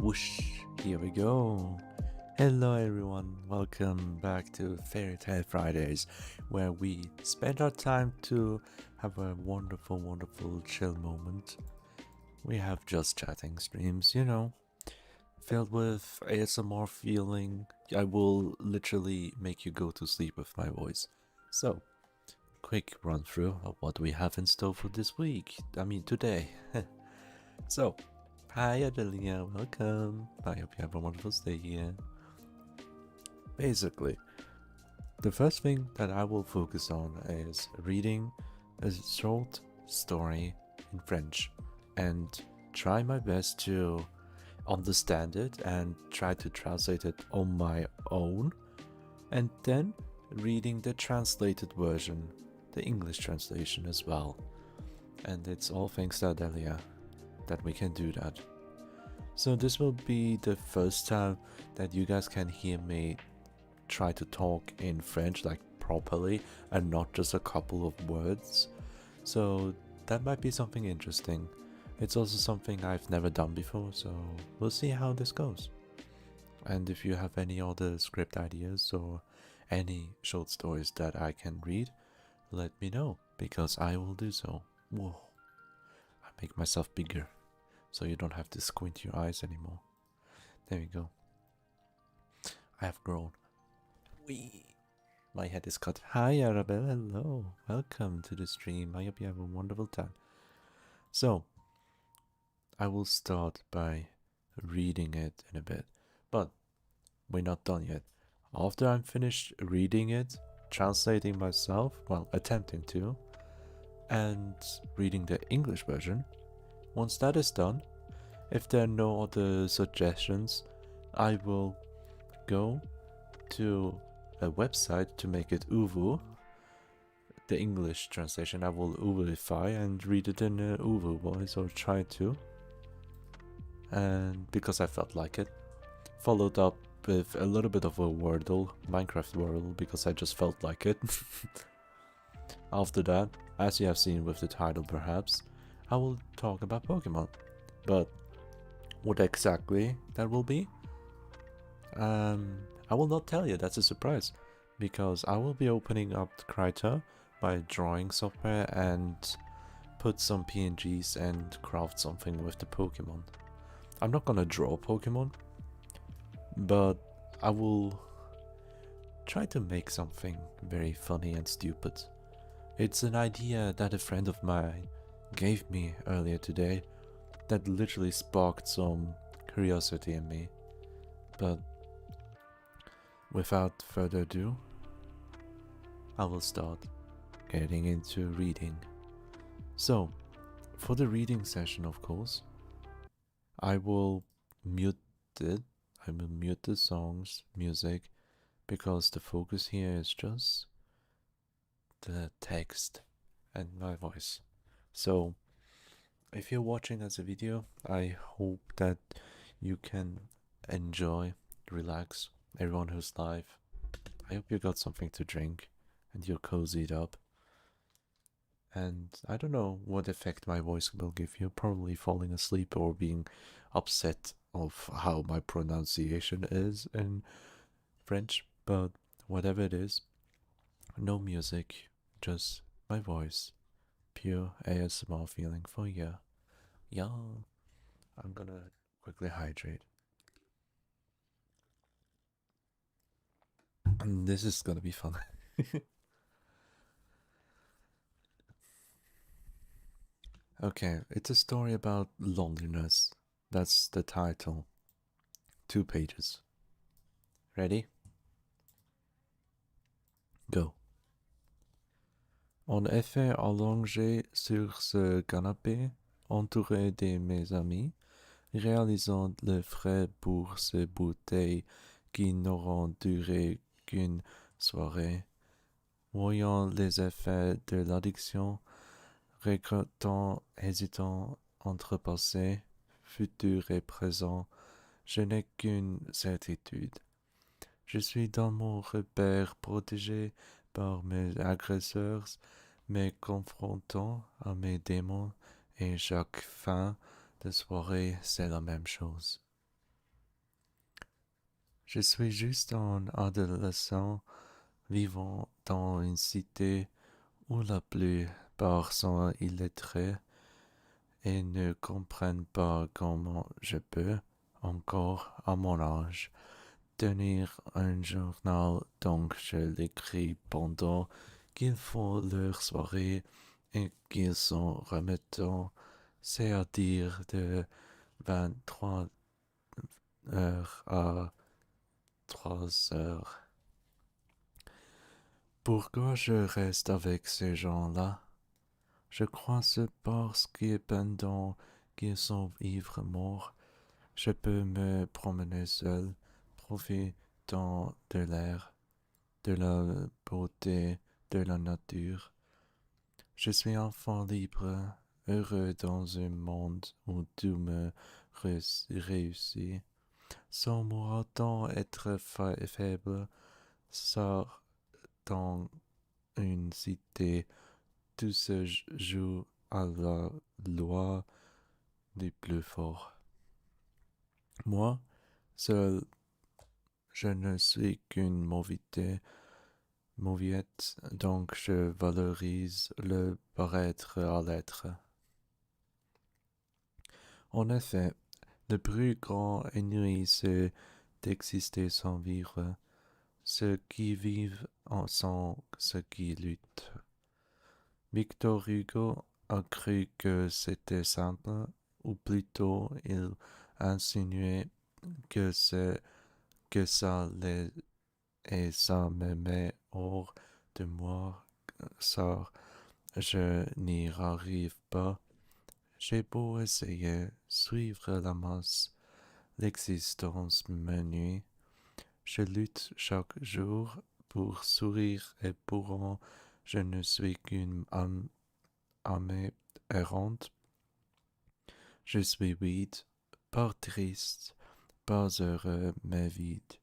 Whoosh, here we go. Hello everyone, welcome back to Fairy Tale Fridays, where we spend our time to have a wonderful chill moment. We have just chatting streams, filled with ASMR feeling. I will literally make you go to sleep with my voice. So, quick run through of what we have in store for this week. Today. So, hi Adelia, welcome. I hope you have a wonderful stay here. Basically, the first thing that I will focus on is reading a short story in French and try my best to understand it and try to translate it on my own, and then reading the translated version, the English translation as well. And it's all thanks to Adelia that we can do that. So this will be the first time that you guys can hear me try to talk in French like properly and not just a couple of words. So that might be something interesting. It's also something I've never done before, so we'll see how this goes. And if you have any other script ideas or any short stories that I can read, let me know, because I will do so. Whoa, I make myself bigger, so you don't have to squint your eyes anymore. There we go. I have grown. Wee. My head is cut. Hi Arabella, hello. Welcome to the stream. I hope you have a wonderful time. So, I will start by reading it in a bit, but we're not done yet. After I'm finished reading it, translating myself, well, attempting to, and reading the English version, once that is done, if there are no other suggestions, I will go to a website to make it Uwu. The English translation I will Uwuify and read it in a Uwu voice, or try to. And because I felt like it, followed up with a little bit of a Wordle, Minecraft Wordle, because I just felt like it. After that, as you have seen with the title perhaps, I will talk about Pokemon. But what exactly that will be? I will not tell you, that's a surprise, because I will be opening up the Krita by drawing software and put some PNGs and craft something with the Pokemon. I'm not gonna draw Pokemon, but I will try to make something very funny and stupid. It's an idea that a friend of mine gave me earlier today that literally sparked some curiosity in me. But without further ado, I will start getting into reading. So, for the reading session, of course, I will mute it. I will mute the songs, music, because the focus here is just the text and my voice. So, if you're watching as a video, I hope that you can enjoy, relax. Everyone who's live, I hope you got something to drink and you're cozied up. And I don't know what effect my voice will give you, probably falling asleep or being upset of how my pronunciation is in French, but whatever it is, no music, just my voice, pure ASMR feeling for you. Yeah, I'm gonna quickly hydrate. And this is gonna be fun. Okay, it's a story about loneliness. That's the title. 2 pages. Ready? Go. En effet, allongé sur ce canapé, entouré de mes amis, réalisant les frais pour ces bouteilles qui n'auront duré qu'une soirée, voyant les effets de l'addiction, regrettant, hésitant entre passé, futur et présent, je n'ai qu'une certitude. Je suis dans mon repère protégé par mes agresseurs, me confrontant à mes démons, et chaque fin de soirée, c'est la même chose. Je suis juste un adolescent vivant dans une cité où la plupart sont illettrés et ne comprennent pas comment je peux, encore à mon âge, tenir un journal. Donc je l'écris pendant qu'ils font leur soirée et qu'ils sont remettants, c'est-à-dire de 23 heures à 3 heures. Pourquoi je reste avec ces gens-là? Je crois c'est parce que pendant qu'ils sont ivres morts, je peux me promener seul, profitant de l'air, de la beauté, de la nature. Je suis enfant libre, heureux dans un monde où tout me réussit, sans pour autant être faible, ça dans une cité, tout se joue à la loi du plus fort. Moi, seul, je ne suis qu'une mauviette, donc je valorise le paraître à l'être. En effet, le plus grand ennemi, c'est d'exister sans vivre. Ceux qui vivent en sont ceux qui luttent. Victor Hugo a cru que c'était simple, ou plutôt il insinuait que ça l'est, et ça me met hors de moi, ça je n'y arrive pas. J'ai beau essayer, suivre la masse, l'existence m'ennuie. Je lutte chaque jour pour sourire et pourtant je ne suis qu'une âme errante. Je suis vide, pas triste, pas heureux, mais vide.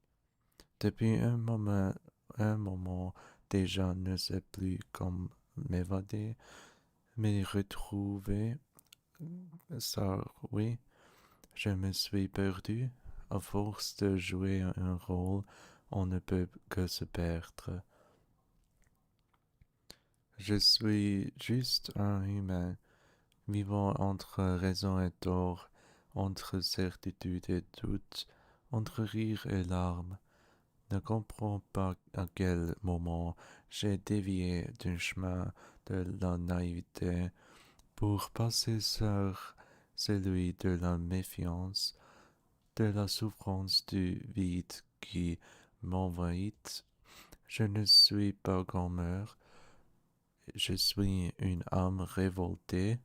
Depuis un moment déjà ne sais plus comment m'évader, me retrouver. Ça, oui, je me suis perdu. À force de jouer un rôle, on ne peut que se perdre. Je suis juste un humain, vivant entre raison et tort, entre certitude et doute, entre rire et larmes. Ne comprends pas à quel moment j'ai dévié du chemin de la naïveté pour passer sur celui de la méfiance, de la souffrance du vide qui m'envahit. Je ne suis pas Gomer, je suis une âme révoltée.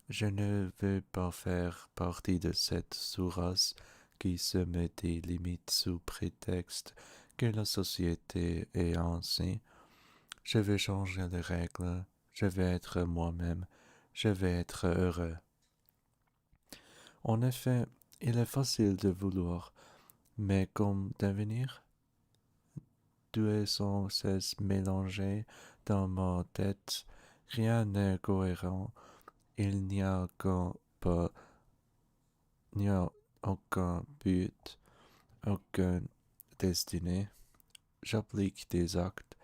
Je ne veux pas faire partie de cette sous-race qui se met des limites sous prétexte que la société est ainsi. Je vais changer les règles, je vais être moi-même, je vais être heureux. En effet, il est facile de vouloir, mais comme devenir? Tout est sans cesse mélangé dans ma tête, rien n'est cohérent, il n'y a pas, il n'y a aucun but, aucune destinée. J'applique des actes,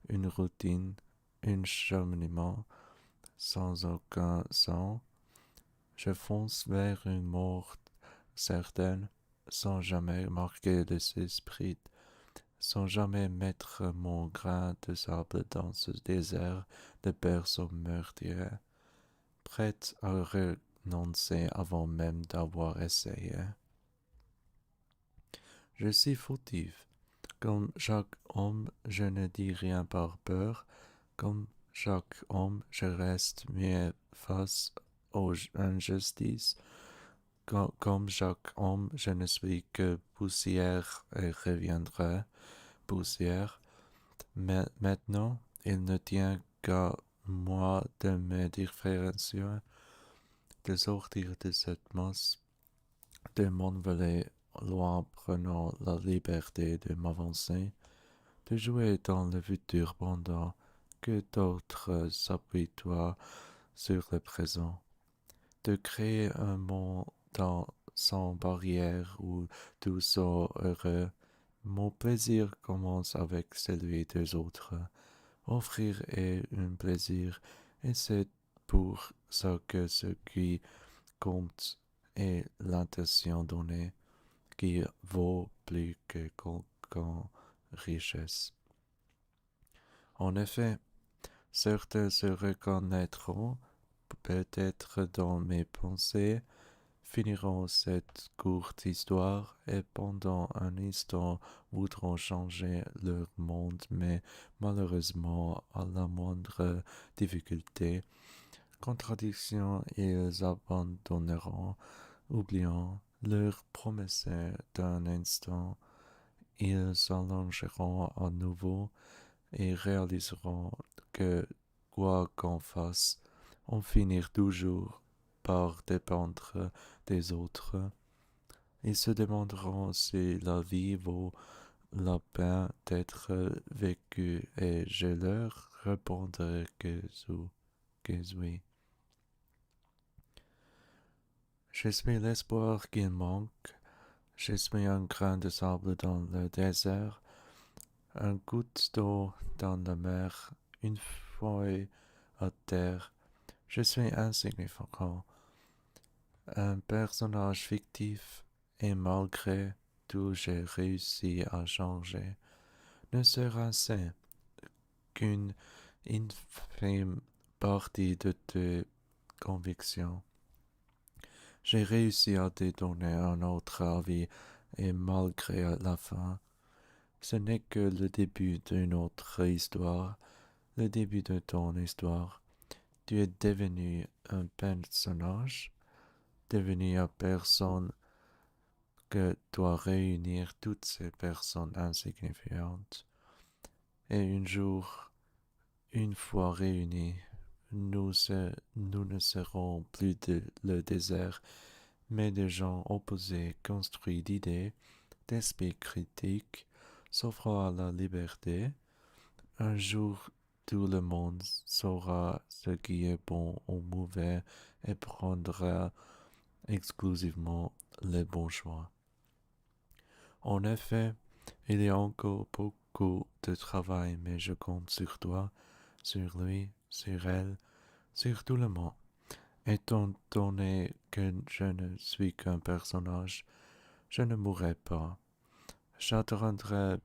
une routine, un cheminement sans aucun sens. Je fonce vers une mort certaine, sans jamais marquer les esprits, sans jamais mettre mon grain de sable dans ce désert de personnes meurtrières, prête à renoncer avant même d'avoir essayé. Je suis fautif. Comme chaque homme, je ne dis rien par peur. Comme chaque homme, je reste muet face aux injustices. Comme chaque homme, je ne suis que poussière et reviendrai poussière. Mais maintenant, il ne tient qu'à moi de me différencier, de sortir de cette masse, de m'envoler loin, prenant la liberté de m'avancer, de jouer dans le futur pendant que d'autres s'appuient sur le présent, de créer un monde sans barrière où tous sont heureux, Mon plaisir commence avec celui des autres. Offrir est un plaisir et c'est pour ça que ce qui compte est l'intention donnée qui vaut plus que qu'en richesse. En effet, certains se reconnaîtront peut-être dans mes pensées, finiront cette courte histoire et pendant un instant voudront changer leur monde, mais malheureusement, à la moindre difficulté, contradiction, ils abandonneront, oubliant leur promesse d'un instant. Ils s'allongeront à nouveau et réaliseront que, quoi qu'on fasse, on finit toujours par dépendre des autres. Ils se demanderont si la vie vaut la peine d'être vécue et je leur répondrai que oui. Je suis l'espoir qu'il manque, je suis un grain de sable dans le désert, un goutte d'eau dans la mer, une feuille à terre. Je suis insignifiant, un personnage fictif, et malgré tout j'ai réussi à changer. Ne sera-ce qu'une infime partie de tes convictions. J'ai réussi à te donner un autre avis et malgré la fin, ce n'est que le début d'une autre histoire, le début de ton histoire. Tu es devenu un personnage, devenu une personne que doit réunir toutes ces personnes insignifiantes. Et un jour, une fois réunis, nous ne serons plus le désert, mais des gens opposés construits d'idées, d'esprit critique, s'offrant à la liberté. Un jour, tout le monde saura ce qui est bon ou mauvais et prendra exclusivement les bons choix. En effet, il y a encore beaucoup de travail, mais je compte sur toi, sur lui, sur elle, sur tout le monde. Étant donné que je ne suis qu'un personnage, je ne mourrai pas. J'attendrai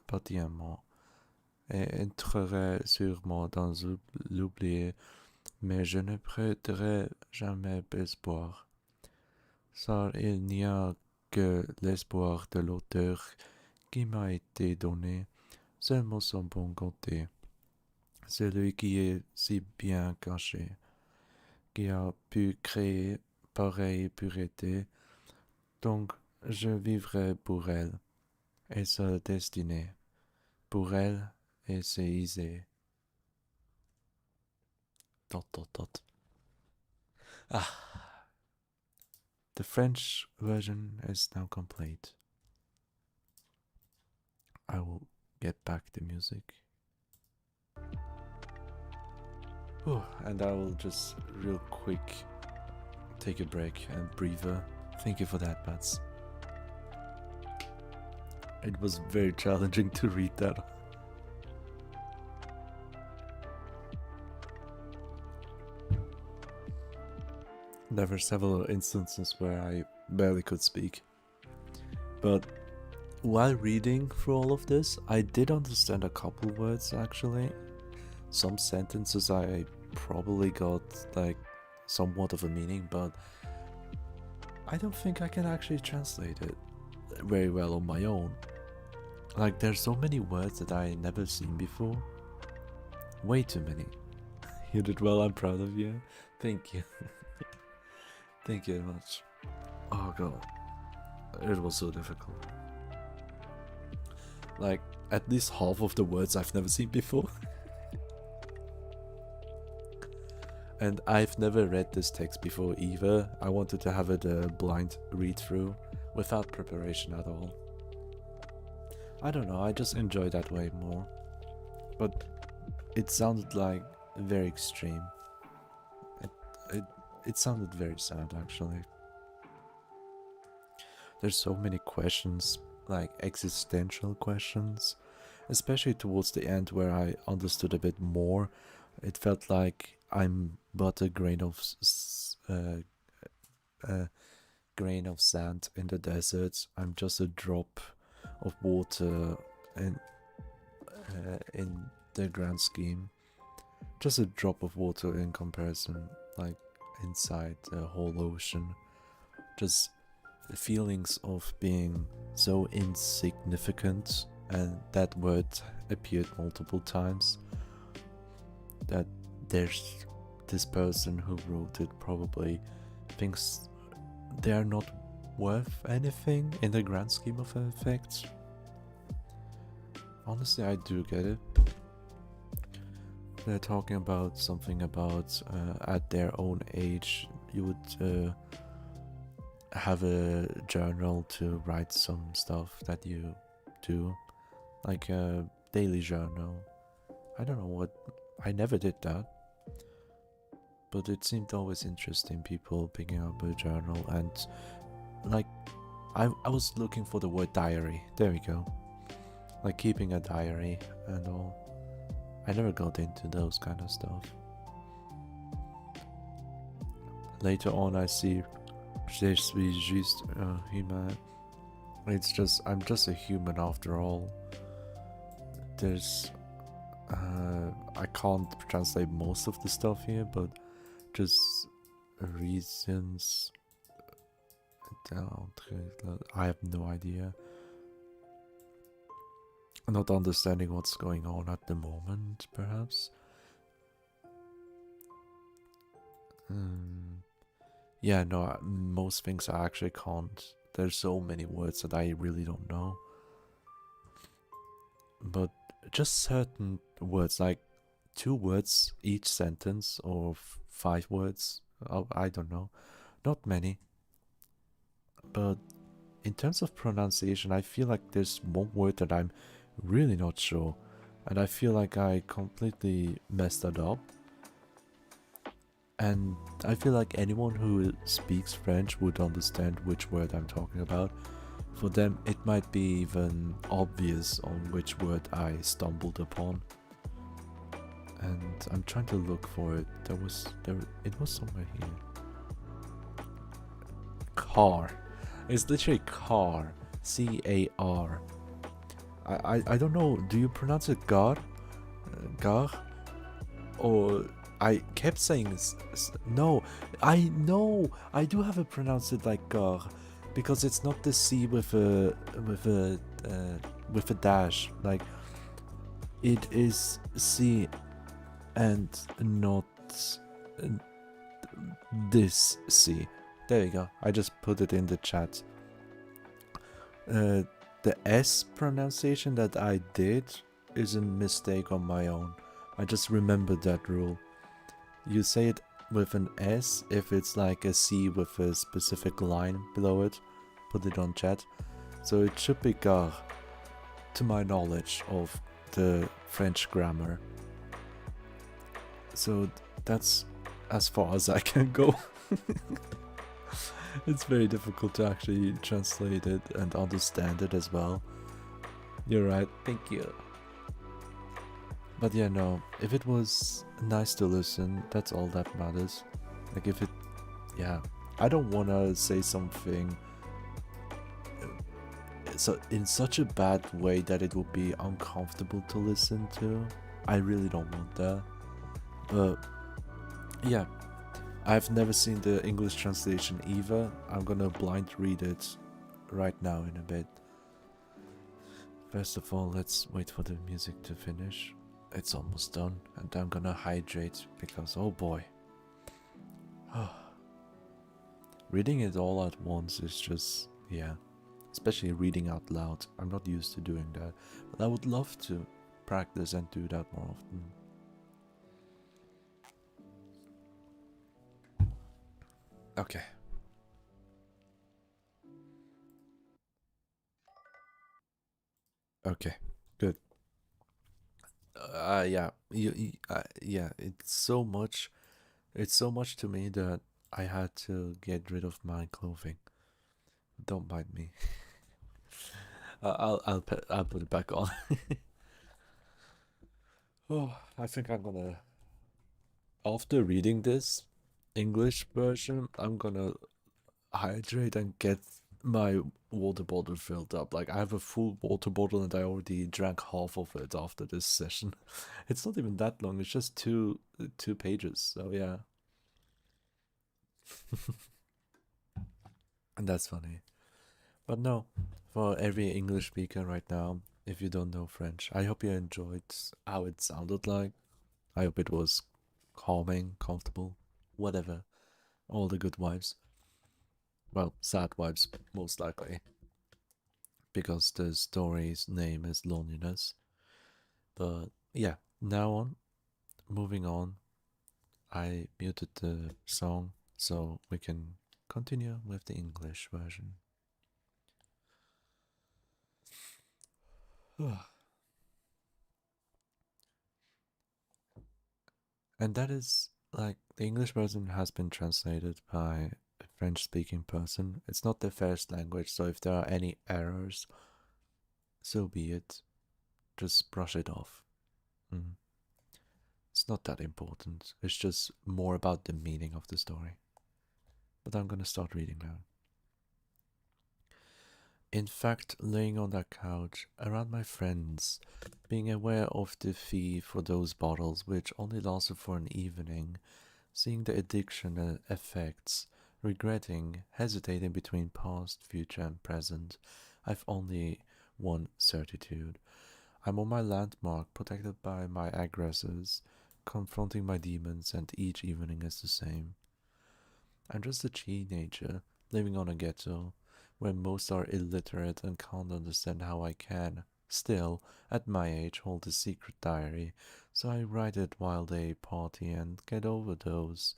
patiemment et entrerai sûrement dans l'oublié, mais je ne perdrai jamais espoir. Car il n'y a que l'espoir de l'auteur qui m'a été donné, seulement son bon côté, celui qui est si bien caché, qui a pu créer pareille pureté, donc je vivrai pour elle, et sa destinée, pour elle et ses idées. Dot dot dot. Ah, the French version is now complete. I will get back the music. And I will just real quick take a break and breather. Thank you for that, Bats. It was very challenging to read that. There were several instances where I barely could speak. But while reading through all of this, I did understand a couple words actually. Some sentences I probably got like somewhat of a meaning, but I don't think I can actually translate it very well on my own. Like there's so many words that I never seen before. Way too many. You did well, I'm proud of you. Thank you. Thank you very much. Oh god. It was so difficult. Like, at least half of the words I've never seen before. And I've never read this text before either. I wanted to have it a blind read through without preparation at all. I don't know, I just enjoy that way more. But it sounded like very extreme. It sounded very sad actually. There's so many questions like existential questions, especially towards the end where I understood a bit more. It felt like I'm but a grain of sand in the desert. I'm just a drop of water in the grand scheme. Just a drop of water in comparison, like inside the whole ocean. Just the feelings of being so insignificant, and that word appeared multiple times. That there's this person who wrote it probably thinks they are not worth anything in the grand scheme of effects. Honestly, I do get it. They're talking about something about at their own age, you would have a journal to write some stuff that you do, like a daily journal. I don't know what, I never did that, but it seemed always interesting, people picking up a journal. And like I was looking for the word diary, there we go, like keeping a diary and all. I never got into those kind of stuff. Later on I see Je suis juste un humain. It's just, I'm just a human after all. There's I can't translate most of the stuff here, but just reasons. I have no idea. Not understanding what's going on at the moment, perhaps. Yeah, no, most things I actually can't. There's so many words that I really don't know. But just certain words, like 2 words each sentence, or 5 words, I don't know. Not many. But in terms of pronunciation, I feel like there's one word that I'm really not sure. And I feel like I completely messed that up. And I feel like anyone who speaks French would understand which word I'm talking about. For them, it might be even obvious on which word I stumbled upon. And I'm trying to look for it. It was somewhere here. Car. It's literally car. C-A-R. I don't know. Do you pronounce it gar? Gar? Or I kept saying no. I know. I do have it pronounced it like gar, because it's not the C with a dash. Like it is C and not this C. There you go. I just put it in the chat. The S pronunciation that I did is a mistake on my own. I just remembered that rule. You say it with an S if it's like a C with a specific line below it. Put it on chat. So it should be gare, to my knowledge of the French grammar. So that's as far as I can go. It's very difficult to actually translate it and understand it as well. You're right, thank you. But yeah, no, if it was nice to listen, that's all that matters. Like if it, yeah, I don't want to say something so in such a bad way that it will be uncomfortable to listen to. I really don't want that. But yeah, I've never seen the English translation either. I'm gonna blind read it right now in a bit. First of all, let's wait for the music to finish. It's almost done, and I'm gonna hydrate because, oh boy. Reading it all at once is just, yeah. Especially reading out loud. I'm not used to doing that. But I would love to practice and do that more often. Okay. Okay, good. Yeah, yeah. It's so much to me that I had to get rid of my clothing. Don't mind me. I'll put it back on. Oh, I think I'm gonna, after reading this English version, I'm gonna hydrate and get my water bottle filled up. Like I have a full water bottle and I already drank half of it after this session. It's not even that long. It's just two pages. So yeah, and that's funny. But no, for every English speaker right now, if you don't know French, I hope you enjoyed how it sounded like. I hope it was calming, comfortable, whatever. All the good vibes. Well, sad vibes, most likely, because the story's name is Loneliness. But yeah, now on, moving on, I muted the song so we can continue with the English version. And that is like the English version has been translated by a French speaking person. It's not their first language, so if there are any errors, so be it. Just brush it off. Mm. It's not that important. It's just more about the meaning of the story. But I'm gonna start reading now. In fact, laying on that couch around my friends, being aware of the fee for those bottles which only lasted for an evening, seeing the addiction effects, regretting, hesitating between past, future, and present, I've only one certitude. I'm on my landmark, protected by my aggressors, confronting my demons, and each evening is the same. I'm just a teenager, living on a ghetto, where most are illiterate and can't understand how I can, still, at my age, hold a secret diary, so I write it while they party and get over those,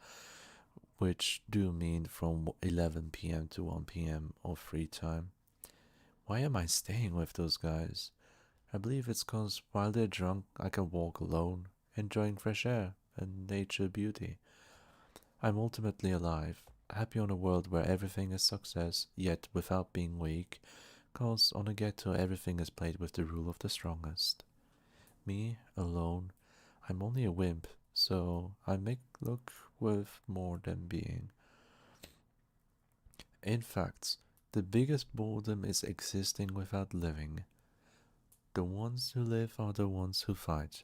which do mean from 11 p.m. to 1 p.m. of free time. Why am I staying with those guys? I believe it's 'cause while they're drunk, I can walk alone, enjoying fresh air and nature beauty. I'm ultimately alive, happy on a world where everything is success, yet without being weak, 'cause on a ghetto everything is played with the rule of the strongest. Me, alone, I'm only a wimp, so I make look worth more than being. In fact, the biggest boredom is existing without living. The ones who live are the ones who fight.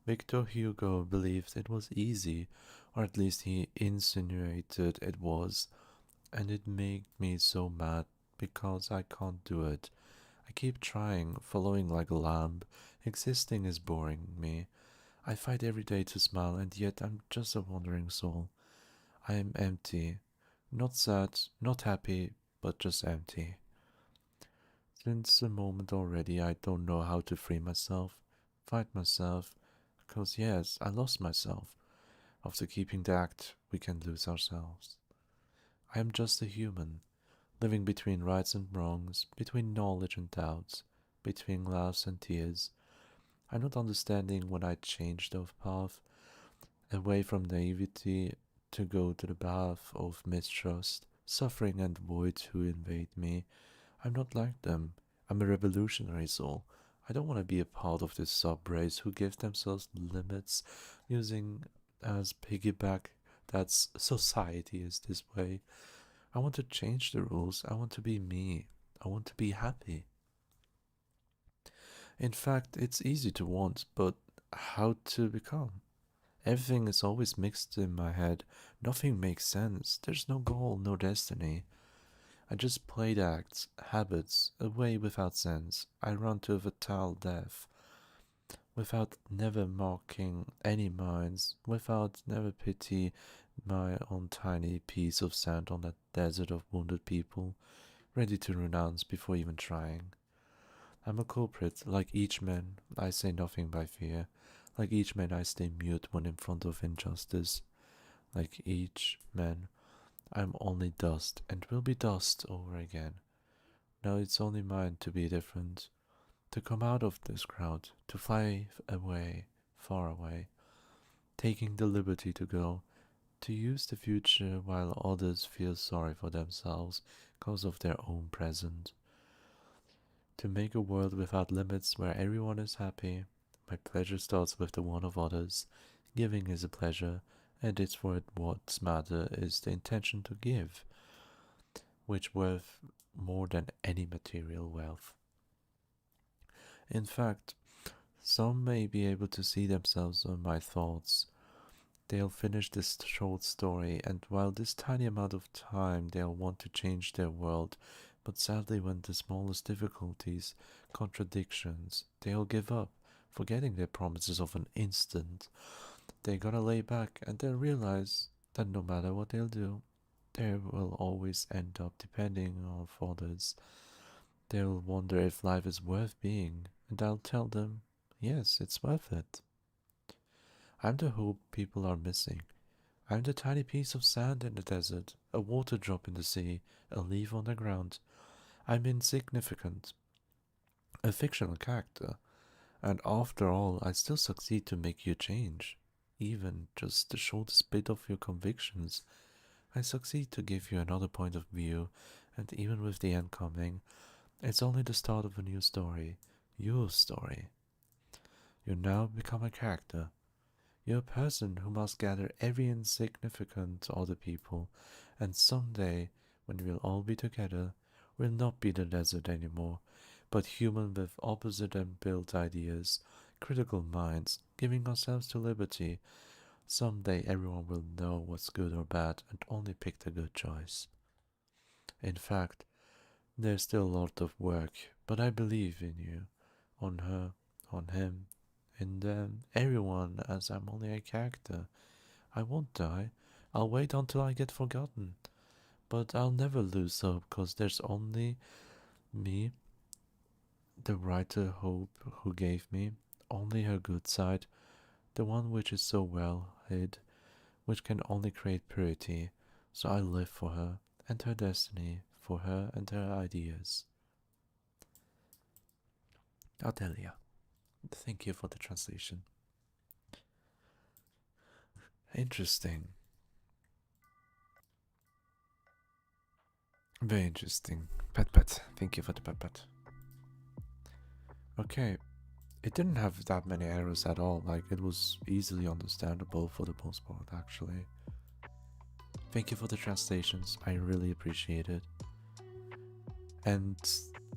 Victor Hugo believed it was easy, or at least he insinuated it was, and it made me so mad because I can't do it. I keep trying, following like a lamb. Existing is boring me. I fight every day to smile, and yet I'm just a wandering soul. I am empty. Not sad, not happy, but just empty. Since a moment already, I don't know how to free myself, find myself, because yes, I lost myself. After keeping the act, we can lose ourselves. I am just a human, living between rights and wrongs, between knowledge and doubts, between laughs and tears. I'm not understanding when I changed of path, away from naivety to go to the path of mistrust, suffering and void who invade me. I'm not like them. I'm a revolutionary soul. I don't want to be a part of this sub-race who give themselves limits using as piggyback that society is this way. I want to change the rules. I want to be me. I want to be happy. In fact, it's easy to want, but how to become? Everything is always mixed in my head. Nothing makes sense. There's no goal, no destiny. I just played acts, habits, away without sense. I run to a fatal death, without never marking any minds, without never pity my own tiny piece of sand on that desert of wounded people, ready to renounce before even trying. I'm a culprit, like each man, I say nothing by fear. Like each man, I stay mute when in front of injustice. Like each man, I'm only dust and will be dust over again. Now it's only mine to be different, to come out of this crowd, to fly away, far away, taking the liberty to go, to use the future while others feel sorry for themselves because of their own present, To make a world without limits where everyone is happy. My pleasure starts with the one of others. Giving is a pleasure, and it's for what's matter is the intention to give, which worth more than any material wealth. In fact, some may be able to see themselves on my thoughts. They'll finish this short story, and while this tiny amount of time they'll want to change their world, but sadly, when the smallest difficulties, contradictions, they'll give up, forgetting their promises of an instant. They're gonna lay back and they'll realize that no matter what they'll do, they will always end up depending on others. They'll wonder if life is worth being, and I'll tell them, yes, it's worth it. I'm the hope people are missing. I'm the tiny piece of sand in the desert, a water drop in the sea, a leaf on the ground. I'm insignificant, a fictional character, and after all, I still succeed to make you change. Even just the shortest bit of your convictions, I succeed to give you another point of view, and even with the end coming, it's only the start of a new story. Your story. You now become a character. You're a person who must gather every insignificant other people, and someday, when we'll all be together, we'll not be the desert anymore, but human with opposite and built ideas, critical minds, giving ourselves to liberty. Someday everyone will know what's good or bad and only pick the good choice. In fact, there's still a lot of work, but I believe in you, on her, on him, in them, everyone, as I'm only a character. I won't die. I'll wait until I get forgotten. But I'll never lose hope, cause there's only me, the writer Hope who gave me, only her good side, the one which is so well hid, which can only create purity. So I live for her and her destiny, for her and her ideas. Adelia, thank you for the translation. Interesting. Very interesting. Pat, thank you for the pat. Okay, it didn't have that many errors at all, like it was easily understandable for the most part actually. Thank you for the translations, I really appreciate it. And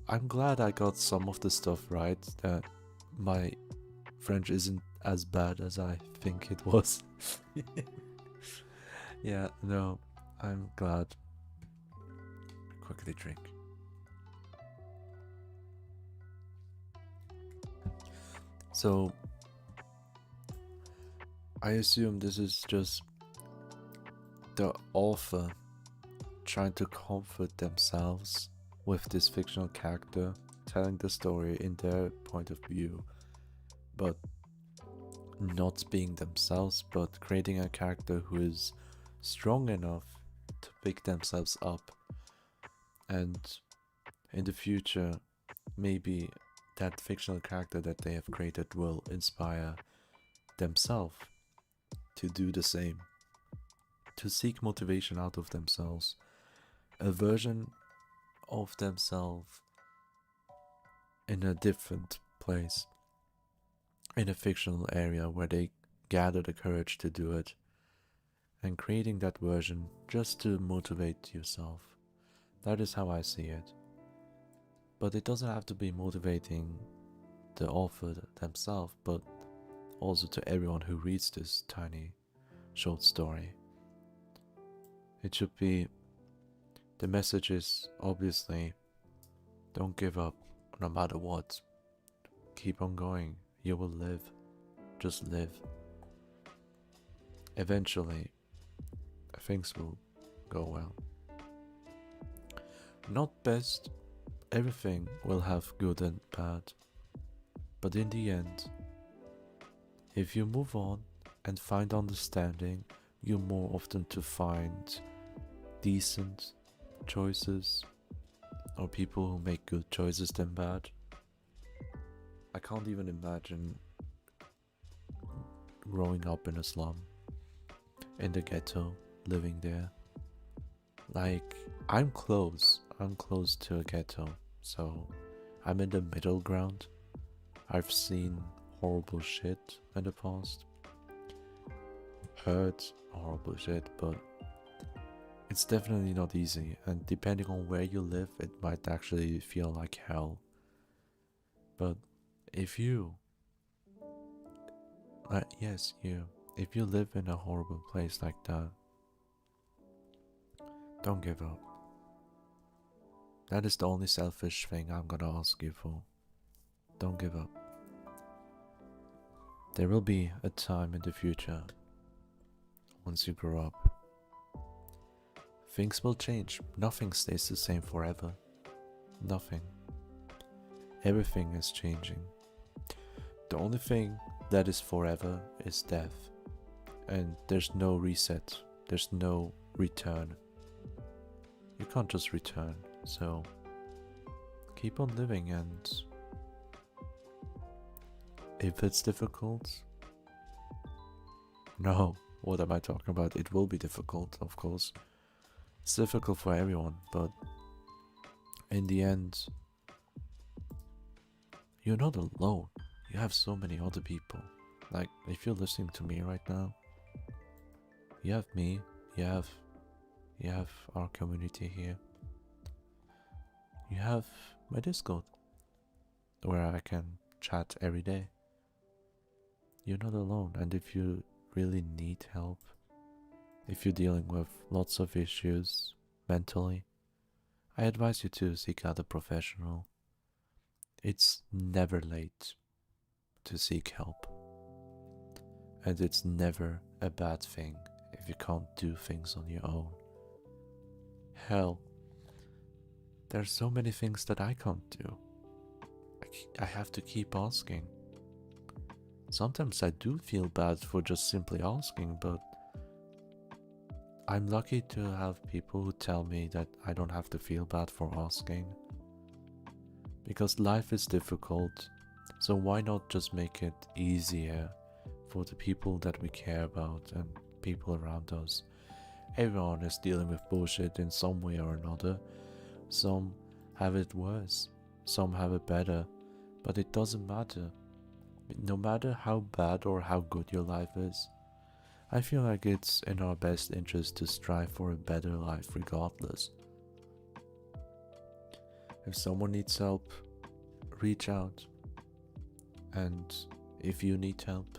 I'm glad I got some of the stuff right, that my French isn't as bad as I think it was. Yeah, no, I'm glad. Quickly drink. So, I assume this is just the author trying to comfort themselves with this fictional character, telling the story in their point of view, but not being themselves, but creating a character who is strong enough to pick themselves up. And in the future, maybe that fictional character that they have created will inspire themselves to do the same, to seek motivation out of themselves, a version of themselves in a different place, in a fictional area where they gather the courage to do it, and creating that version just to motivate yourself. That is how I see it. But it doesn't have to be motivating the author themselves, but also to everyone who reads this tiny short story. It should be, the message is obviously, don't give up no matter what. Keep on going. You will live. Just live. Eventually, things will go well. Not best, everything will have good and bad. But in the end, if you move on and find understanding, you're more often to find decent choices or people who make good choices than bad. I can't even imagine growing up in a slum, in the ghetto, living there. Like, I'm close to a ghetto, so I'm in the middle ground. I've seen horrible shit in the past. Heard horrible shit, but it's definitely not easy, and depending on where you live, it might actually feel like hell. But if you, yes, you, if you live in a horrible place like that, don't give up. That is the only selfish thing I'm gonna ask you for. Don't give up. There will be a time in the future, once you grow up. Things will change. Nothing stays the same forever. Nothing. Everything is changing. The only thing that is forever is death. And there's no reset. There's no return. You can't just return. So keep on living, and if it's difficult, no, what am I talking about? It will be difficult, of course. It's difficult for everyone, but in the end, you're not alone. You have so many other people. Like, if you're listening to me right now, you have me, you have our community here. You have my Discord, where I can chat every day. You're not alone, and if you really need help, if you're dealing with lots of issues mentally, I advise you to seek out a professional. It's never late to seek help, and it's never a bad thing if you can't do things on your own. Hell, there's so many things that I can't do. I have to keep asking. Sometimes I do feel bad for just simply asking, but I'm lucky to have people who tell me that I don't have to feel bad for asking. Because life is difficult, so why not just make it easier for the people that we care about and people around us? Everyone is dealing with bullshit in some way or another. Some have it worse, some have it better, but it doesn't matter. No matter how bad or how good your life is, I feel like it's in our best interest to strive for a better life regardless. If someone needs help, reach out. And if you need help,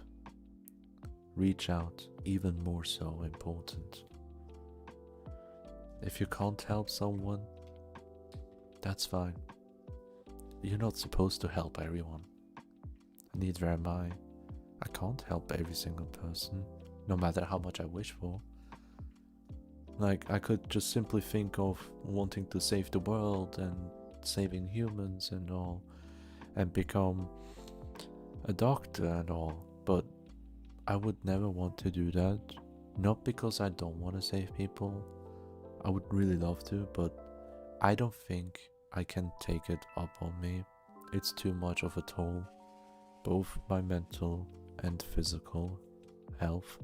reach out, even more so important. If you can't help someone, that's fine. You're not supposed to help everyone. Neither am I. I can't help every single person, no matter how much I wish for. Like, I could just simply think of wanting to save the world and saving humans and all, and become a doctor and all, but I would never want to do that. Not because I don't want to save people. I would really love to, but I don't think I can take it up on me. It's too much of a toll, both my mental and physical health.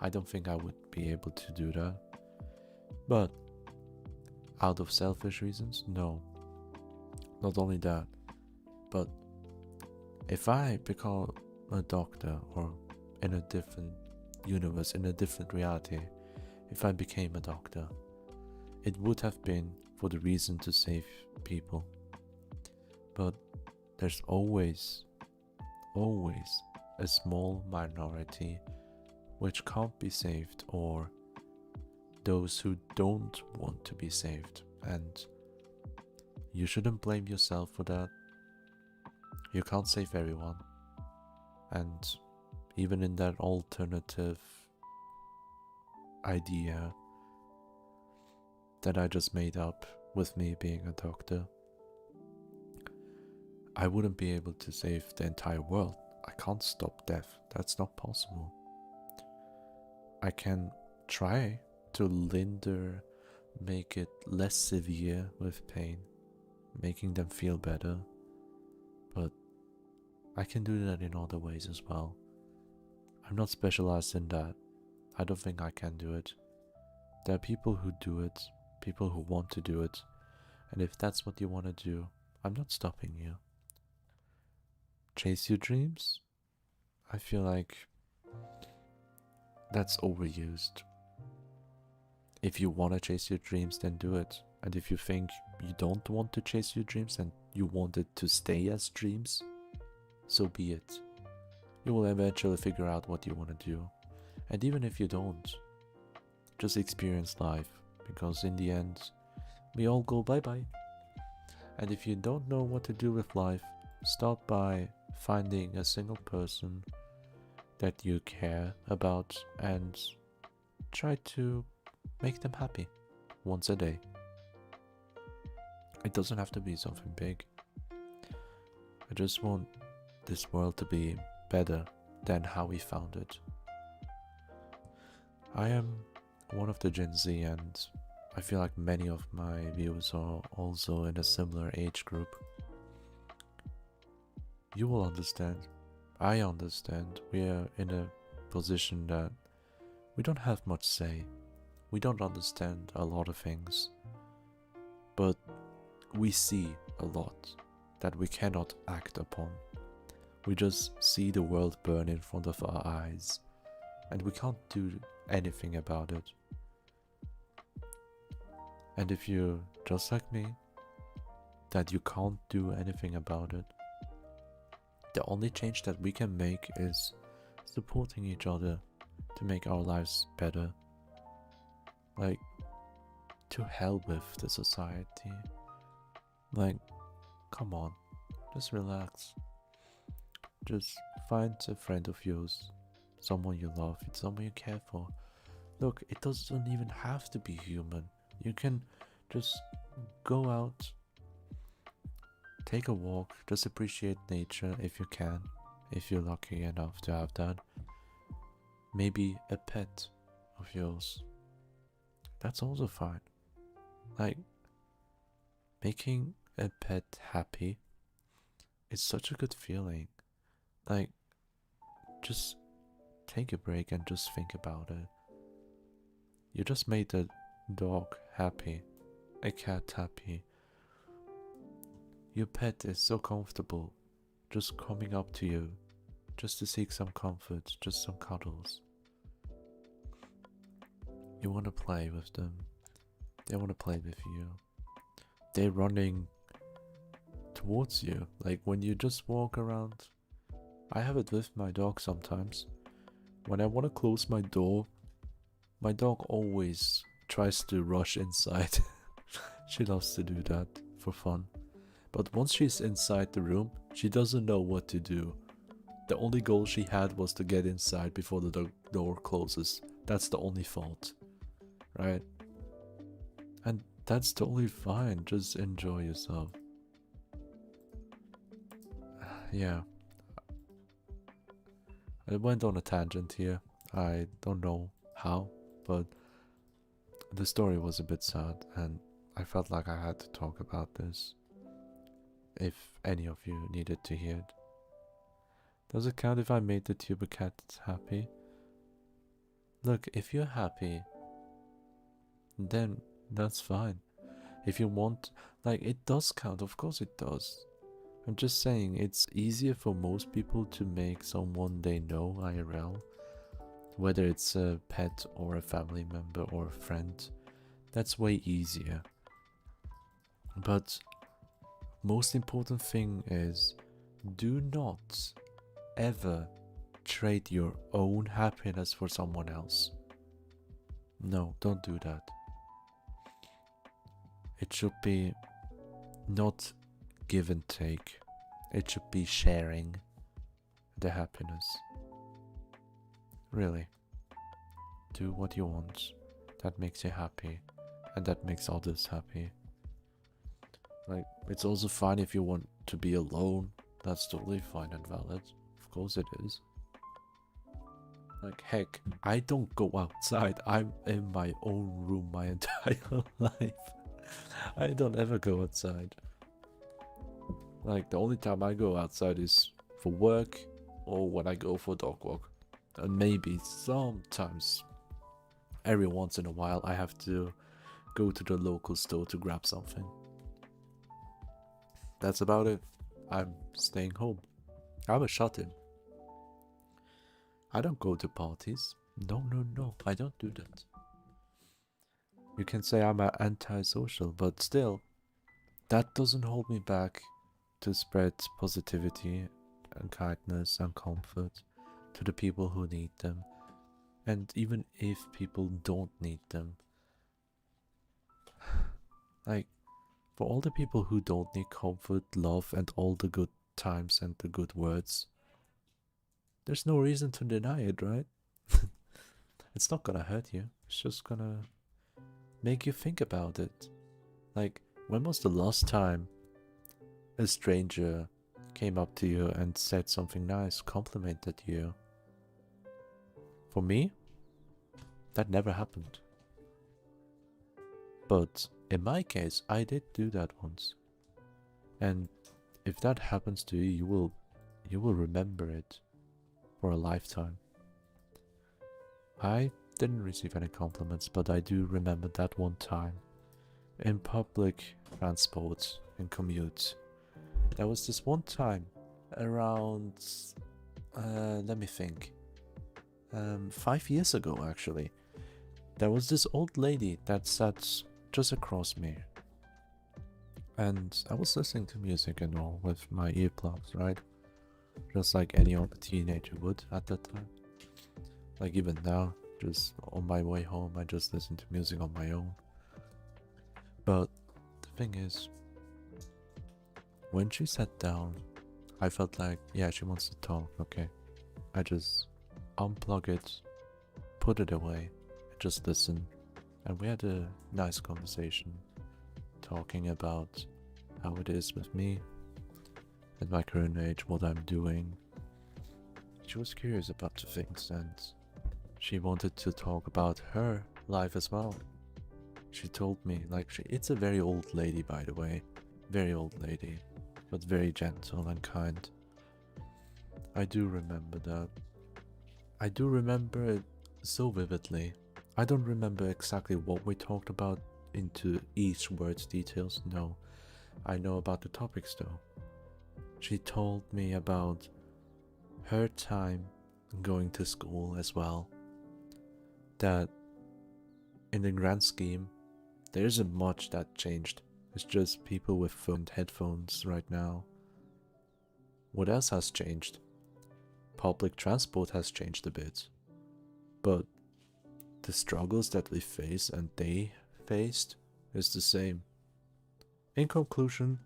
I don't think I would be able to do that. But out of selfish reasons, no. Not only that, but if I become a doctor, or in a different universe, in a different reality, if I became a doctor, it would have been for the reason to save people. But there's always a small minority which can't be saved, or those who don't want to be saved, and you shouldn't blame yourself for that. You can't save everyone, and even in that alternative idea that I just made up with me being a doctor, I wouldn't be able to save the entire world. I can't stop death. That's not possible. I can try to make it less severe with pain, making them feel better, but I can do that in other ways as well. I'm not specialized in that. I don't think I can do it. There are people who do it, people who want to do it, and if that's what you want to do, I'm not stopping you. chase your dreams, I feel like that's overused. If you want to chase your dreams, then do it. And if you think you don't want to chase your dreams and you want it to stay as dreams, so be it. You will eventually figure out what you want to do. And even if you don't, just experience life, because in the end, we all go bye-bye. And if you don't know what to do with life, start by finding a single person that you care about and try to make them happy once a day. It doesn't have to be something big. I just want this world to be better than how we found it. I am one of the Gen Z, and I feel like many of my viewers are also in a similar age group. You will understand. I understand. We are in a position that we don't have much say. We don't understand a lot of things. But we see a lot that we cannot act upon. We just see the world burn in front of our eyes, and we can't do anything about it. And if you're just like me, that you can't do anything about it, the only change that we can make is supporting each other to make our lives better. Like, to hell with the society. Like, come on, just relax. Just find a friend of yours, someone you love, someone you care for. Look, it doesn't even have to be human. You can just go out, take a walk, just appreciate nature if you can, if you're lucky enough to have that. Maybe a pet of yours. That's also fine. Like, making a pet happy is such a good feeling. Like, just take a break and just think about it. You just made a dog happy, a cat happy. Your pet is so comfortable, just coming up to you, just to seek some comfort, just some cuddles. You want to play with them. They want to play with you. They're running towards you. Like when you just walk around. I have it with my dog sometimes. When I want to close my door, my dog always tries to rush inside. She loves to do that for fun. But once she's inside the room, she doesn't know what to do. The only goal she had was to get inside before the door closes. That's the only fault. Right? And that's totally fine. Just enjoy yourself. Yeah. I went on a tangent here. I don't know how, but the story was a bit sad and I felt like I had to talk about this. If any of you needed to hear it. Does it count if I made the tuber cat happy? Look, if you're happy, then that's fine. If you want, like, it does count, of course it does. I'm just saying, it's easier for most people to make someone they know IRL, whether it's a pet or a family member or a friend. That's way easier. But most important thing is, do not ever trade your own happiness for someone else. No, don't do that. It should be not give and take. It should be sharing the happiness. Really. Do what you want. That makes you happy. And that makes others happy. Like, it's also fine if you want to be alone. That's totally fine and valid. Of course it is. Like, heck, I don't go outside. I'm in my own room my entire life. I don't ever go outside. Like, the only time I go outside is for work or when I go for a dog walk. And maybe sometimes, every once in a while, I have to go to the local store to grab something. That's about it. I'm staying home. I was shot him. I don't go to parties. No, no, no, I don't do that. You can say I'm antisocial, but still, that doesn't hold me back to spread positivity and kindness and comfort to the people who need them. And even if people don't need them, like, for all the people who don't need comfort, love, and all the good times and the good words, there's no reason to deny it, right? It's not gonna hurt you. It's just gonna make you think about it. Like, when was the last time a stranger came up to you and said something nice, complimented you? For me, that never happened. But in my case, I did do that once. And if that happens to you, you will remember it for a lifetime. I didn't receive any compliments, but I do remember that one time in public transport and commute. There was this one time around, let me think, 5 years ago actually. There was this old lady that sat just across me. And I was listening to music and all with my earplugs, right? Just like any other teenager would at that time. Like even now, just on my way home, I just listen to music on my own. But the thing is, when she sat down, I felt like, yeah, she wants to talk, okay. I just unplug it, put it away, and just listen. And we had a nice conversation, talking about how it is with me, at my current age, what I'm doing. She was curious about the things and she wanted to talk about her life as well. She told me, like, it's a very old lady, by the way, very old lady, but very gentle and kind. I do remember that. I do remember it so vividly. I don't remember exactly what we talked about into each word's details, no. I know about the topics though. She told me about her time going to school as well. That in the grand scheme, there isn't much that changed. It's just people with headphones right now. What else has changed? Public transport has changed a bit. But the struggles that we face and they faced is the same. In conclusion,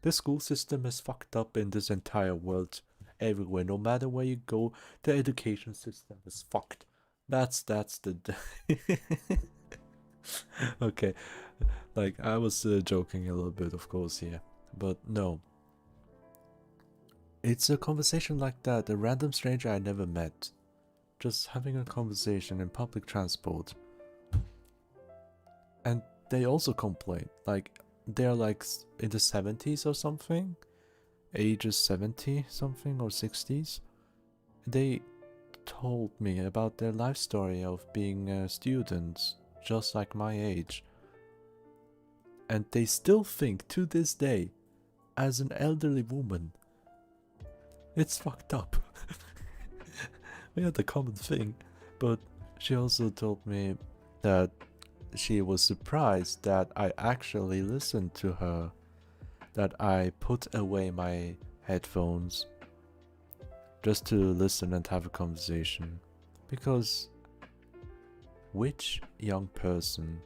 the school system is fucked up in this entire world. Everywhere, no matter where you go, the education system is fucked. That's the okay, like I was joking a little bit, of course, here, but no. It's a conversation like that, a random stranger I never met, just having a conversation in public transport, and they also complain, like they're like in the 70s or something, ages 70 something or 60s. They told me about their life story of being students just like my age, and they still think to this day as an elderly woman. It's fucked up. We had a common thing, but she also told me that she was surprised that I actually listened to her, that I put away my headphones just to listen and have a conversation. Because which young person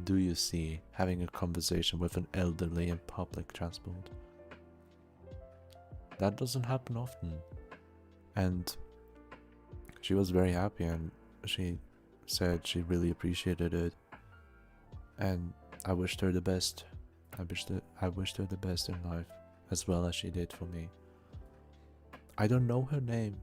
do you see having a conversation with an elderly in public transport? That doesn't happen often. And she was very happy and she said she really appreciated it. And I wished her the best. I wished her the best in life, as well as she did for me. I don't know her name,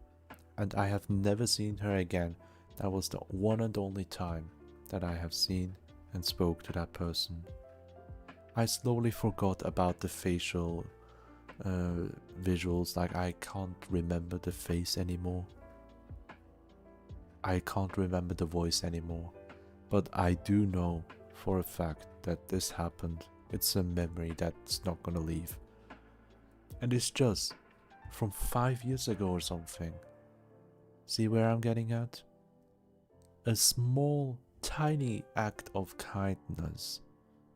and I have never seen her again. That was the one and only time that I have seen and spoke to that person. I slowly forgot about the facial visuals, like I can't remember the face anymore. I can't remember the voice anymore. But I do know for a fact that this happened. It's a memory that's not gonna leave. And it's just from 5 years ago or something. See where I'm getting at? A small, tiny act of kindness,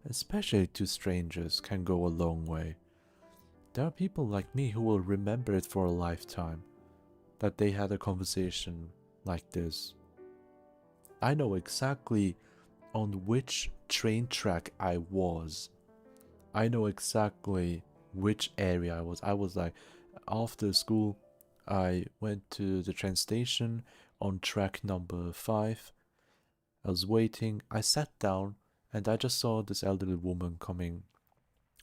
especially to strangers, can go a long way. There are people like me who will remember it for a lifetime, that they had a conversation like this. I know exactly on which train track I was. I know exactly which area I was. I was like, after school, I went to the train station on track number 5. I was waiting. I sat down and I just saw this elderly woman coming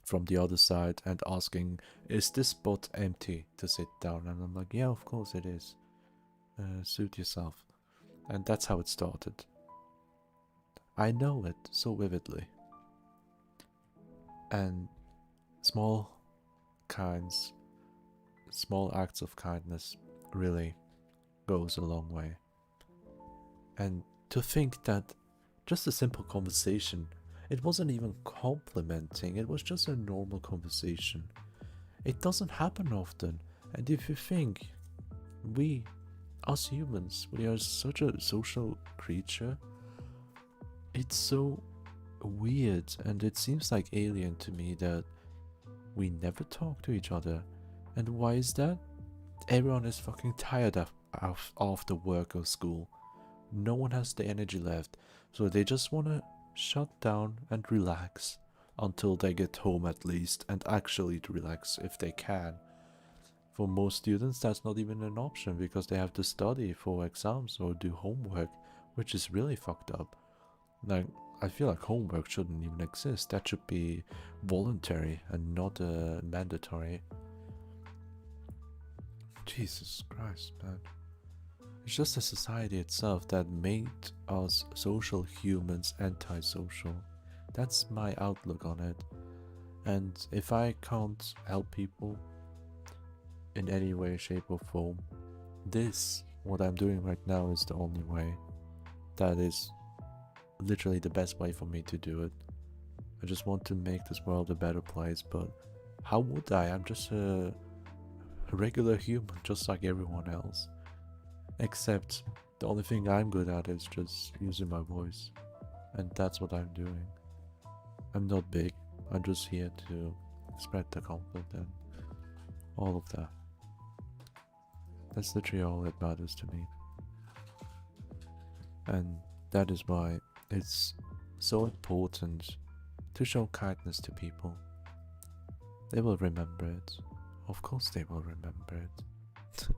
from the other side and asking, is this spot empty to sit down? And I'm like, yeah, of course it is. Suit yourself. And that's how it started. I know it so vividly. And small acts of kindness really goes a long way. And to think that just a simple conversation, it wasn't even complimenting, it was just a normal conversation. It doesn't happen often. And if you think, we, us humans, we are such a social creature, it's so weird and it seems like alien to me that we never talk to each other. And why is that? Everyone is fucking tired after work or school. No one has the energy left, so they just wanna shut down and relax until they get home at least, and actually to relax if they can. For most students that's not even an option because they have to study for exams or do homework, which is really fucked up. Like, I feel like homework shouldn't even exist. That should be voluntary and not mandatory. Jesus Christ, man. It's just the society itself that made us social humans antisocial. That's my outlook on it. And if I can't help people in any way, shape or form, what I'm doing right now is the only way. That is literally the best way for me to do it. I just want to make this world a better place, but how would I? I'm just a regular human, just like everyone else. Except the only thing I'm good at is just using my voice. And that's what I'm doing. I'm not big, I'm just here to spread the comfort and all of that. That's literally all that matters to me. And that is why it's so important to show kindness to people. They will remember it. Of course they will remember it.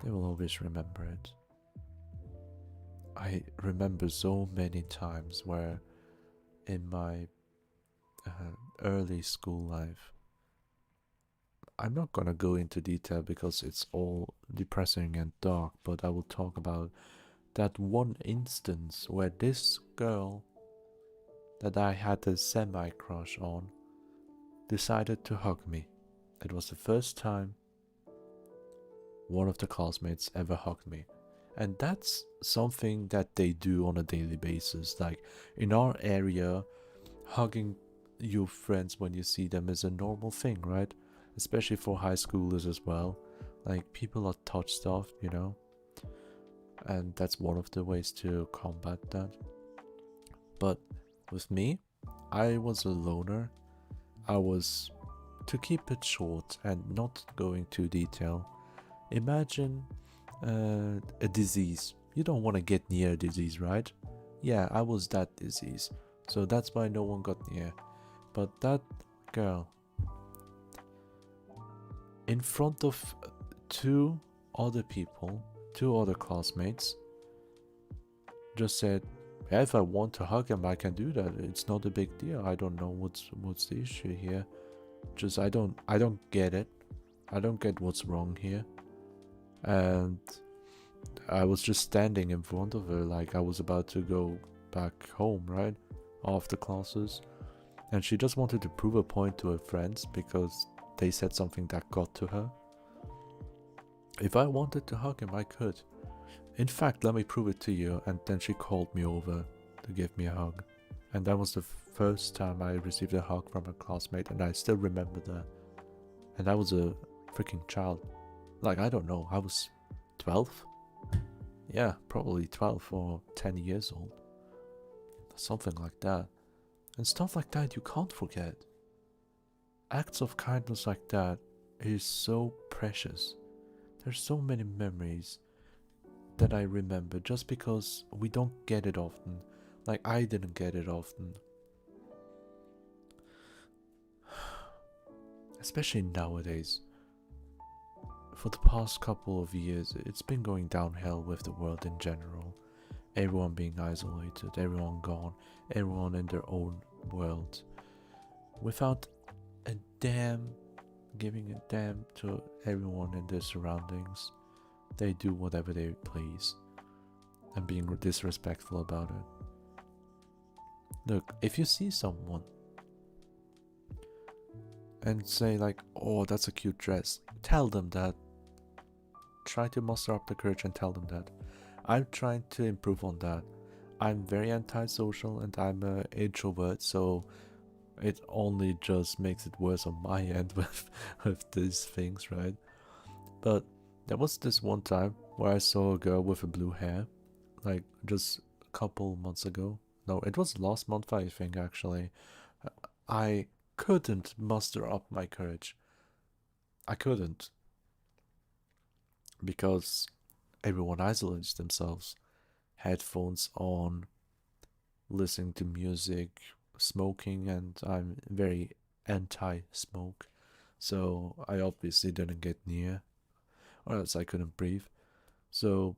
They will always remember it. I remember so many times where in my early school life, I'm not gonna go into detail because it's all depressing and dark, but I will talk about that one instance where this girl that I had a semi-crush on decided to hug me. It was the first time one of the classmates ever hugged me. And that's something that they do on a daily basis. Like in our area, hugging your friends when you see them is a normal thing, right? Especially for high schoolers as well. Like people are touched off, you know? And that's one of the ways to combat that. But with me, I was a loner. To keep it short and not going too detail, imagine a disease. You don't want to get near a disease, right? Yeah, I was that disease. So that's why no one got near. But that girl, in front of two other classmates, just said, yeah, if I want to hug him, I can do that. It's not a big deal. I don't know what's the issue here. Just I don't get it. I don't get what's wrong here. And I was just standing in front of her like I was about to go back home, right? After classes. And she just wanted to prove a point to her friends because they said something that got to her. If I wanted to hug him, I could. In fact, let me prove it to you. And then she called me over to give me a hug. And that was the first time I received a hug from a classmate, and I still remember that. And that was a freaking child. Like, I don't know, I was 12? Yeah, probably 12 or 10 years old. Something like that. And stuff like that you can't forget. Acts of kindness like that is so precious. There's so many memories that I remember just because we don't get it often. Like, I didn't get it often. Especially nowadays. For the past couple of years, it's been going downhill with the world in general. Everyone being isolated, everyone gone, everyone in their own world. Without a damn, giving a damn to everyone in their surroundings. They do whatever they please. And being disrespectful about it. Look, if you see someone and say like, oh, that's a cute dress, tell them that. Try to muster up the courage and tell them that. I'm trying to improve on that. I'm very antisocial and I'm an introvert, so it only just makes it worse on my end with these things, right? But there was this one time where I saw a girl with a blue hair, like just a couple months ago. No, it was last month, I think, actually. I couldn't muster up my courage. I couldn't. Because everyone isolates themselves. Headphones on, listening to music, smoking, and I'm very anti-smoke. So I obviously didn't get near, or else I couldn't breathe. So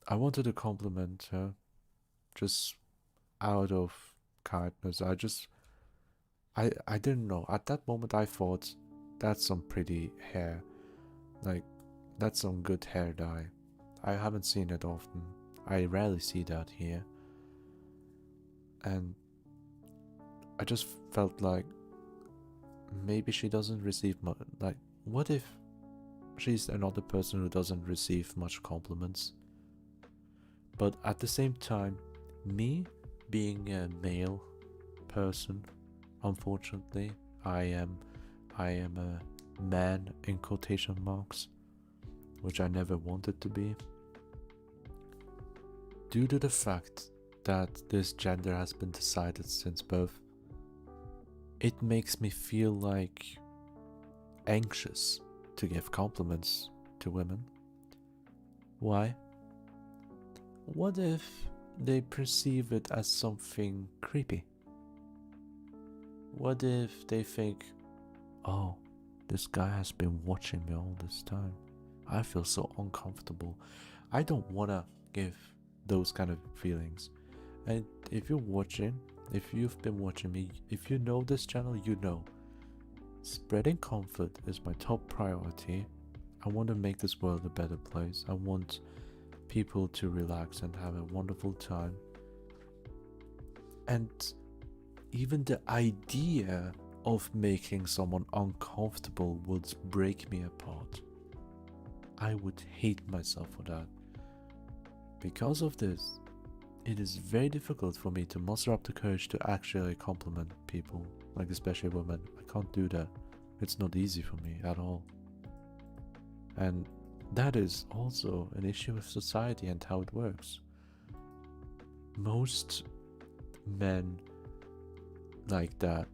I wanted to compliment her, just out of kindness. I didn't know. At that moment I thought, that's some pretty hair. Like, that's some good hair dye. I haven't seen it often. I rarely see that here. And I just felt like maybe she doesn't receive much. Like, what if she's another person who doesn't receive much compliments? But at the same time, me being a male person, unfortunately, I am a man in quotation marks, which I never wanted to be. Due to the fact that this gender has been decided since birth, it makes me feel like anxious to give compliments to women. Why? What if they perceive it as something creepy? What if they think, oh, this guy has been watching me all this time. I feel so uncomfortable. I don't want to give those kind of feelings. And if you're watching, if you've been watching me, if you know this channel, you know. Spreading comfort is my top priority. I want to make this world a better place. I want people to relax and have a wonderful time. And even the idea of making someone uncomfortable would break me apart. I would hate myself for that. Because of this, it is very difficult for me to muster up the courage to actually compliment people, like especially women. I can't do that. It's not easy for me at all. And that is also an issue with society and how it works. Most men like that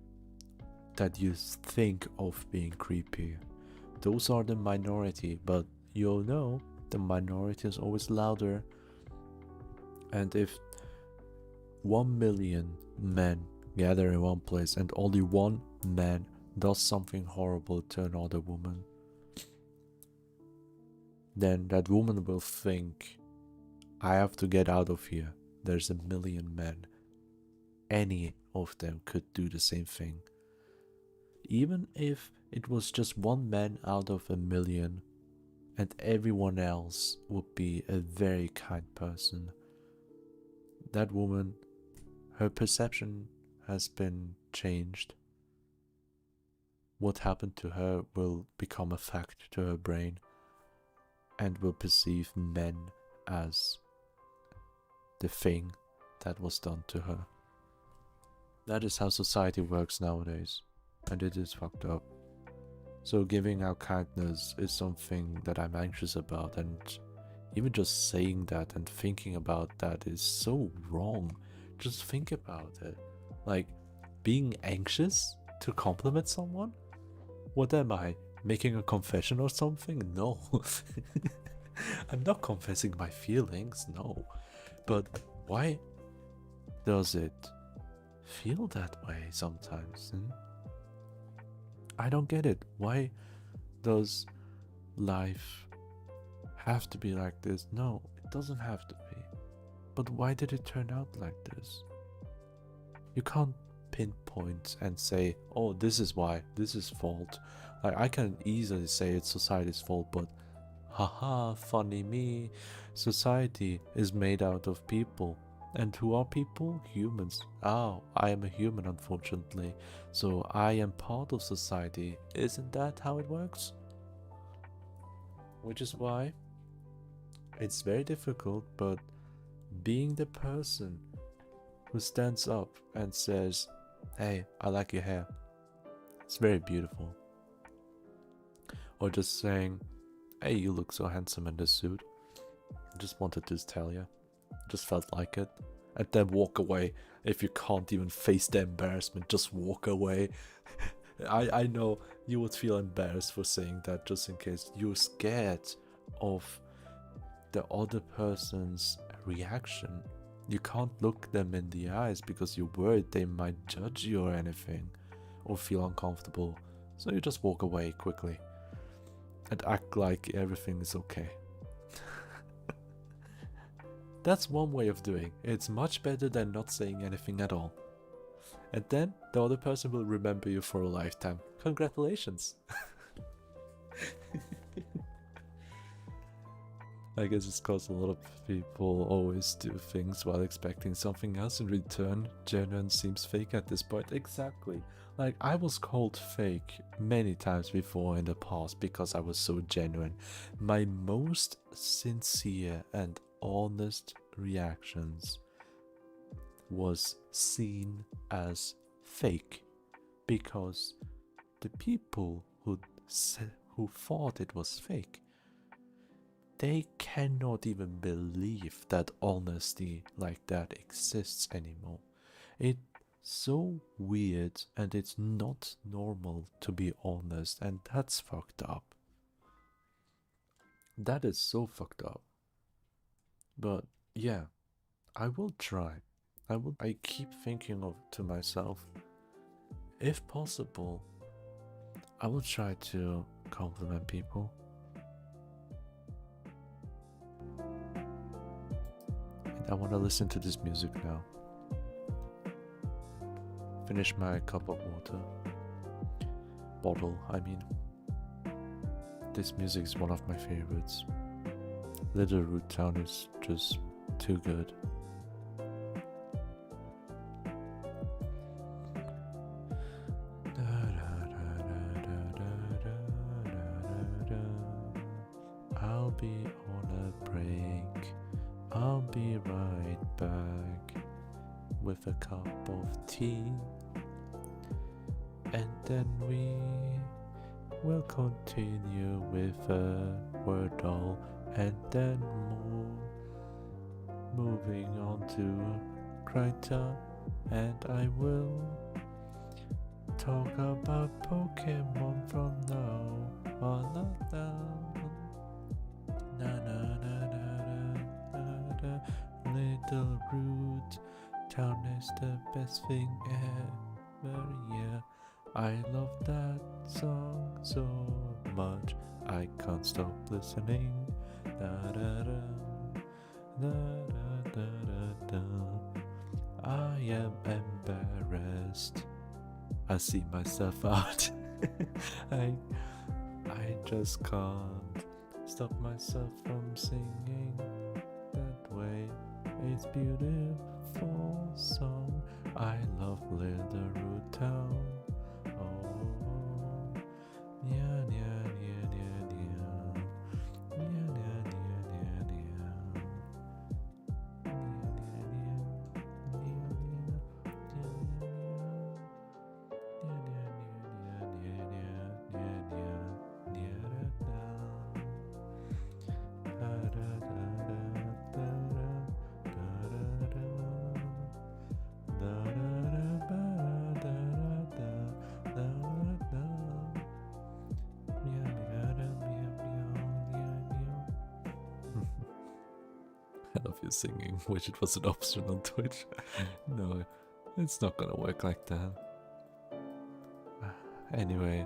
you think of being creepy, those are the minority, but you'll know the minority is always louder. And if 1 million men gather in one place and only one man does something horrible to another woman, then that woman will think, I have to get out of here. There's 1 million men. Any of them could do the same thing. Even if it was just one man out of 1 million and everyone else would be a very kind person, that woman, her perception has been changed. What happened to her will become a fact to her brain and will perceive men as the thing that was done to her. That is how society works nowadays, and it is fucked up. So giving out kindness is something that I'm anxious about, and even just saying that and thinking about that is so wrong. Just think about it. Like, being anxious to compliment someone? What am I? Making a confession or something? No. I'm not confessing my feelings, no. But why does it feel that way sometimes? I don't get it. Why does life have to be like this? No, it doesn't have to be. But why did it turn out like this? You can't pinpoint and say, oh, this is why, this is fault. Like, I can easily say it's society's fault, but haha, funny me. Society is made out of people. And who are people? Humans. Oh, I am a human, unfortunately. So I am part of society. Isn't that how it works? Which is why it's very difficult, but being the person who stands up and says, hey, I like your hair, it's very beautiful. Or just saying, hey, you look so handsome in this suit. Just wanted to tell you. Just felt like it. And then walk away. If you can't even face the embarrassment, just walk away. I know you would feel embarrassed for saying that, just in case you're scared of the other person's reaction. You can't look them in the eyes because you're worried they might judge you or anything, or feel uncomfortable. So you just walk away quickly and act like everything is okay. That's one way of doing. It's much better than not saying anything at all. And then the other person will remember you for a lifetime. Congratulations! I guess it's because a lot of people always do things while expecting something else in return. Genuine seems fake at this point. Exactly. Like, I was called fake many times before in the past because I was so genuine. My most sincere and honest reactions was seen as fake because the people who thought it was fake, they cannot even believe that honesty like that exists anymore. It's so weird, and it's not normal to be honest, and that's fucked up. That is so fucked up. But yeah, I will try. I keep thinking of to myself, if possible, I will try to compliment people. And I want to listen to this music now. Finish my cup of water. Bottle, I mean. This music is one of my favorites. Little Root Town is just too good. I'll be on a break. I'll be right back with a cup of tea. And then we will continue with a Wordle, and then moving on to Kryta, and I will talk about Pokémon from now on. Little Root Town is the best thing ever, yeah. I love that song so much, I can't stop listening. Da, da, da, da, da, da, da. I am embarrassed. I see myself out. I just can't stop myself from singing that way. It's beautiful song. I love Little Root Town. Oh, yeah, yeah, yeah, yeah, yeah, yeah, yeah, yeah, yeah, of you singing. Wish it was an option on Twitch. No, it's not gonna work like that. Anyway,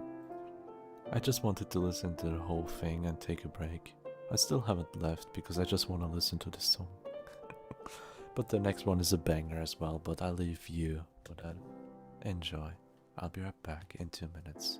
I just wanted to listen to the whole thing and take a break. I still haven't left because I just want to listen to this song. But the next one is a banger as well, but I'll leave you for that. Enjoy. I'll be right back in 2 minutes.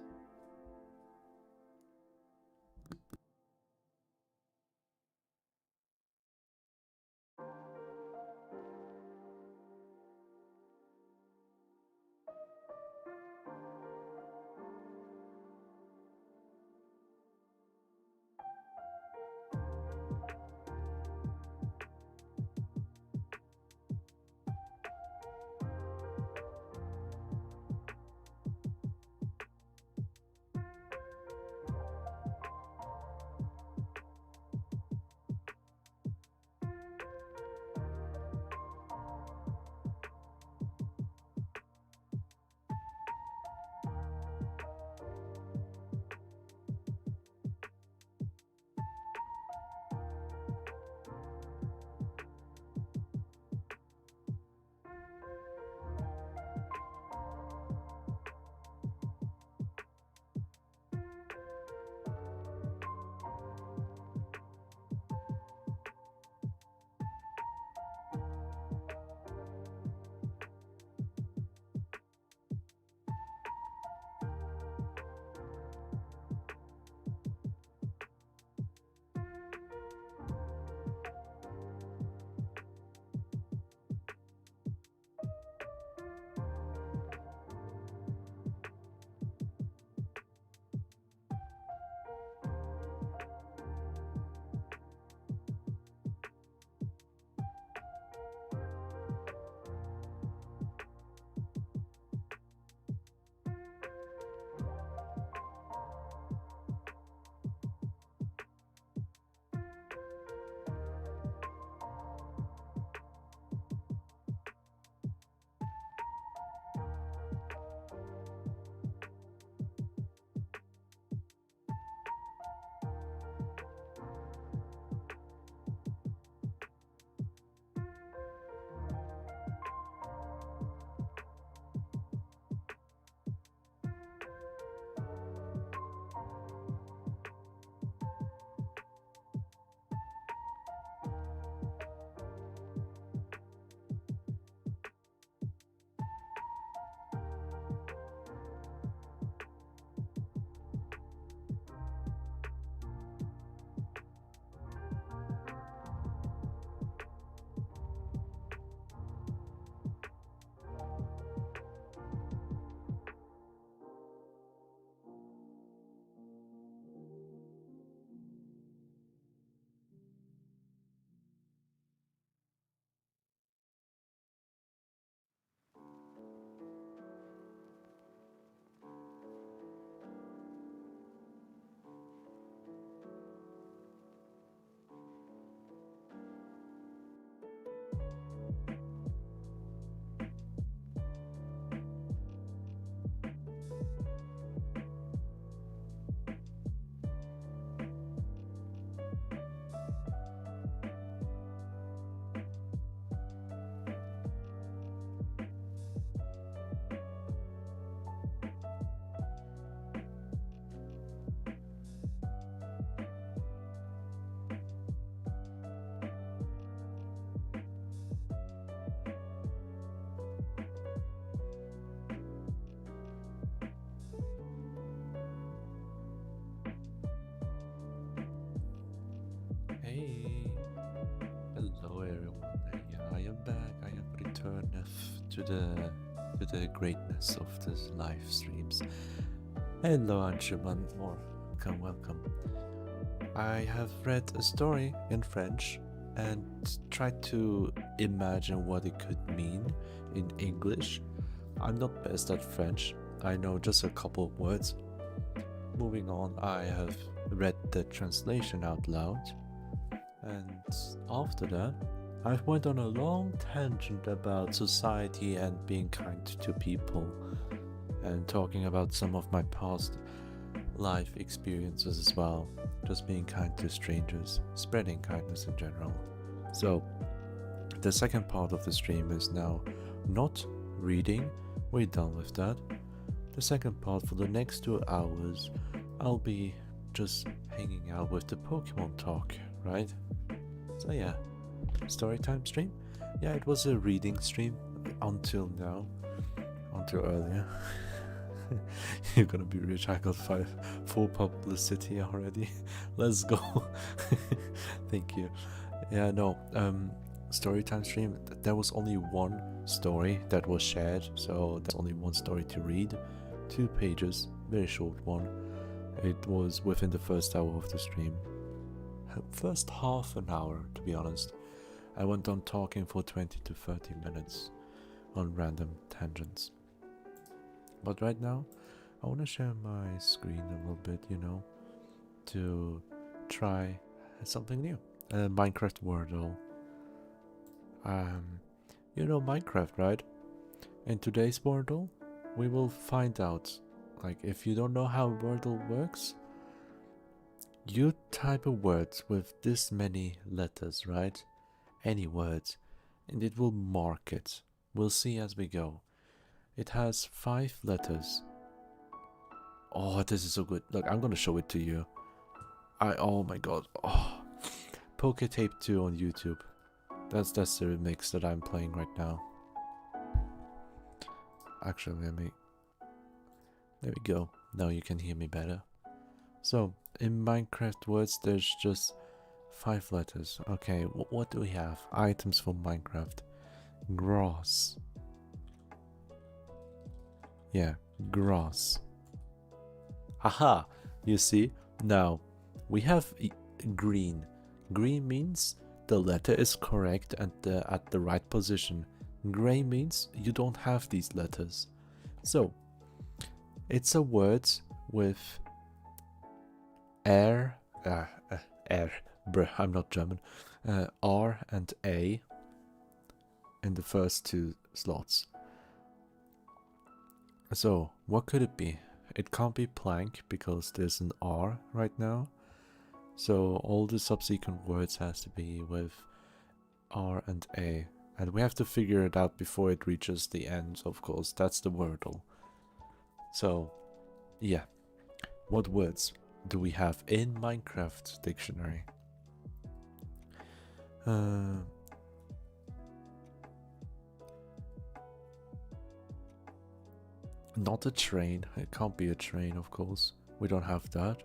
Hey, hello everyone. I am back. I have returned to the greatness of this live streams. Hello, Anshuman. Welcome. I have read a story in French and tried to imagine what it could mean in English. I'm not best at French. I know just a couple of words. Moving on, I have read the translation out loud. And after that, I went on a long tangent about society and being kind to people, and talking about some of my past life experiences as well, just being kind to strangers, spreading kindness in general. So the second part of the stream is now not reading. We're done with that. The second part, for the next 2 hours, I'll be just hanging out with the Pokemon talk, right? So yeah, storytime stream. Yeah, it was a reading stream until now, until earlier. You're gonna be rich. I got 4 publicity already. Let's go. Thank you. Yeah, no, storytime stream, there was only one story that was shared, so there's only one story to read. 2 pages, very short one. It was within the first hour of the stream. First half an hour, to be honest. I went on talking for 20 to 30 minutes on random tangents. But right now, I want to share my screen a little bit, you know, to try something new. Minecraft Wordle. You know Minecraft, right? In today's Wordle, we will find out, like, if you don't know how Wordle works, you type a word with this many letters, right? Any words, and it will mark it. We'll see as we go. It has 5 letters. Oh, this is so good. Look, I'm gonna show it to you. Oh my god. Oh. Poketape 2 on YouTube. That's the remix that I'm playing right now. Actually, there we go. Now you can hear me better. So, in Minecraft words, there's just 5 letters. Okay, what do we have? Items for Minecraft. Grass. Yeah, grass. Haha, you see? Now, we have green. Green means the letter is correct and at the right position. Gray means you don't have these letters. So, it's a word with air, bruh, I'm not German, R and A in the first 2 slots. So, what could it be? It can't be plank because there's an R right now. So all the subsequent words has to be with R and A. And we have to figure it out before it reaches the end, of course. That's the Wordle. So, yeah. What words do we have in Minecraft dictionary? Not a train. It can't be a train, of course. We don't have that.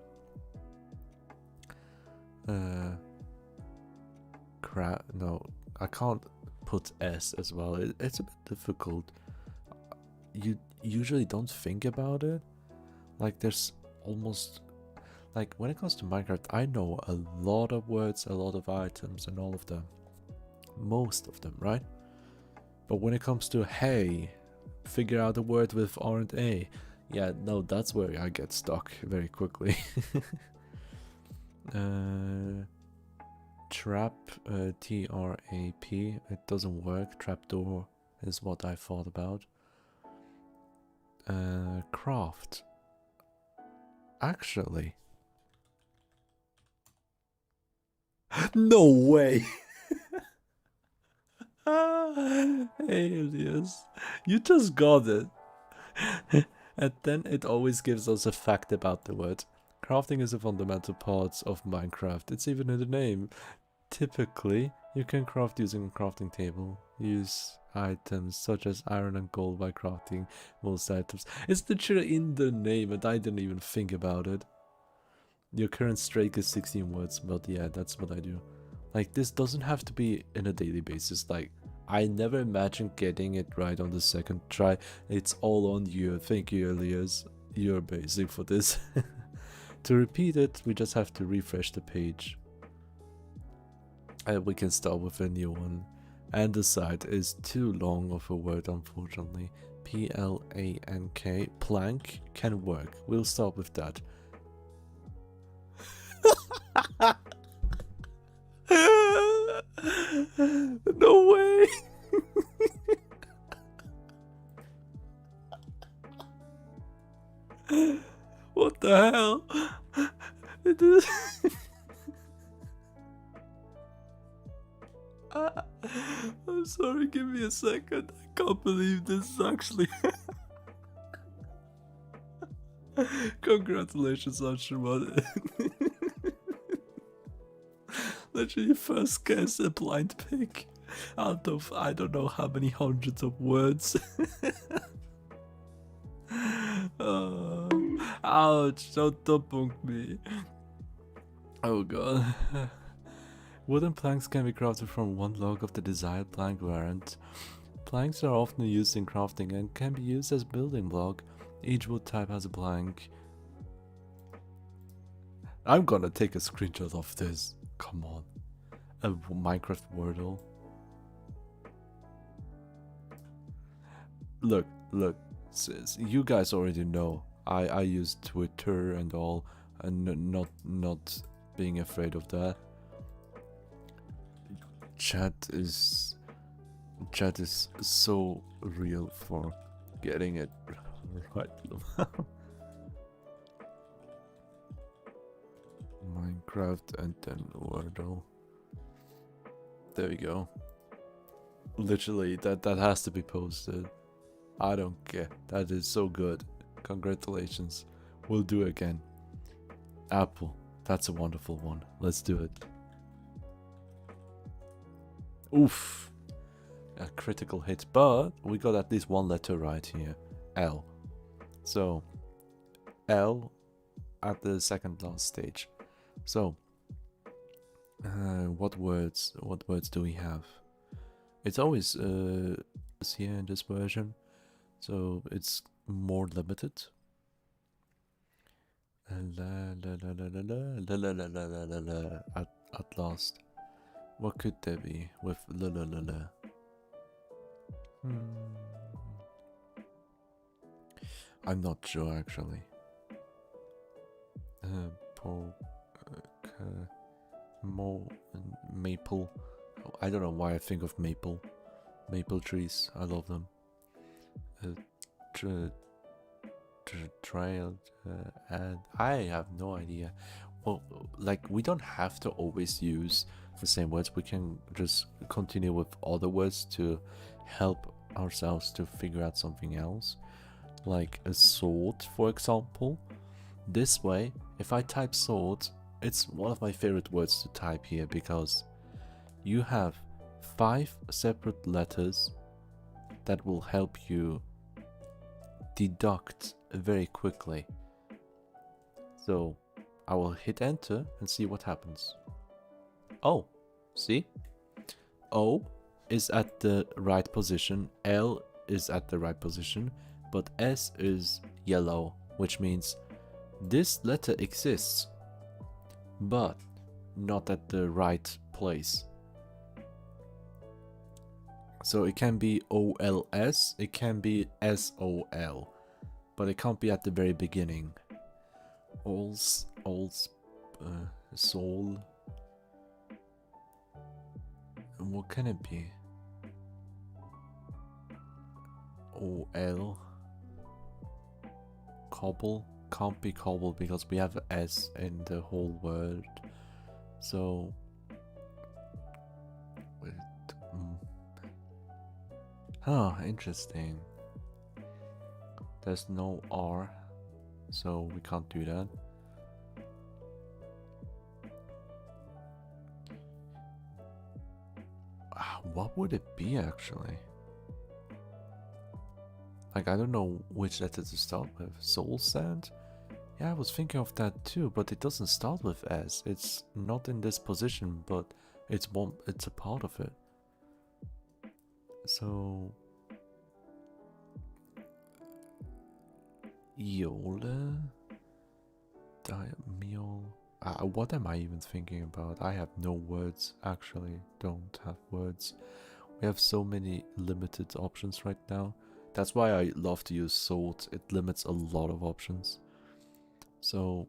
No, I can't put S as well. It's a bit difficult. You usually don't think about it. Like, there's almost, like, when it comes to Minecraft, I know a lot of words, a lot of items, and all of them. Most of them, right? But when it comes to hey, figure out a word with R and A, yeah, no, that's where I get stuck very quickly. Trap, T-R-A-P, it doesn't work. Trapdoor is what I thought about. Craft. Actually. No way! Hey, Elias. You just got it. And then it always gives us a fact about the word. Crafting is a fundamental part of Minecraft. It's even in the name. Typically, you can craft using a crafting table. Use items such as iron and gold by crafting most items. It's literally in the name and I didn't even think about it. Your current streak is 16 words, but yeah, that's what I do. Like, this doesn't have to be in a daily basis. Like, I never imagined getting it right on the second try. It's all on you. Thank you, Elias. You're basic for this. To repeat it, we just have to refresh the page. And we can start with a new one. And the site is too long of a word, unfortunately. P-L-A-N-K. Plank can work. We'll start with that. No way. What the hell? I'm sorry, give me a second. I can't believe this is actually. Congratulations, Archibald. Literally, first guess a blind pick out of I don't know how many hundreds of words. Ouch, don't punk me. Oh god. Wooden planks can be crafted from one log of the desired plank variant. Planks are often used in crafting and can be used as building block. Each wood type has a plank. I'm gonna take a screenshot of this. Come on. A Minecraft Wordle. Look, sis, you guys already know. I use Twitter and all, and not being afraid of that. Chat is so real for getting it right. Minecraft and then Wordle. There we go. Literally, that has to be posted. I don't care. That is so good. Congratulations. We'll do it again. Apple. That's a wonderful one. Let's do it. Oof. A critical hit, but we got at least one letter right here. L. So, L at the second last stage. So, what words do we have? It's always here in this version, so it's more limited. At last. What could there be with la la la la? I'm not sure actually. Maple. I don't know why I think of maple. Maple trees. I love them. Trail. And I have no idea. Well, like we don't have to always use the same words. We can just continue with other words to help ourselves to figure out something else. Like a sword, for example. This way, if I type sword, it's one of my favorite words to type here because you have 5 separate letters that will help you deduct very quickly. So I will hit enter and see what happens. Oh, see? O is at the right position, L is at the right position, but S is yellow, which means this letter exists, but not at the right place. So it can be OLS, it can be SOL, but it can't be at the very beginning. Soul. What can it be? OL. Cobble? Can't be cobble because we have S in the whole word. So interesting. There's no R, so we can't do that. What would it be actually? Like, I don't know which letter to start with. Soul sand? Yeah, I was thinking of that too, but it doesn't start with S. It's not in this position, but it's a part of it. So Iole? Diamiol? What am I even thinking about? I have no words, actually. Don't have words. We have so many limited options right now. That's why I love to use sword. It limits a lot of options. So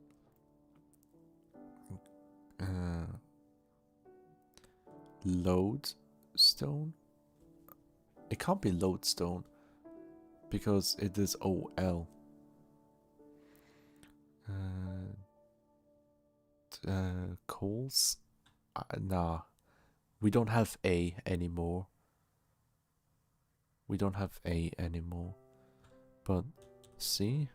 lodestone? It can't be lodestone because it is OL. Coals? Nah. We don't have A anymore. We don't have A anymore. But C?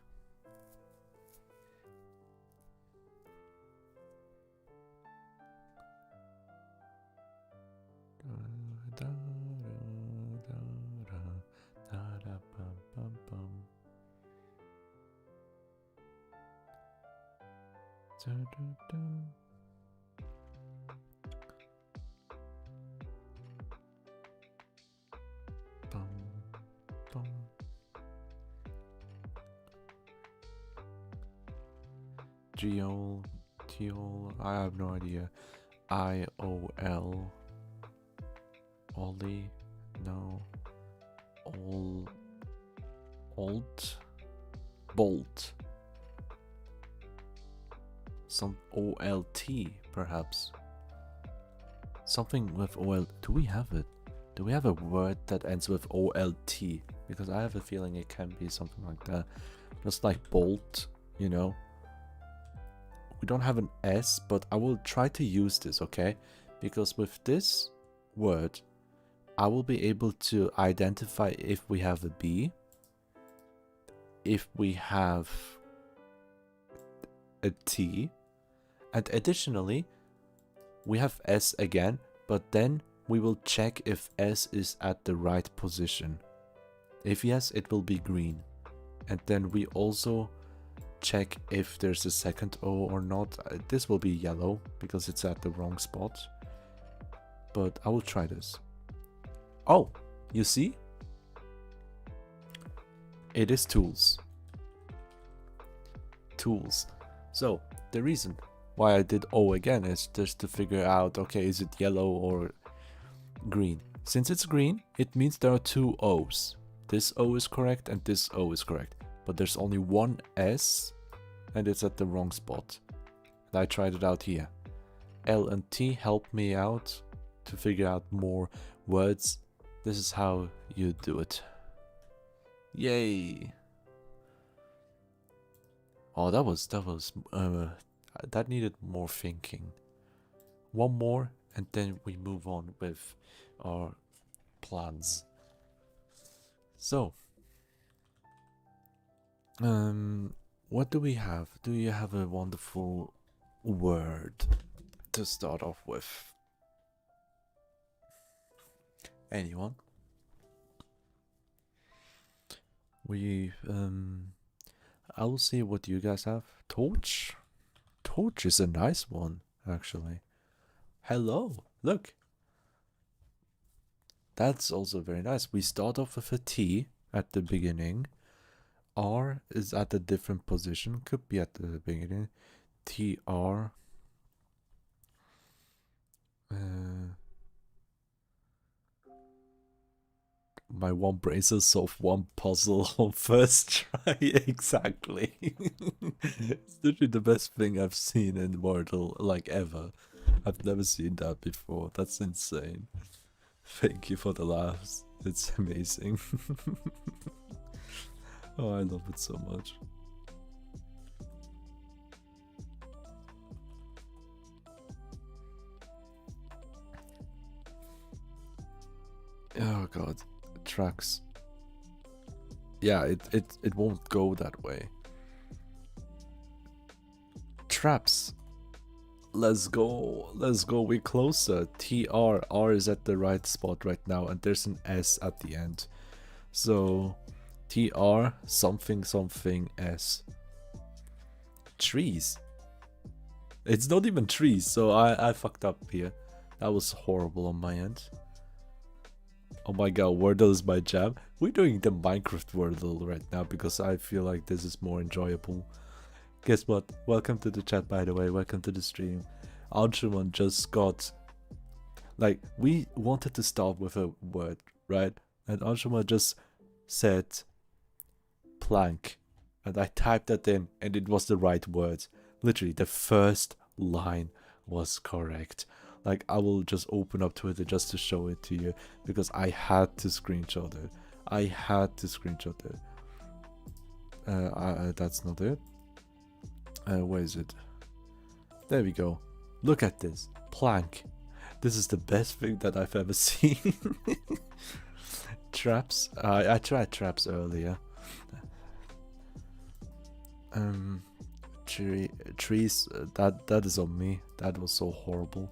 Geol, Teol, I have no idea. IOL, Ollie, no. Alt, Bolt. Some OLT, perhaps. Something with OL. Do we have it? Do we have a word that ends with OLT? Because I have a feeling it can be something like that. Just like bolt, you know. We don't have an S, but I will try to use this, okay? Because with this word, I will be able to identify if we have a B, if we have a T, and additionally, we have S again, but then we will check if S is at the right position. If yes, it will be green. And then we also check if there's a second O or not. This will be yellow because it's at the wrong spot. But I will try this. Oh, you see? It is tools. Tools. So, the reason why I did O again is just to figure out, okay, is it yellow or green? Since it's green, it means there are two O's. This O is correct and this O is correct. But there's only one S and it's at the wrong spot. And I tried it out here. L and T helped me out to figure out more words. This is how you do it. Yay! Oh, that needed more thinking. One more, and then we move on with our plans. So, what do we have? Do you have a wonderful word to start off with? Anyone? I will see what you guys have. Torch? Torch is a nice one, actually. Hello, look. That's also very nice. We start off with a T at the beginning. R is at a different position. Could be at the beginning. TR. My one brain says solve one puzzle on first try. Exactly. It's literally the best thing I've seen in Wordle, like, ever. I've never seen that before. That's insane. Thank you for the laughs. It's amazing. Oh, I love it so much. Oh god. Tracks. Yeah, it won't go that way. Traps. Let's go. Let's go. We're closer. TR. R is at the right spot right now, and there's an S at the end. So, TR something something S. Trees. It's not even trees, so I fucked up here. That was horrible on my end. Oh my god, Wordle is my jam. We're doing the Minecraft Wordle right now because I feel like this is more enjoyable. Guess what? Welcome to the chat, by the way. Welcome to the stream. Anshuman just got... Like, we wanted to start with a word, right? And Anshuman just said plank. And I typed that in and it was the right word. Literally, the first line was correct. Like, I will just open up Twitter just to show it to you because I had to screenshot it. I had to screenshot it. That's not it. Where is it? There we go. Look at this. Plank. This is the best thing that I've ever seen. Traps. I tried traps earlier. Trees. That is on me. That was so horrible.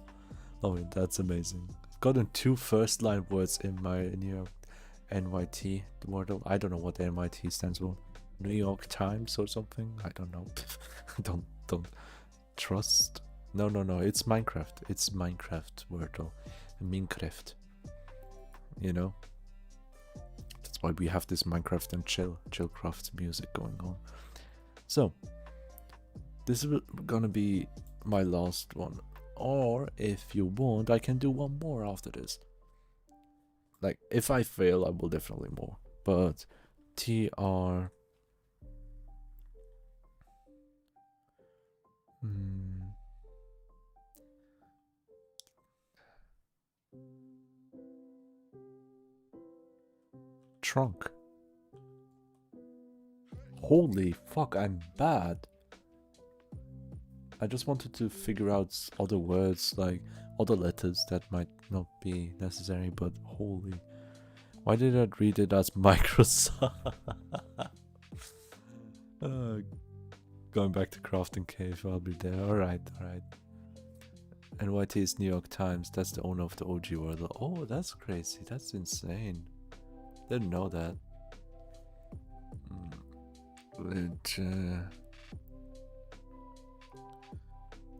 Oh, that's amazing. I've gotten 2 first-line words in my New NYT wordle. I don't know what the NYT stands for. New York Times or something. I don't know. don't trust. No. It's Minecraft. It's Minecraft wordle. Minecraft. You know. That's why we have this Minecraft and chillcraft music going on. So this is gonna be my last one. Or if you want, I can do one more after this. Like, if I fail, I will definitely more. But TR... Trunk. Holy fuck, I'm bad. I just wanted to figure out other words, like other letters that might not be necessary, but holy. Why did I read it as Microsoft? Going back to Crafting Cave, I'll be there. Alright. NYT is New York Times, that's the owner of the OG Wordle. Oh, that's crazy, that's insane. Didn't know that.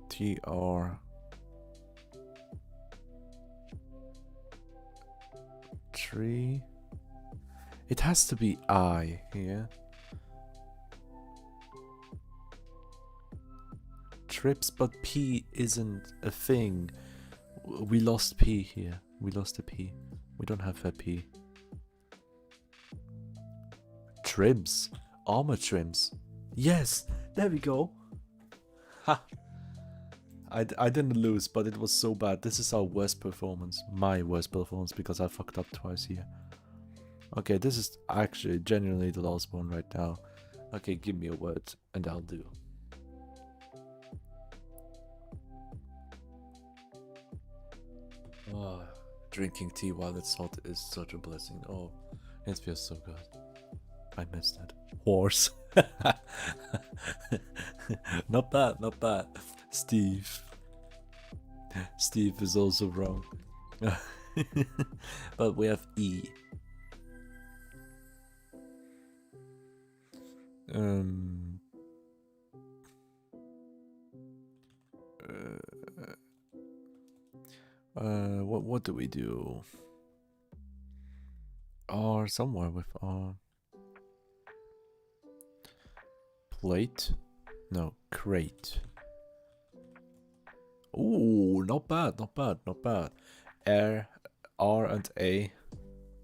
TR 3. It has to be I here. Trips, but P isn't a thing. We lost P here. We lost a P. We don't have a P. Trims. Armor trims. Yes! There we go! Ha! I didn't lose, but it was so bad. This is our worst performance. My worst performance, because I fucked up twice here. Okay, this is actually genuinely the last one right now. Okay, give me a word, and I'll do. Oh, drinking tea while it's hot is such a blessing. Oh, it feels so good. I missed that. Horse. Not bad, not bad. Steve. Steve is also wrong. But we have E. What do we do? R somewhere with R. Plate? No, crate. Ooh, not bad, not bad, not bad. R and A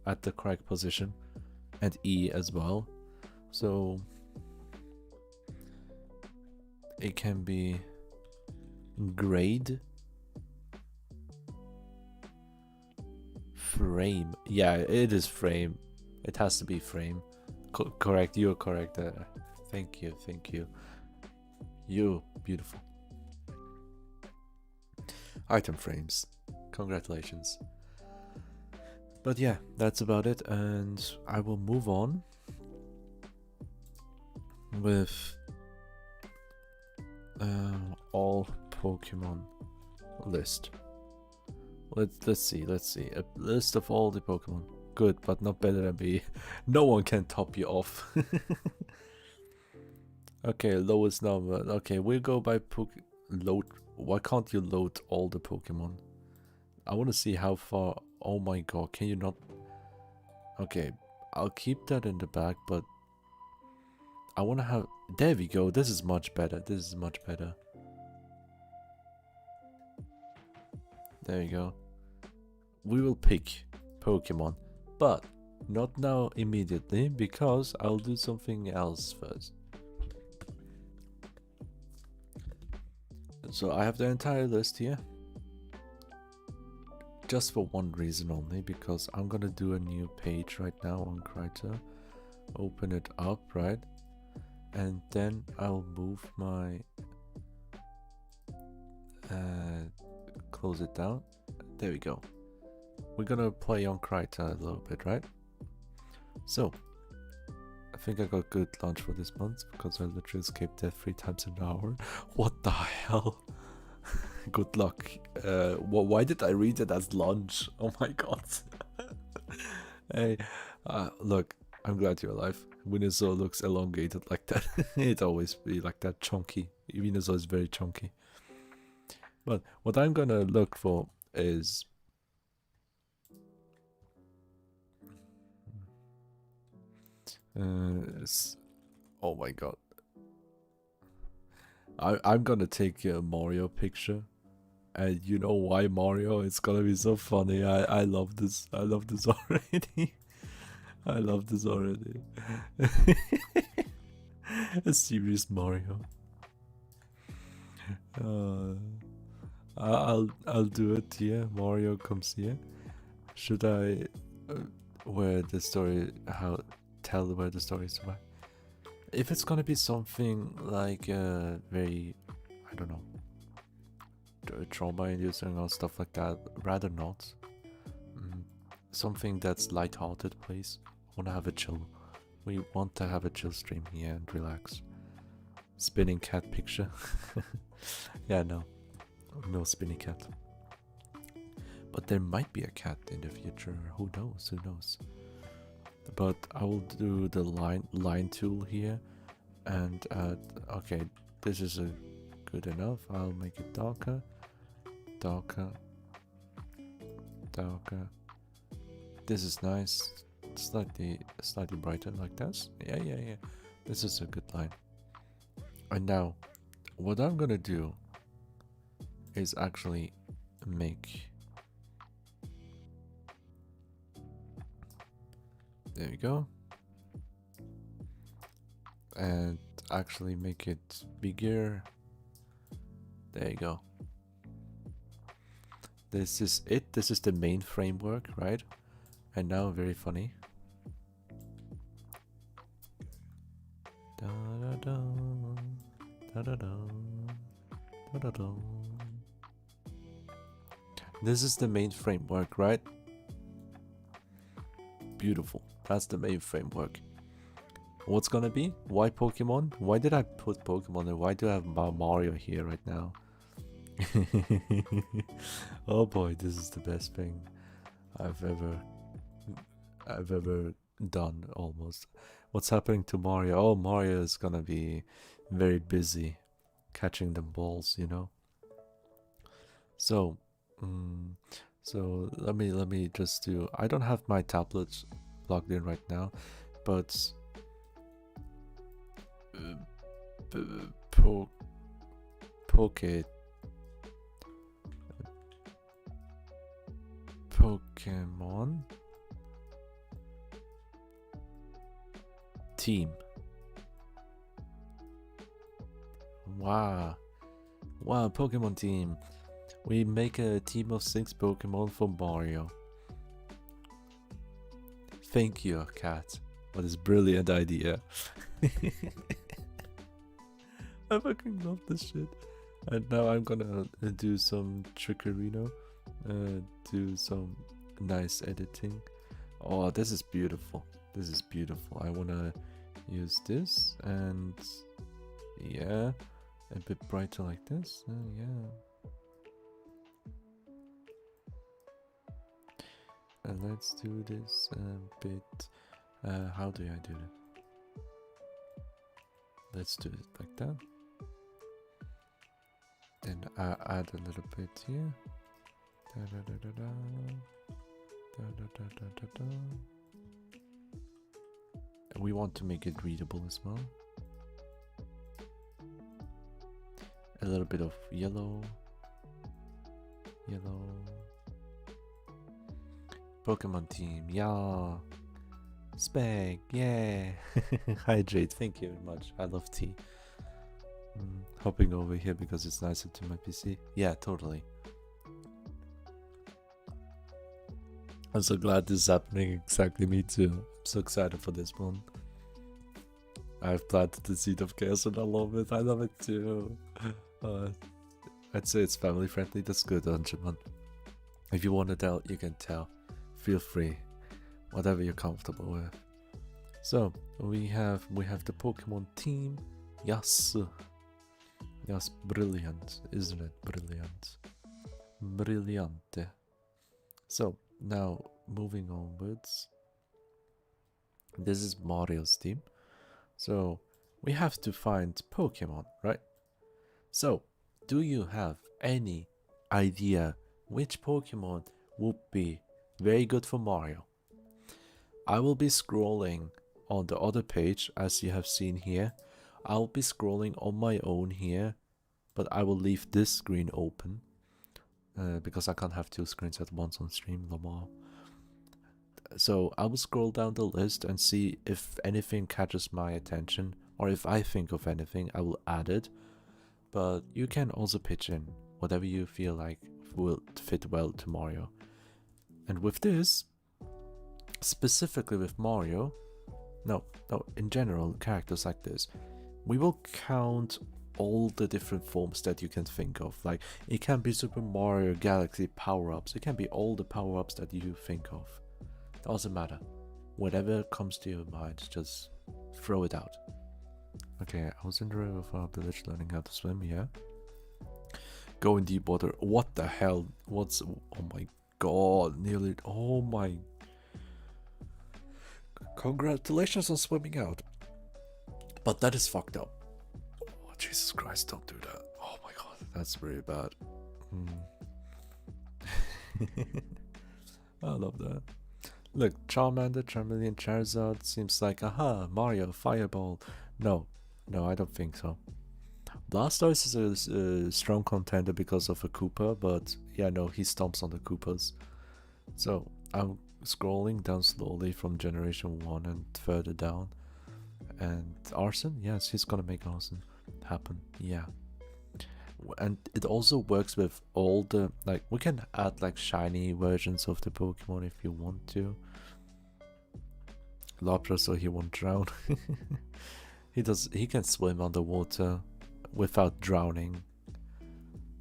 at the correct position, and E as well. So it can be grade. Frame. Yeah, it is frame. It has to be frame. Correct, you're correct. Thank you, thank you. You beautiful. Item frames. Congratulations. But yeah, that's about it, and I will move on with all Pokemon list. Let's see. A list of all the Pokemon. Good, but not better than me. No one can top you off. Okay, lowest number. Okay, we'll go by load. Why can't you load all the Pokemon? I want to see how far. Oh my god, can you not? Okay, I'll keep that in the back, but I want to have. There we go. This is much better. This is much better. There you go. We will pick Pokemon, but not now immediately, because I'll do something else first. So I have the entire list here, just for one reason only, because I'm gonna do a new page right now on Kryter. Open it up, right? And then I'll move my close it down, There we go. We're gonna play on Kryta a little bit, right? So, I think I got good lunch for this month because I literally escaped death 3 times an hour. What the hell? Good luck. Why did I read it as lunch? Oh my god. Hey, look, I'm glad you're alive. Venezuela looks elongated like that. It always be like that, chunky. Venezuela is very chunky. But what I'm gonna look for is oh my god. I'm gonna take a Mario picture. And you know why Mario? It's gonna be so funny. I love this. I love this already. I love this already. A serious Mario. I'll do it here. Mario comes here. Should I where the story tell where the story is about? If it's gonna be something like very, I don't know, trauma inducing or stuff like that, rather not. Something that's light-hearted, please. Wanna have a chill. We want to have a chill stream here and relax. Spinning cat picture. Yeah, no spinning cat. But there might be a cat in the future. Who knows? Who knows? But I will do the line tool here, and okay, this is good enough. I'll make it darker. This is nice. Slightly brighter like this. Yeah. This is a good line. And now, what I'm gonna do is actually make. There we go. And actually make it bigger. There you go. This is it. This is the main framework, right? And now, very funny. Da da da da da da da da. This is the main framework, right? Beautiful. That's the main framework. What's gonna be? Why Pokemon? Why did I put Pokemon and why do I have Mario here right now? Oh boy, this is the best thing I've ever done almost. What's happening to Mario? Oh, Mario is gonna be very busy catching the balls, you know. So, so let me just do. I don't have my tablet plugged in right now, but Pokemon team. Wow, Pokemon team. We make a team of 6 Pokemon for Mario. Thank you, cat. What a brilliant idea. I fucking love this shit. And now I'm gonna do some trickerino. Do some nice editing. Oh, this is beautiful. This is beautiful. I wanna use this and yeah, a bit brighter like this. Yeah. And let's do this a bit. How do I do that? Let's do it like that. Then I add a little bit here. Da, da, da, da, da. Da, da, da, da, da, da. And we want to make it readable as well. A little bit of yellow. Pokemon team, yeah. Spec, yeah. Hydrate, thank you very much. I love tea. Hopping over here because it's nicer to my PC. Yeah, totally. I'm so glad this is happening. Exactly, me too. I'm so excited for this one. I've planted the seed of chaos and I love it. I love it too. I'd say it's family friendly. That's good, Anjuman. If you want to tell, you can tell. Feel free, whatever you're comfortable with. So we have the Pokemon team. Yes, yes, brilliant, isn't it? Brilliant, brillante. So now moving onwards. This is Mario's team. So we have to find Pokemon, right? So, do you have any idea which Pokemon would be very good for Mario? I will be scrolling on the other page as you have seen here. I'll be scrolling on my own here, but I will leave this screen open because I can't have two screens at once on stream, Lamar. So I will scroll down the list and see if anything catches my attention, or if I think of anything, I will add it. But you can also pitch in whatever you feel like will fit well to Mario. And with this, specifically with Mario, no, in general, characters like this, we will count all the different forms that you can think of. Like, it can be Super Mario Galaxy power-ups, it can be all the power-ups that you think of. Doesn't matter. Whatever comes to your mind, just throw it out. Okay, I was in the river of our village learning how to swim, yeah? Go in deep water. What the hell? What's... Oh my god, nearly... Oh my... Congratulations on swimming out. But that is fucked up. Oh, Jesus Christ, don't do that. Oh my god, that's really bad. I love that. Look, Charmander, Charmeleon, Charizard seems like, aha, Mario, Fireball. No, I don't think so. Blastoise is a strong contender because of a Koopa, but yeah, no, he stomps on the Koopas. So, I'm scrolling down slowly from Generation 1 and further down. And Arson? Yes, he's gonna make Arson happen, yeah. And it also works with all the, like, we can add like shiny versions of the Pokemon if you want to. Lapras, so he won't drown. He can swim underwater without drowning.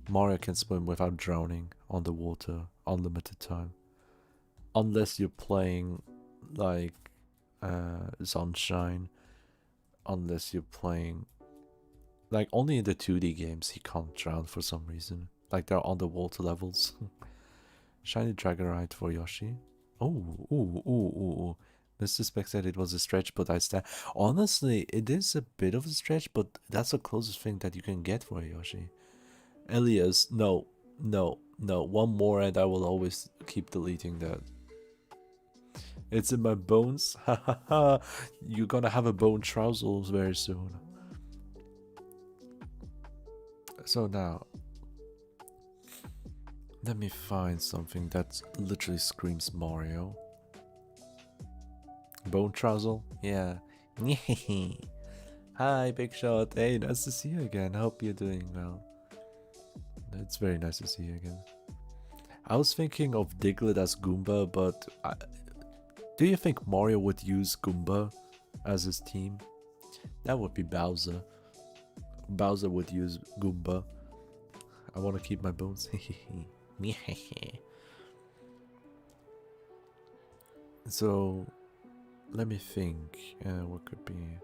Mario can swim without drowning underwater, unlimited time. Unless you're playing like Sunshine. Unless you're playing like only in the 2D games he can't drown for some reason. Like they're underwater levels. Shiny Dragonite for Yoshi. Oh. Mr. Spec said it was a stretch, but I stand. Honestly, it is a bit of a stretch, but that's the closest thing that you can get for a Yoshi. Elias, no. One more and I will always keep deleting that. It's in my bones. Hahaha. You're gonna have a bone trousers very soon. So now, let me find something that literally screams Mario. Bone Trouser? Yeah. Hi, Big Shot. Hey, nice to see you again. Hope you're doing well. It's very nice to see you again. I was thinking of Diglett as Goomba, but do you think Mario would use Goomba as his team? That would be Bowser. Bowser would use Goomba. I want to keep my bones. So, let me think. What could be?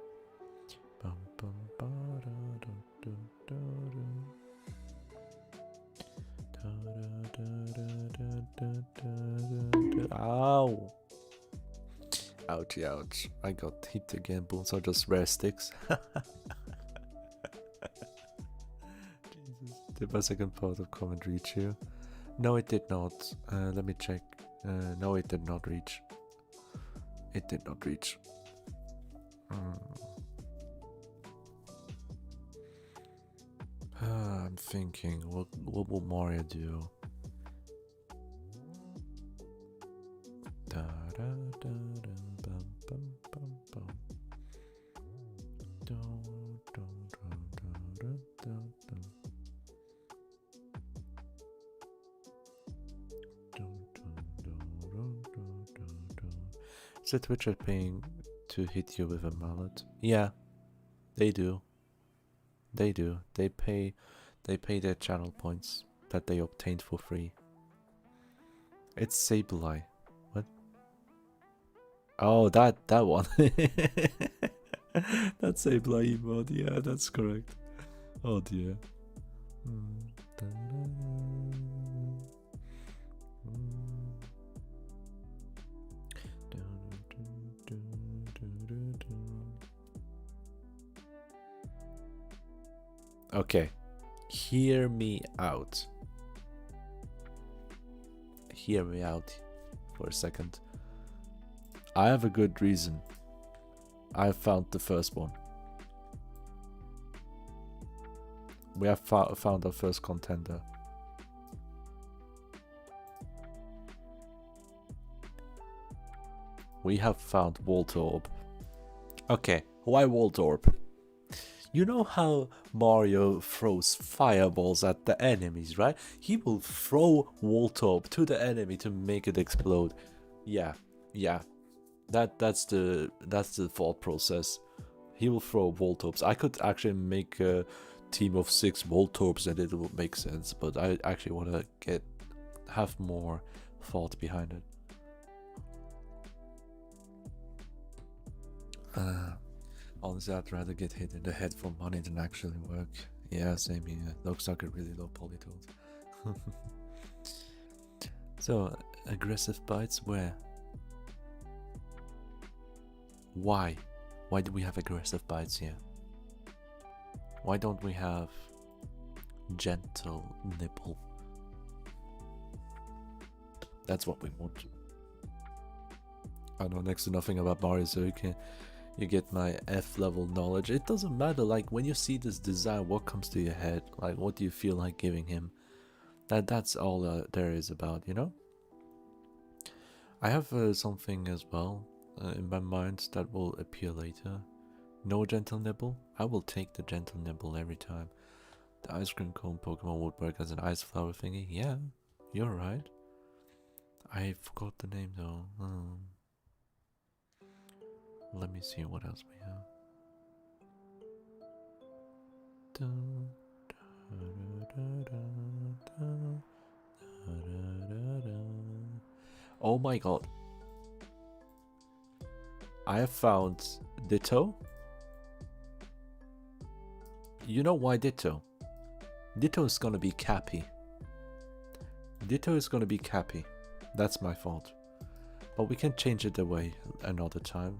Ow! Ouchie, ouch. I got hit again. Bones are just rare sticks. Jesus. Did my second part of comment reach you? No, it did not. Let me check. No, it did not reach. It did not reach. I'm thinking, what will Mario do? Is it Twitch paying to hit you with a mallet? Yeah, they do. They do. They pay their channel points that they obtained for free. It's Sableye. What? Oh, that one. That's Sableye emote. Yeah, that's correct. Oh dear. Okay, hear me out. Hear me out for a second. I have a good reason. I found the first one. We have found our first contender. We have found Voltorb. Okay, why Voltorb? You know how Mario throws fireballs at the enemies, right? He will throw Voltorb to the enemy to make it explode. Yeah. That's the thought process. He will throw Voltorbs. I could actually make a team of 6 Voltorbs and it would make sense, but I actually want to have more thought behind it. Honestly, I'd rather get hit in the head for money than actually work. Yeah, same here. Looks like a really low polytoad. So, aggressive bites where? Why? Why do we have aggressive bites here? Why don't we have gentle nibble? That's what we want. I know next to nothing about Mario, so you get my F level knowledge. It doesn't matter, like when you see this design, what comes to your head? Like what do you feel like giving him? That's all there is about, you know? I have something as well in my mind that will appear later. No gentle nibble? I will take the gentle nibble every time. The ice cream cone Pokemon would work as an ice flower thingy. Yeah, you're right. I forgot the name though. Let me see what else we have. Oh my god. I have found Ditto. You know why Ditto? Ditto is gonna be Cappy. Ditto is gonna be Cappy. That's my fault. But we can change it away another time.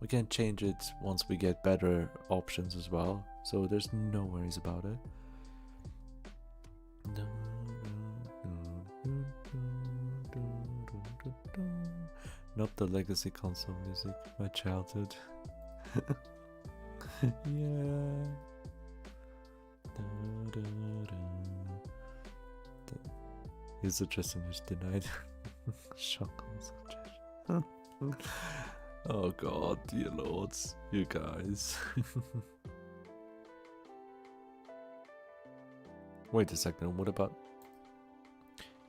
We can change it once we get better options as well. So there's no worries about it. Not the legacy console music, my childhood. Yeah. Your suggestion is denied. Shock on suggestion. Oh god, dear lords, you guys. Wait a second, what about...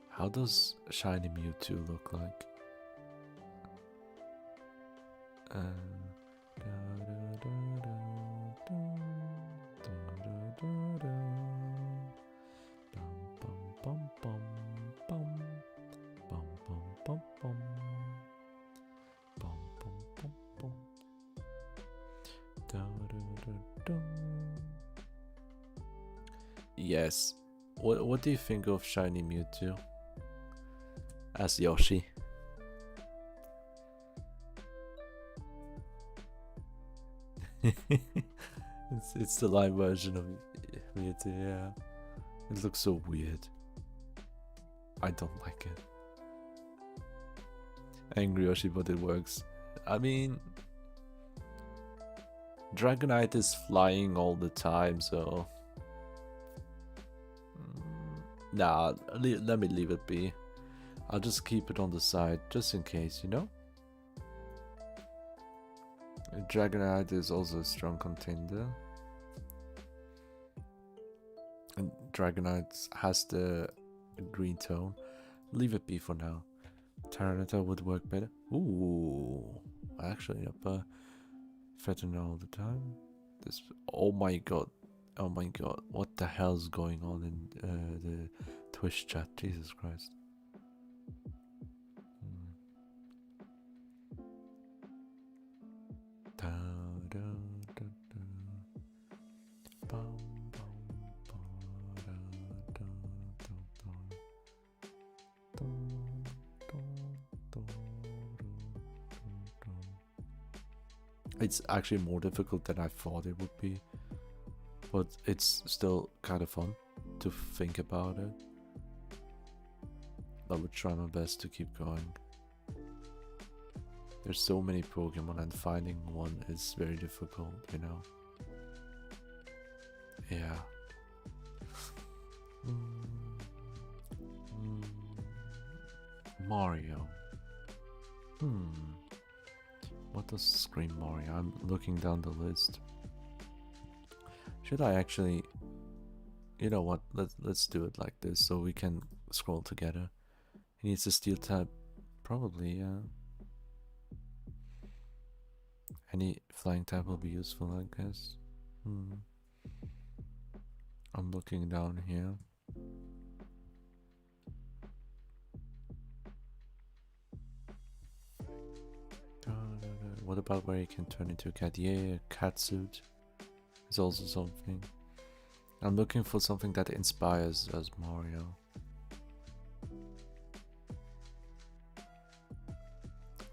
How does Shiny Mewtwo look like? Yes. What do you think of Shiny Mewtwo as Yoshi? it's the live version of Mewtwo, yeah. It looks so weird. I don't like it. Angry Yoshi, but it works. I mean, Dragonite is flying all the time, so... Nah, let me leave it be. I'll just keep it on the side, just in case, you know? Dragonite is also a strong contender. And Dragonite has the green tone. Leave it be for now. Tyranitar would work better. Ooh, actually, up Fetterna all the time. This. Oh my god. Oh my god. What the hell's going on in the Twitch chat? Jesus Christ. It's actually more difficult than I thought it would be, but it's still kind of fun to think about it. I would try my best to keep going. There's so many Pokemon and finding one is very difficult, you know? Yeah. Mario. What does scream Mario? I'm looking down the list. Should I actually... You know what? Let's do it like this so we can scroll together. He needs a steel type. Probably, yeah. Any flying type will be useful, I guess. I'm looking down here. What about where you can turn into a cat? Yeah, cat suit is also something. I'm looking for something that inspires as Mario.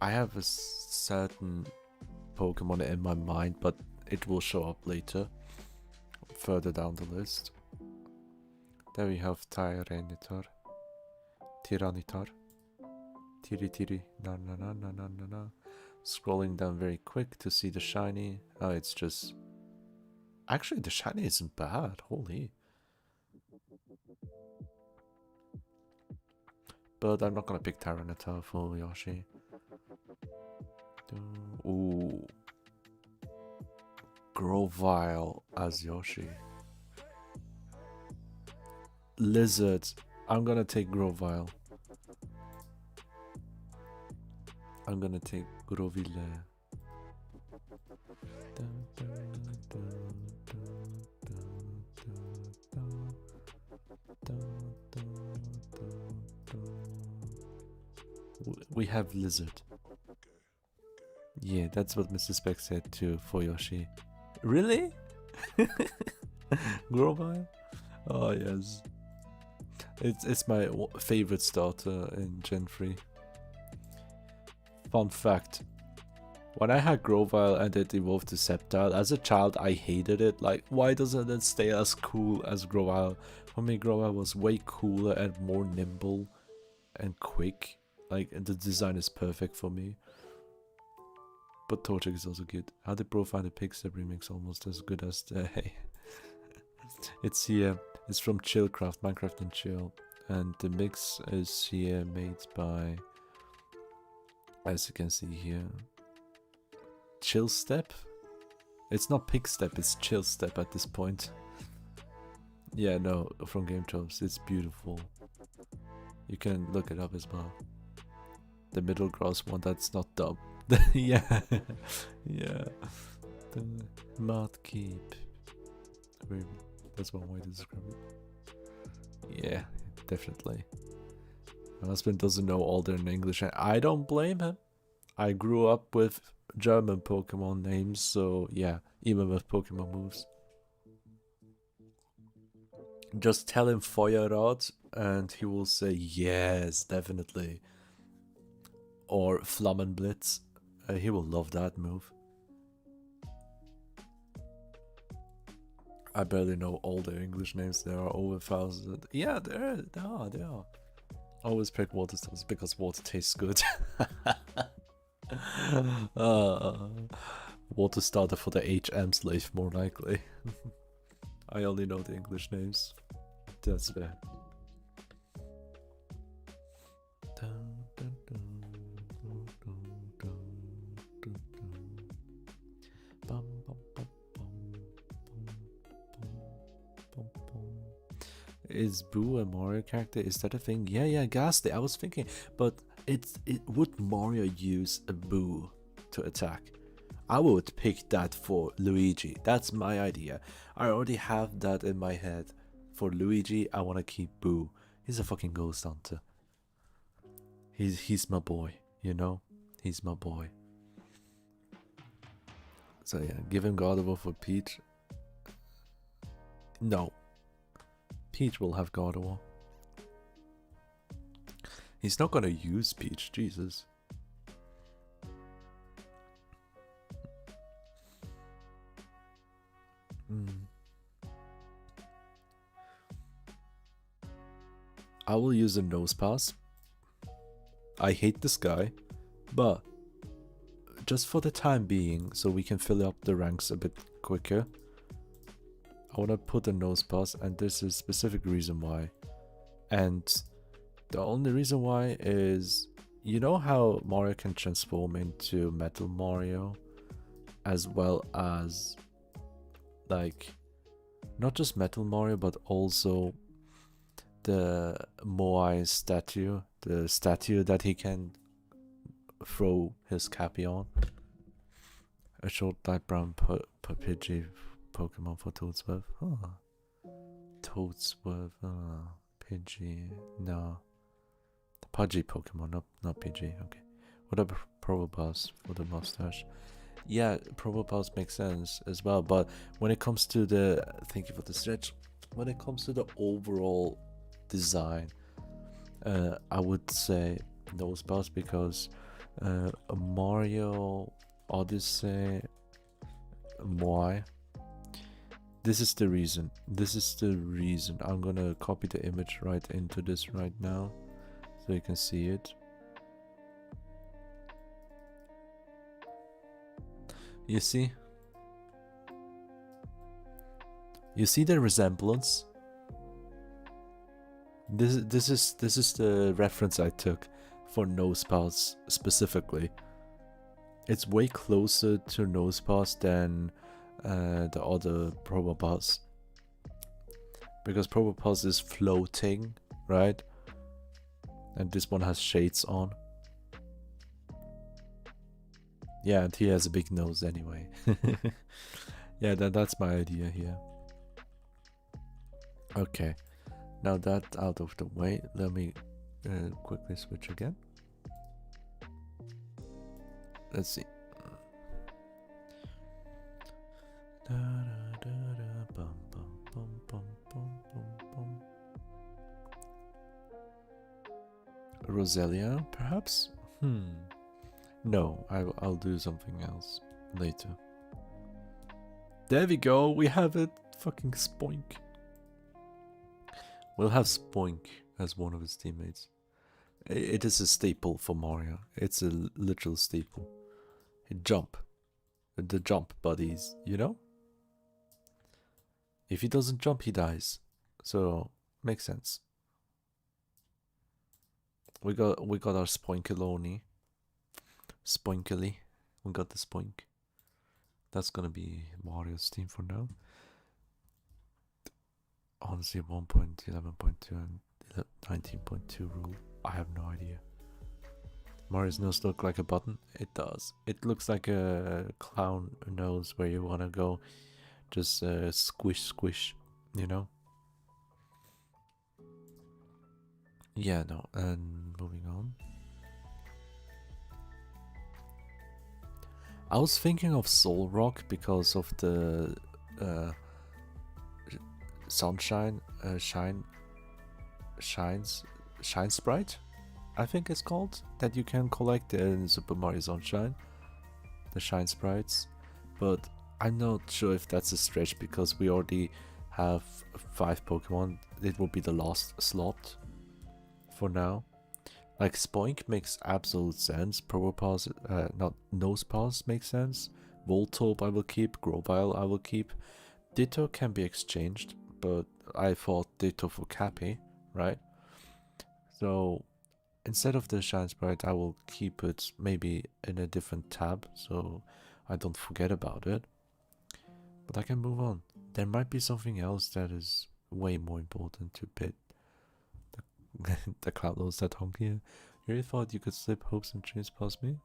I have a certain Pokemon in my mind, but it will show up later, further down the list. There we have Tyranitar, Tiranitar, Tiri, na. Scrolling down very quick to see the shiny. Oh, it's just... Actually, the shiny isn't bad, holy. But I'm not gonna pick Tyranitar for Yoshi. Ooh. Grovyle as Yoshi. Lizard. I'm gonna take Grovyle. I'm gonna take Grovyle. We have Lizard. Yeah, that's what Mr. Speck said too for Yoshi. Really? Grovyle? Oh yes. It's my favorite starter in Gen 3. Fun fact. When I had Grovyle and it evolved to Sceptile, as a child I hated it. Like, why doesn't it stay as cool as Grovyle? For me, Grovyle was way cooler and more nimble and quick. Like, the design is perfect for me. But Torchic is also good. How the Profanity Pixel remix almost as good as the hey. It's here. It's from Chillcraft, Minecraft and Chill. And the mix is here made by, as you can see here, Chill Step. It's not Pick Step, it's Chill Step at this point. Yeah, no, from Game Jobs. It's beautiful. You can look it up as well. The middle gross one that's not dumb. Yeah, yeah. The Mudkeep. That's one way to describe it. Yeah, definitely. My husband doesn't know all their English, and I don't blame him. I grew up with German Pokemon names, so yeah, even with Pokemon moves. Just tell him Feuerrad, and he will say yes, definitely. Or Flammenblitz. He will love that move. I barely know all their English names. There are over 1,000. Yeah, there are. Always pick water stones because water tastes good. Water starter for the HM slave, more likely. I only know the English names. That's fair. Is Boo a Mario character? Is that a thing? Yeah, Ghastly. I was thinking, but would Mario use a Boo to attack? I would pick that for Luigi. That's my idea. I already have that in my head. For Luigi, I want to keep Boo. He's a fucking ghost hunter. He's my boy, you know? He's my boy. So yeah, give him God of War for Peach. No. Peach will have God of War. He's not gonna use Peach, Jesus. I will use a nose pass. I hate this guy, but just for the time being, so we can fill up the ranks a bit quicker, I want to put a nose pass, and there's a specific reason why. And the only reason why is, you know how Mario can transform into Metal Mario, as well as, like, not just Metal Mario, but also the Moai statue, the statue that he can throw his cappy on. A short light brown Pidgey Pokemon for Toadsworth. Huh. Toadsworth, Pidgey, no. The Pudgy Pokemon, not Pidgey, okay. What about Probopass for the mustache? Yeah, Probopass makes sense as well, but when it comes to the, thank you for the stretch, when it comes to the overall design, I would say Nosepass, because Mario Odyssey Moai, this is the reason. I'm gonna copy the image right into this right now so you can see it. You see the resemblance? This is the reference I took for Nosepass specifically. It's way closer to Nosepass than the other Probopass, because Probopass is floating, right? And this one has shades on. Yeah, and he has a big nose anyway. Yeah, that's my idea here. Okay, now that out of the way, let me quickly switch again. Let's see. Roselia, perhaps? No, I'll do something else later. There we go, we have it. Fucking Spoink. We'll have Spoink as one of his teammates. It is a staple for Mario. It's a literal staple. Jump. The jump buddies, you know? If he doesn't jump, he dies. So, makes sense. We got our Spoinkaloni. Spoinkily. We got the Spoink. That's gonna be Mario's team for now. Honestly, 1.11.2 and 19.2 rule. I have no idea. Mario's nose look like a button? It does. It looks like a clown nose where you wanna go just squish squish, you know? Yeah, no, and moving on. I was thinking of Soul Rock because of the sunshine, shine sprite, I think it's called, that you can collect in Super Mario Sunshine, the shine sprites, but I'm not sure if that's a stretch because we already have 5 Pokemon. It will be the last slot for now. Like Spoink makes absolute sense. Probopass, not Nosepass makes sense. Voltorb I will keep. Grovyle I will keep. Ditto can be exchanged, but I thought Ditto for Cappy, right? So instead of the Shine Sprite, I will keep it maybe in a different tab so I don't forget about it. But I can move on. There might be something else that is way more important to bid. The cloud loads that honk here. You really thought you could slip hopes and dreams past me?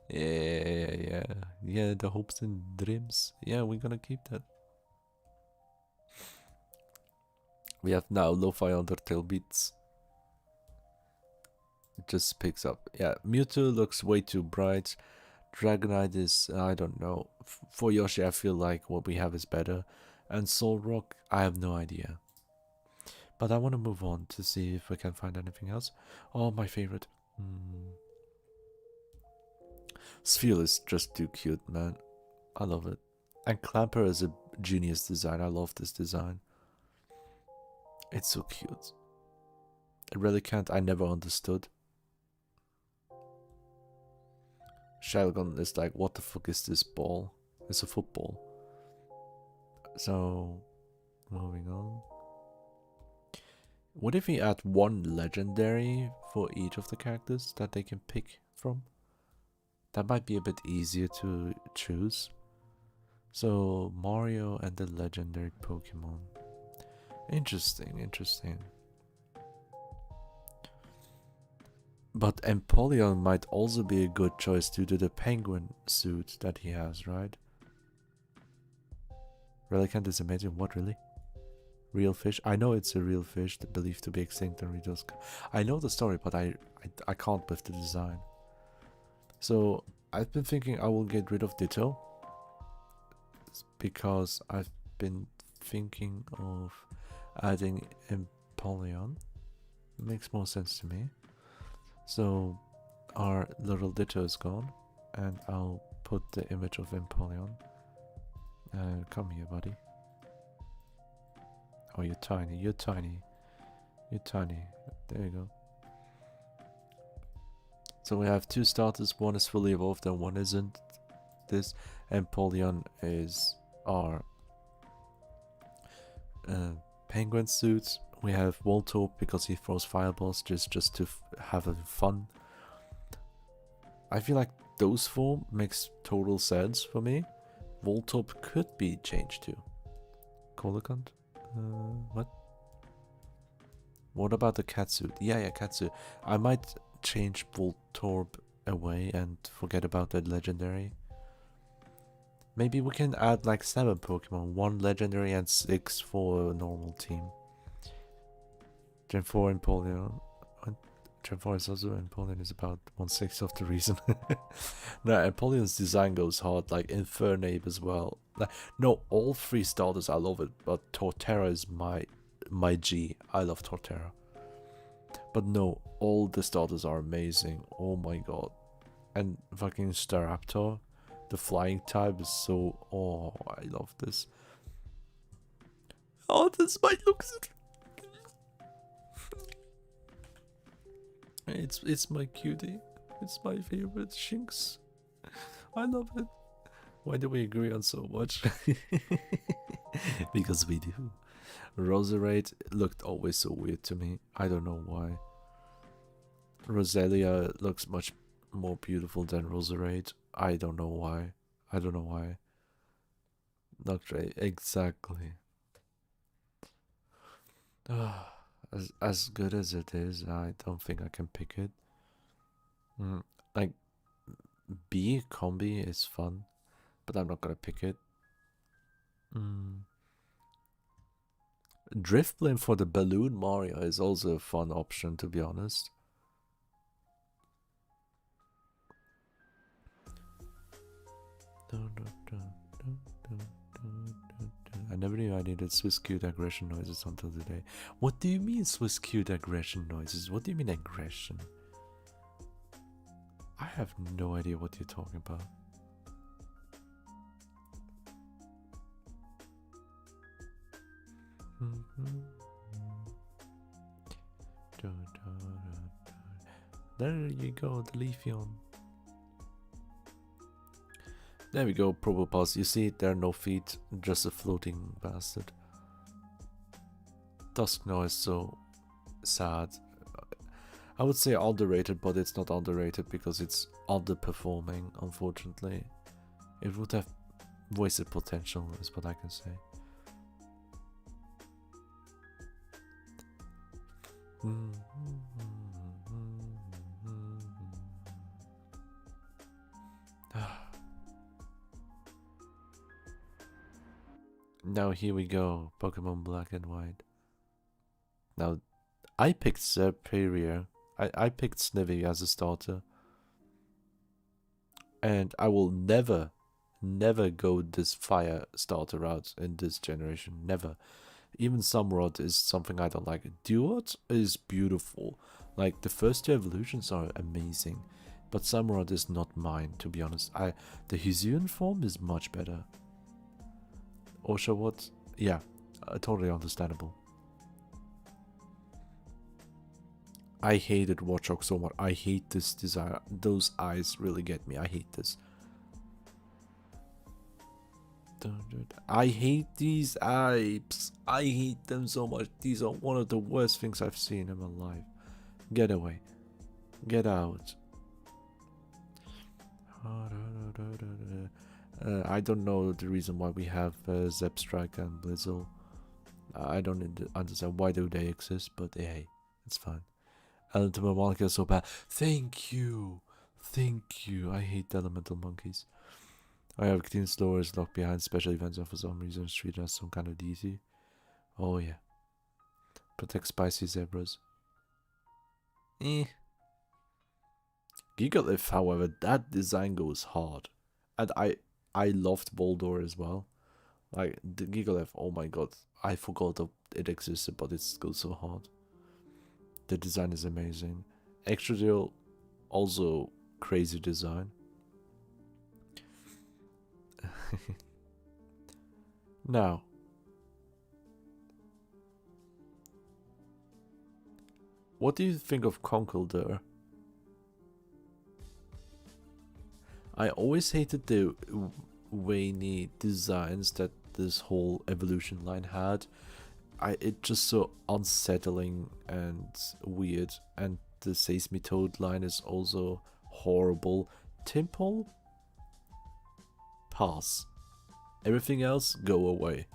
Yeah, the hopes and dreams. Yeah, we're gonna keep that. We have now Lo-Fi Undertale beats. just picks up. Yeah, Mewtwo looks way too bright. Dragonite is, I don't know. For Yoshi, I feel like what we have is better. And Solrock, I have no idea. But I want to move on to see if we can find anything else. Oh, my favorite. Sphere is just too cute, man. I love it. And Clamper is a genius design. I love this design. It's so cute. Relicanth, I never understood. Shelgon is like, what the fuck is this ball? It's a football. So, moving on. What if we add one legendary for each of the characters that they can pick from? That might be a bit easier to choose. So, Mario and the legendary Pokemon. Interesting, interesting. But Empoleon might also be a good choice due to the penguin suit that he has, right? Relicanth is amazing. What, really? Real fish? I know it's a real fish believed to be extinct in Ritos. I know the story, but I can't with the design. So I've been thinking I will get rid of Ditto. Because I've been thinking of adding Empoleon. Makes more sense to me. So our little Ditto is gone, and I'll put the image of Empoleon. Come here, buddy. Oh, you're tiny, you're tiny. You're tiny. There you go. So we have two starters, one is fully evolved and one isn't. This Empoleon is our penguin suit. We have Voltorb because he throws fireballs just to have a fun. I feel like those four makes total sense for me. Voltorb could be changed to Colacant. What? What about the cat suit? Yeah, cat suit. I might change Voltorb away and forget about that legendary. Maybe we can add like 7 Pokemon, 1 legendary and 6 for a normal team. Gen 4 Empoleon. Gen 4 is also Empoleon is about 1/6 of the reason. No, Empoleon's design goes hard, like Infernape as well. Like, no, all 3 starters I love it, but Torterra is my G. I love Torterra. But no, all the starters are amazing. Oh my god. And fucking Staraptor, the flying type is so... Oh, I love this. Oh, this might look... It's my cutie. It's my favorite Shinx. I love it. Why do we agree on so much? Because we do. Roserade looked always so weird to me. I don't know why. Roselia looks much more beautiful than Roserade. I don't know why. I don't know why. Nocturne, exactly. As good as it is, I don't think I can pick it. Like, B combi is fun, but I'm not gonna pick it. Driftblim for the Balloon Mario is also a fun option, to be honest. I never knew I needed Swiss cute aggression noises until today. What do you mean Swiss cute aggression noises? What do you mean aggression? I have no idea what you're talking about. There you go, the Leafeon. There we go, Probopass. You see, there are no feet, just a floating bastard. Dusknoir is so sad. I would say underrated, but it's not underrated because it's underperforming, unfortunately. It would have wasted potential, is what I can say. Now here we go, Pokemon Black and White. Now, I picked Serperior. I picked Snivy as a starter. And I will never go this fire starter route in this generation. Never. Even Samurott is something I don't like. Duot is beautiful. Like, the first two evolutions are amazing. But Samurott is not mine, to be honest. The Hisuian form is much better. Oshawott? Yeah, totally understandable. I hated Watchog so much. I hate this design. Those eyes really get me. I hate this. I hate these eyes. I hate them so much. These are one of the worst things I've seen in my life. Get away. Get out. I don't know the reason why we have Zepstrike and Blizzle. I don't understand why do they exist, but hey, it's fine. Elemental monkey is so bad. Thank you. Thank you. I hate elemental monkeys. I have clean slowers locked behind special events and for some reason treated as some kind of deity. Oh yeah. Protect spicy zebras. Gigalith, however, that design goes hard. And I loved Boldor as well. Like, the Gigalith, oh my god. I forgot that it existed, but it goes so hard. The design is amazing. Extradil, also crazy design. Now, what do you think of Conkeldurr? I always hated the veiny designs that this whole evolution line had. It's just so unsettling and weird, and the Seismitoad line is also horrible. Timpole? Pass. Everything else, go away.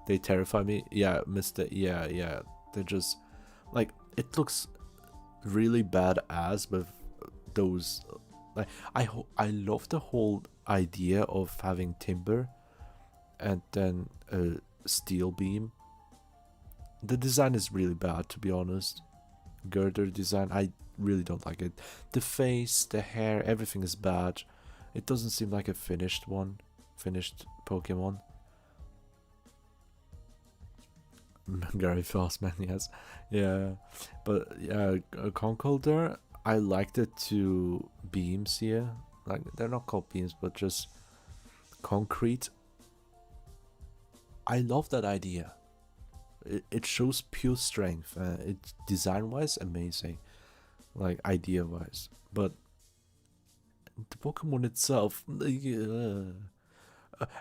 They terrify me. Yeah, Mr. Yeah. They're just, like, it looks really badass with those, like, I love the whole idea of having Timber and then a Steel Beam. The design is really bad, to be honest. Girder design, I really don't like it. The face, the hair, everything is bad. It doesn't seem like a finished Pokemon. Very fast, man, yes. Yeah, but yeah, Conkeldurr, I liked the two beams here. Like, they're not called beams, but just concrete. I love that idea. It shows pure strength. It's design-wise amazing, like idea-wise. But the Pokemon itself,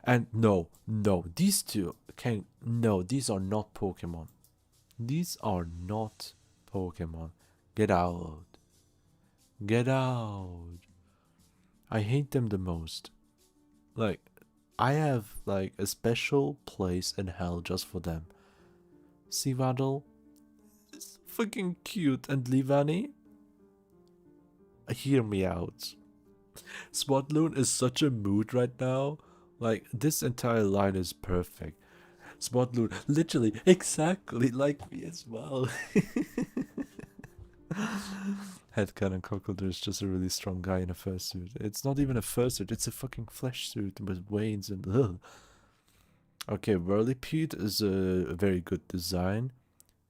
and no, these two these are not Pokemon. These are not Pokemon. Get out. Get out. I hate them the most. Like, I have like a special place in hell just for them. Sewaddle is fucking cute, and Livani, hear me out. Swatloon is such a mood right now. Like, this entire line is perfect. Swatloon, literally, exactly like me as well. Headcanon Conkeldurr is just a really strong guy in a fursuit. It's not even a fursuit, it's a fucking flesh suit with veins and ugh. Okay, Whirlipede is a very good design.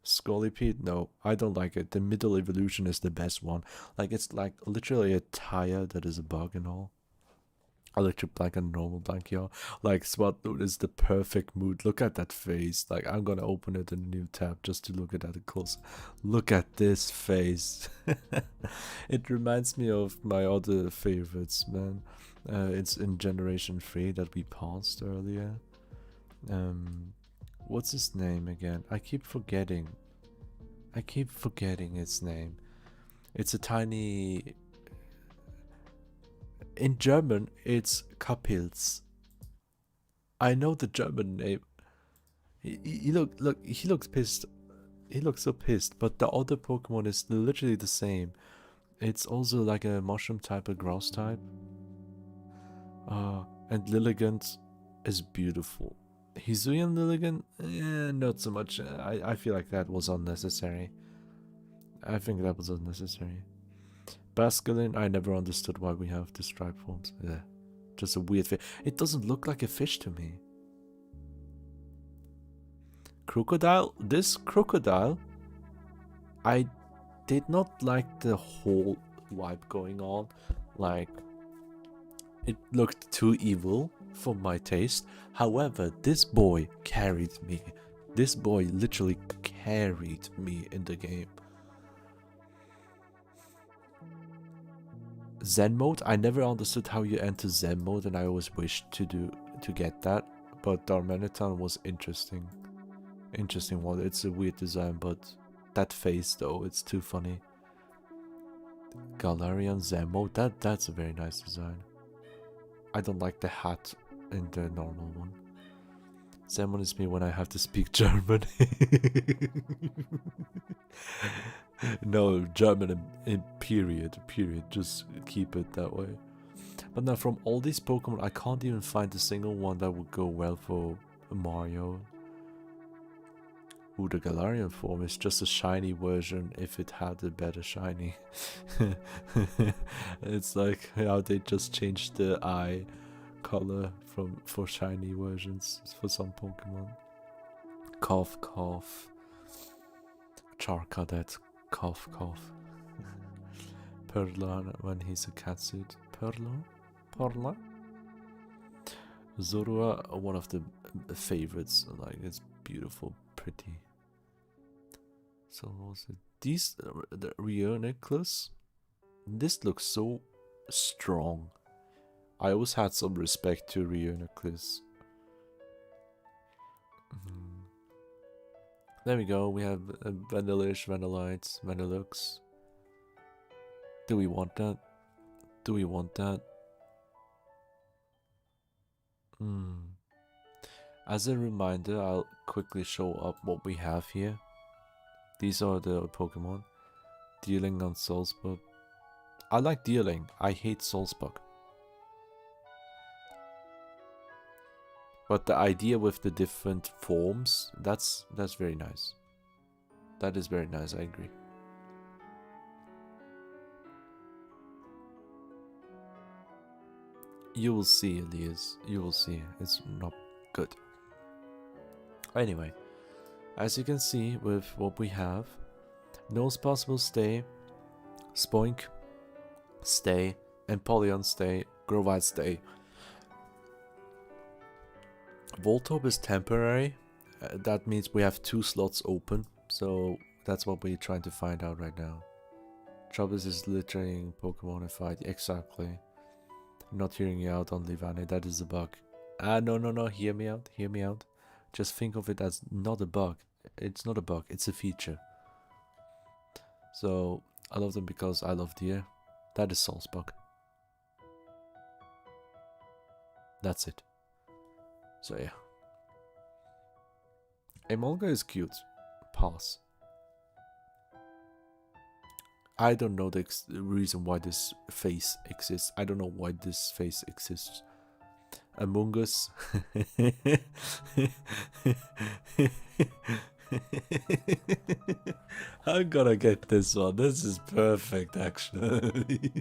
Scolipede, no, I don't like it. The middle evolution is the best one. Like, it's like literally a tire that is a bug and all. Electric Blank and normal blank, yeah. Like, Swatloon is the perfect mood. Look at that face. Like, I'm gonna open it in a new tab just to look at that close. Look at this face. It reminds me of my other favorites, man. It's in Generation 3 that we passed earlier. What's his name again? I keep forgetting its name. It's a tiny... In German, it's Kapils. I know the German name. He looks pissed. He looks so pissed, but the other Pokemon is literally the same. It's also like a mushroom type, a grass type. And Lilligant is beautiful. Hisuian Lilligant? Not so much. I feel like that was unnecessary. I think that was unnecessary. Basculin, I never understood why we have the stripe forms. Yeah, just a weird fish. It doesn't look like a fish to me. Crocodile? This crocodile, I did not like the whole vibe going on. Like, it looked too evil for my taste. However, this boy carried me. This boy literally carried me in the game. Zen mode, I never understood how you enter Zen mode, and I always wished to get that. But Darmanitan was interesting. Interesting one. It's a weird design, but that face though, it's too funny. Galarian Zen mode, that's a very nice design. I don't like the hat in the normal one. Zen is me when I have to speak German. No, German in period. Just keep it that way. But now from all these Pokemon, I can't even find a single one that would go well for Mario. Ooh, the Galarian form is just a shiny version if it had a better shiny. It's like how they just changed the eye color for shiny versions for some Pokemon. Cough, cough. Charcadet, cough, cough. Perla when he's a catsuit. Perla? Zorua, one of the favorites. Like, it's beautiful, pretty. So what was it? These, the Rio necklace. This looks so strong. I always had some respect to Rio necklace. There we go. We have Vanillish, Vanillite, Vanillux. Do we want that? Do we want that? As a reminder, I'll quickly show up what we have here. These are the Pokemon. Dealing on Softspoken. I like Dealing. I hate Softspoken. But the idea with the different forms, that's very nice. That is very nice, I agree. You will see, Elias. You will see. It's not good. Anyway, as you can see with what we have, Nosepass will stay, Spoink stay, Empoleon stay, Grovite stay. Voltorb is temporary. That means we have 2 slots open, so that's what we're trying to find out right now. Travis is littering Pokemon if I exactly. Not hearing you out on Livani, that is a bug. No, hear me out. Just think of it as not a bug. It's not a bug, it's a feature. So, I love them because I love deer. That is Softspoken. That's it. So yeah. Emolga is cute. Pass. I don't know the reason why this face exists. I don't know why this face exists. Among Us. I'm gonna get this one. This is perfect, actually.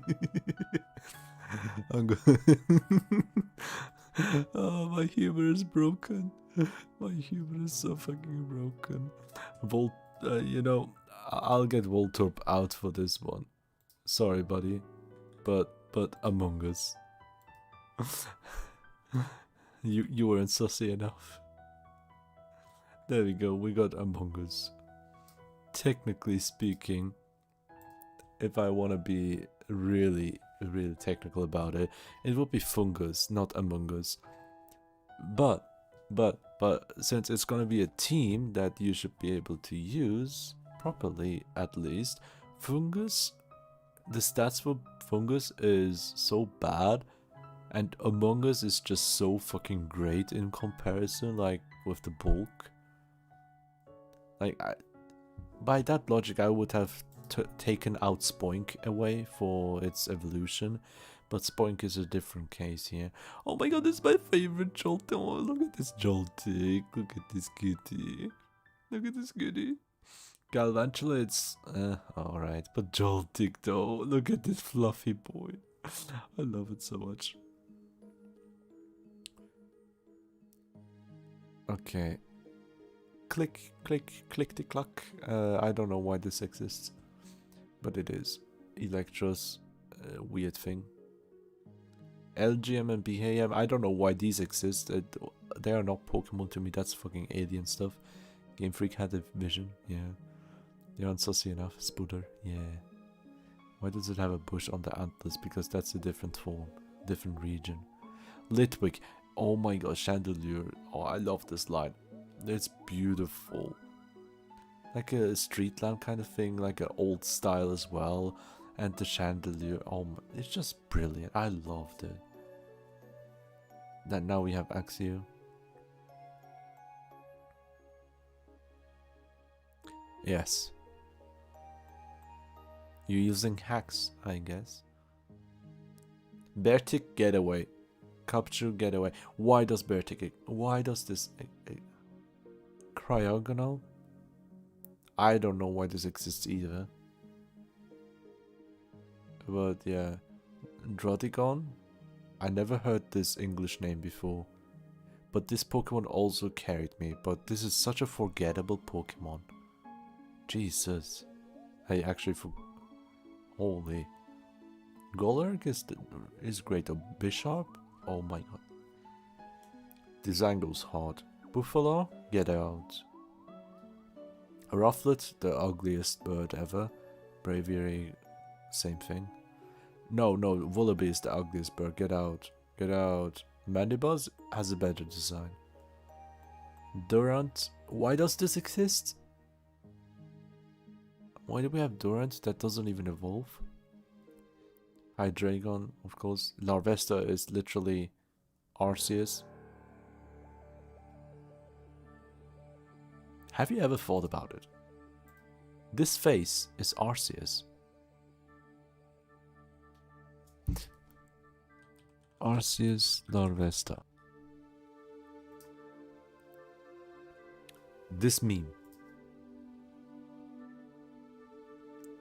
I'm oh, my humor is broken. My humor is so fucking broken. You know, I'll get Voltorb out for this one. Sorry, buddy, but Among Us. you weren't sussy enough. There we go. We got Among Us. Technically speaking, if I want to be really technical about it, it would be Fungus, not Among Us. But since it's gonna be a team that you should be able to use properly, at least, Fungus, the stats for Fungus is so bad, and Among Us is just so fucking great in comparison, like with the bulk. Like, by that logic, I would have taken out Spoink away for its evolution, but Spoink is a different case here. Oh my god, this is my favorite Joltik. Oh, look at this Joltik. Look at this cutie. Look at this cutie. Galvantula, it's alright. But Joltik though, look at this fluffy boy. I love it so much. Okay. Click, click, click the clock. I don't know why this exists, but it is. Electro's weird thing. LGM and BHM, I don't know why these exist. They are not Pokemon to me, that's fucking alien stuff. Game Freak had a vision, yeah. They aren't saucy enough. Spooter, yeah. Why does it have a bush on the antlers? Because that's a different form, different region. Litwick, oh my god, Chandelier. Oh, I love this line. It's beautiful. Like a street lamp kind of thing, like an old style as well. And the chandelier, oh my, it's just brilliant. I loved it. That now we have Axio. Yes. You're using hacks, I guess. Bertic getaway. Capture getaway. Why does Bertic? Why does this cryogonal? I don't know why this exists either. But yeah, Drodigon. I never heard this English name before. But this Pokemon also carried me. But this is such a forgettable Pokemon. Jesus. I actually holy. Golurk is great. Bishop? Oh my god. Design goes hard. Buffalo? Get out. Rufflet, the ugliest bird ever. Braviary, same thing. No, Vullaby is the ugliest bird. Get out. Get out. Mandibuzz has a better design. Durant. Why does this exist? Why do we have Durant that doesn't even evolve? Hydreigon, of course. Larvesta is literally Arceus. Have you ever thought about it? This face is Arceus. Arceus Larvesta. This meme.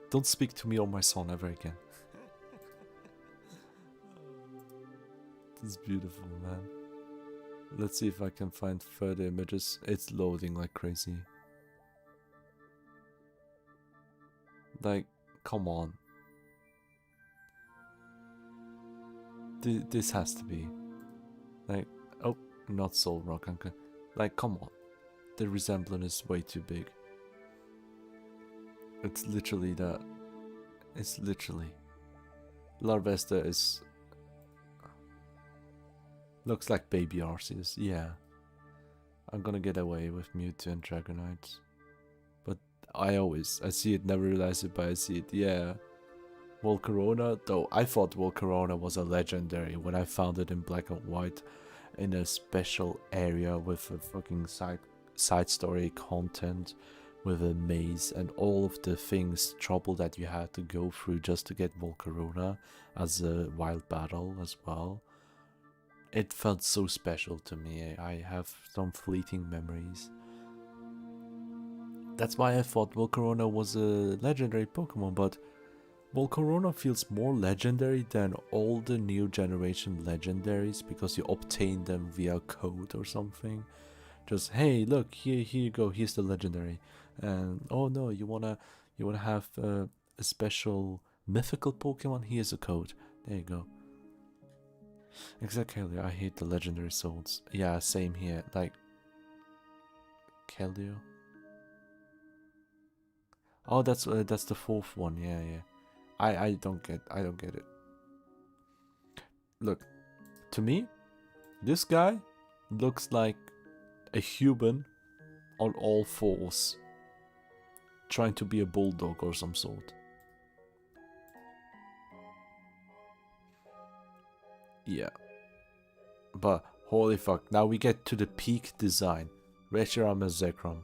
Don't speak to me or my son ever again. This is beautiful, man. Let's see if I can find further images. It's loading like crazy. Like, come on. This has to be. Like, oh, not Soul Rock Anchor. Like, come on. The resemblance is way too big. It's literally that. It's literally. Larvesta is... looks like baby Arceus, yeah. I'm gonna get away with Mewtwo and Dragonite. But I see it, never realize it, but I see it, yeah. Volcarona, though I thought Volcarona was a legendary when I found it in black and white in a special area with a fucking side story content with a maze and all of the trouble that you had to go through just to get Volcarona as a wild battle as well. It felt so special to me. I have some fleeting memories. That's why I thought Volcarona was a legendary Pokemon, but Volcarona feels more legendary than all the new generation legendaries because you obtain them via code or something. Just, hey, look, here you go, here's the legendary. And oh no, you wanna have a special mythical Pokemon? Here's a code. There you go. Exactly, I hate the legendary souls. Yeah, same here. Like Keldeo. Oh, that's the fourth one. Yeah. I don't get it. Look, to me, this guy looks like a human on all fours, trying to be a bulldog or some sort. Yeah. But holy fuck, now we get to the peak design. Reshiram Zekrom.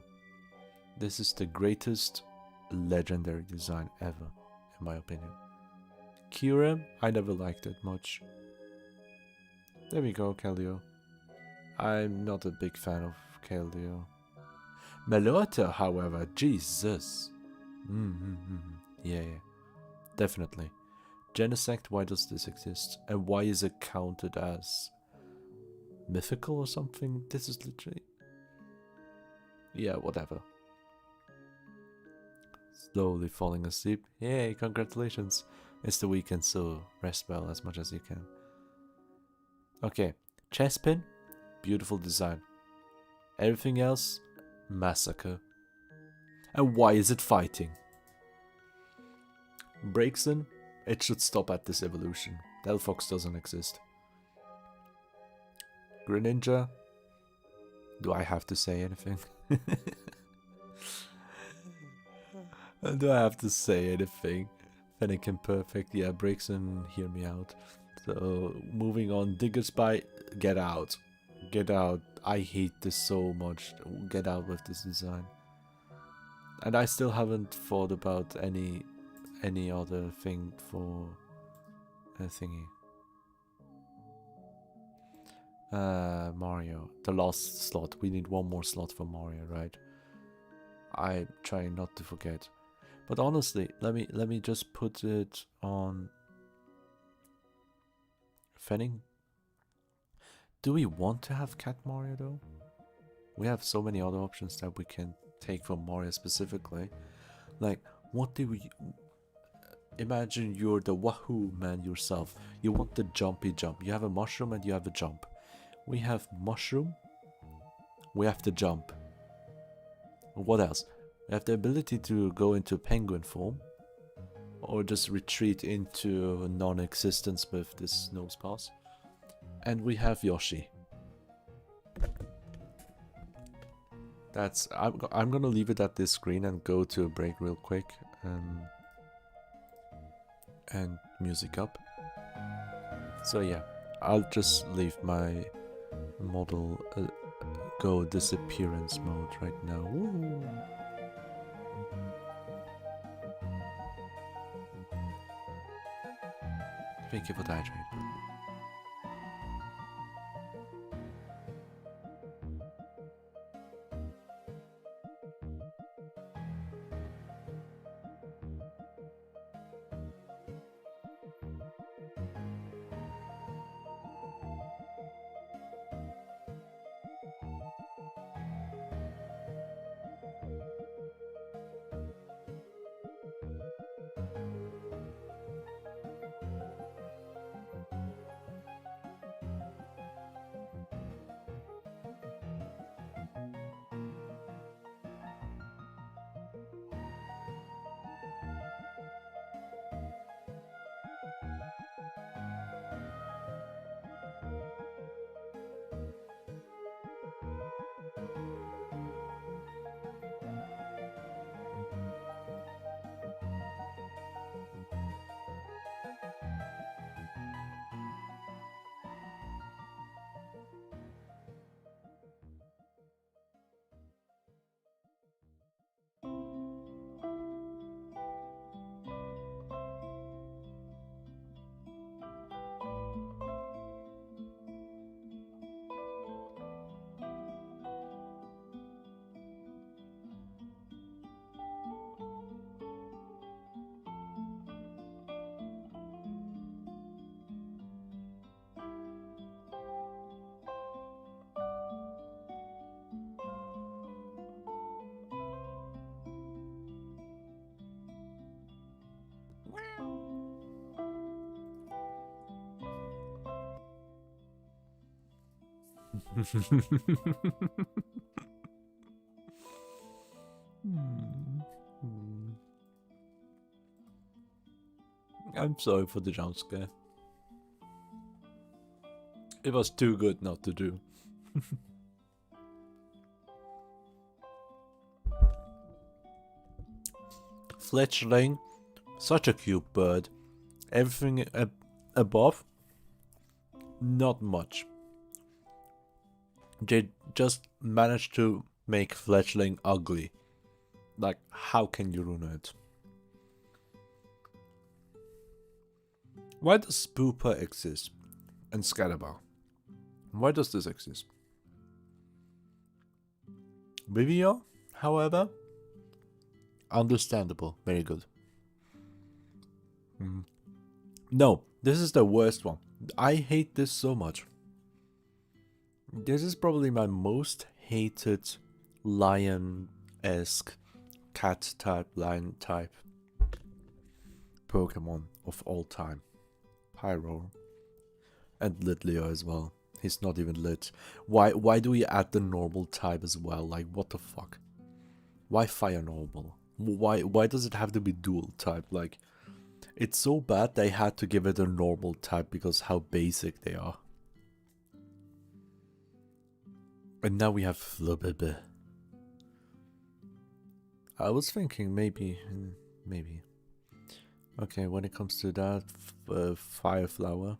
This is the greatest legendary design ever, in my opinion. Kyurem, I never liked it much. There we go, Keldeo. I'm not a big fan of Keldeo. Meloetta, however, Jesus. Yeah, yeah, definitely. Genesect, why does this exist? And why is it counted as mythical or something? This is literally... Yeah, whatever. Slowly falling asleep. Yay, congratulations. It's the weekend, so rest well as much as you can. Okay, chestpin, beautiful design. Everything else, massacre. And why is it fighting? Breakson, it should stop at this evolution. Delphox doesn't exist. Greninja, do I have to say anything? Do I have to say anything? Fennekin perfect, yeah, Breakson, hear me out. So, moving on, Diggerspy, get out. Get out. I hate this so much. Get out with this design. And I still haven't thought about any other thing for a thingy. Mario. The last slot. We need one more slot for Mario, right? I'm trying not to forget. But honestly, let me just put it on Fenning. Do we want to have Cat Mario though? We have so many other options that we can take from Mario specifically. Like, what do we... Imagine you're the Wahoo man yourself. You want the jumpy jump. You have a mushroom and you have a jump. We have mushroom. We have the jump. What else? We have the ability to go into penguin form. Or just retreat into non-existence with this nose pass. And we have Yoshi. That's... I'm gonna leave it at this screen and go to a break real quick. And music up. So yeah, I'll just leave my model go disappearance mode right now. Woo. Thank you for the hydrate. I'm sorry for the jump scare. It was too good not to do. Fletchling, such a cute bird. Everything above, not much. They just managed to make Fletchling ugly. Like, how can you ruin it? Why does Spooper exist? And Scatterbar? Why does this exist? Vivio, however, Understandable. Very good. No, this is the worst one. I hate this so much. This is probably my most hated lion-esque cat type, lion type Pokemon of all time. Pyro. And Lit Leo as well. He's not even lit. Why do we add the normal type as well? Like, what the fuck? Why fire normal? Why does it have to be dual type? Like, it's so bad they had to give it a normal type because how basic they are. And now we have Flubebe. I was thinking maybe. Okay, when it comes to that, Fire Flower.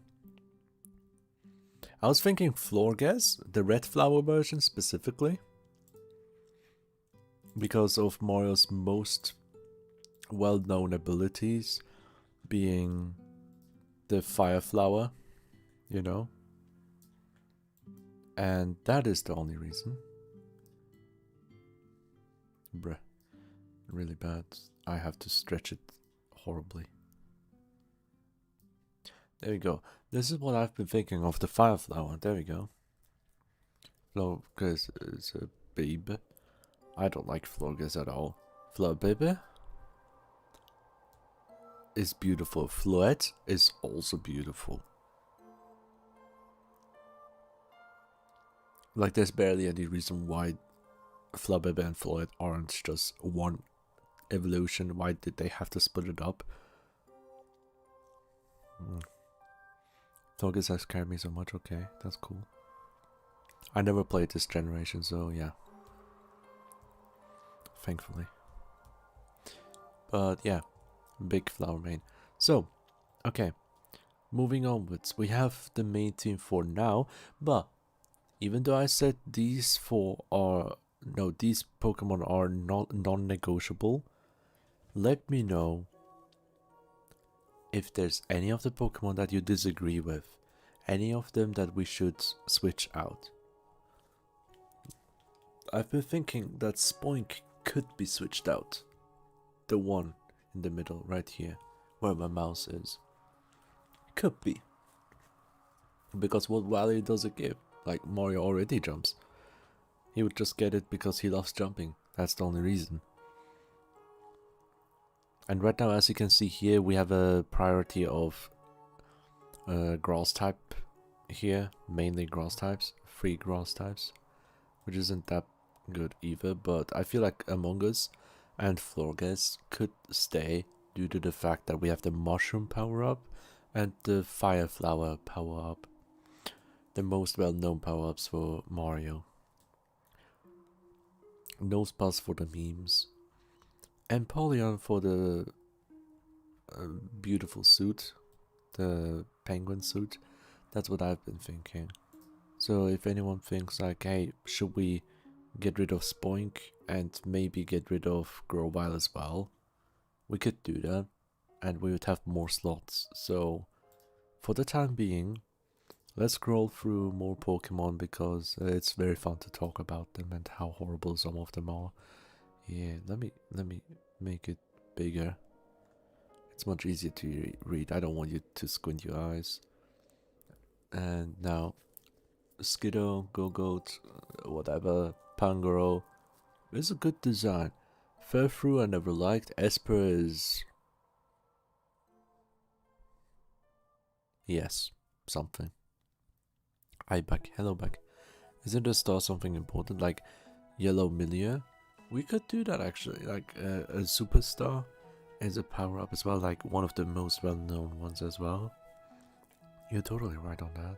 I was thinking Florges, the red flower version specifically. Because of Mario's most well-known abilities being the Fire Flower, you know? And that is the only reason. Bruh. Really bad. I have to stretch it horribly. There we go. This is what I've been thinking of the Fire Flower. There we go. Florges is a babe. I don't like Florges at all. Flubebe is beautiful. Floette is also beautiful. Like, there's barely any reason why Flubebe and Floette aren't just one evolution. Why did they have to split it up? Florges has scared me so much. Okay, that's cool. I never played this generation, so yeah. Thankfully. But yeah, big flower main. So, okay, moving onwards. We have the main team for now, but even though I said these four are, no, these Pokemon are non-negotiable, let me know if there's any of the Pokemon that you disagree with, any of them that we should switch out. I've been thinking that Spoink could be switched out. The one in the middle, right here, where my mouse is. Could be. Because what value does it give? Like, Mario already jumps. He would just get it because he loves jumping. That's the only reason. And right now, as you can see here, we have a priority of grass type here. Mainly grass types. 3 grass types. Which isn't that good either, but I feel like Among Us and Florges could stay due to the fact that we have the Mushroom power-up and the Fire Flower power-up. The most well-known power-ups for Mario. Nosepass for the memes. And Polion for the beautiful suit. The penguin suit. That's what I've been thinking. So if anyone thinks like, hey, should we get rid of Spoink and maybe get rid of Grovyle as well, we could do that and we would have more slots. So for the time being, let's scroll through more Pokemon because it's very fun to talk about them and how horrible some of them are. Yeah, let me make it bigger. It's much easier to read. I don't want you to squint your eyes. And now Skiddo, Go-Goat, whatever, Pangoro. It's a good design. Furfru I never liked. Esper is... yes, something. Back, hello back. Isn't a star something important like Yellow Milieu? We could do that actually, like a superstar is a power-up as well, like one of the most well-known ones as well. You're totally right on that.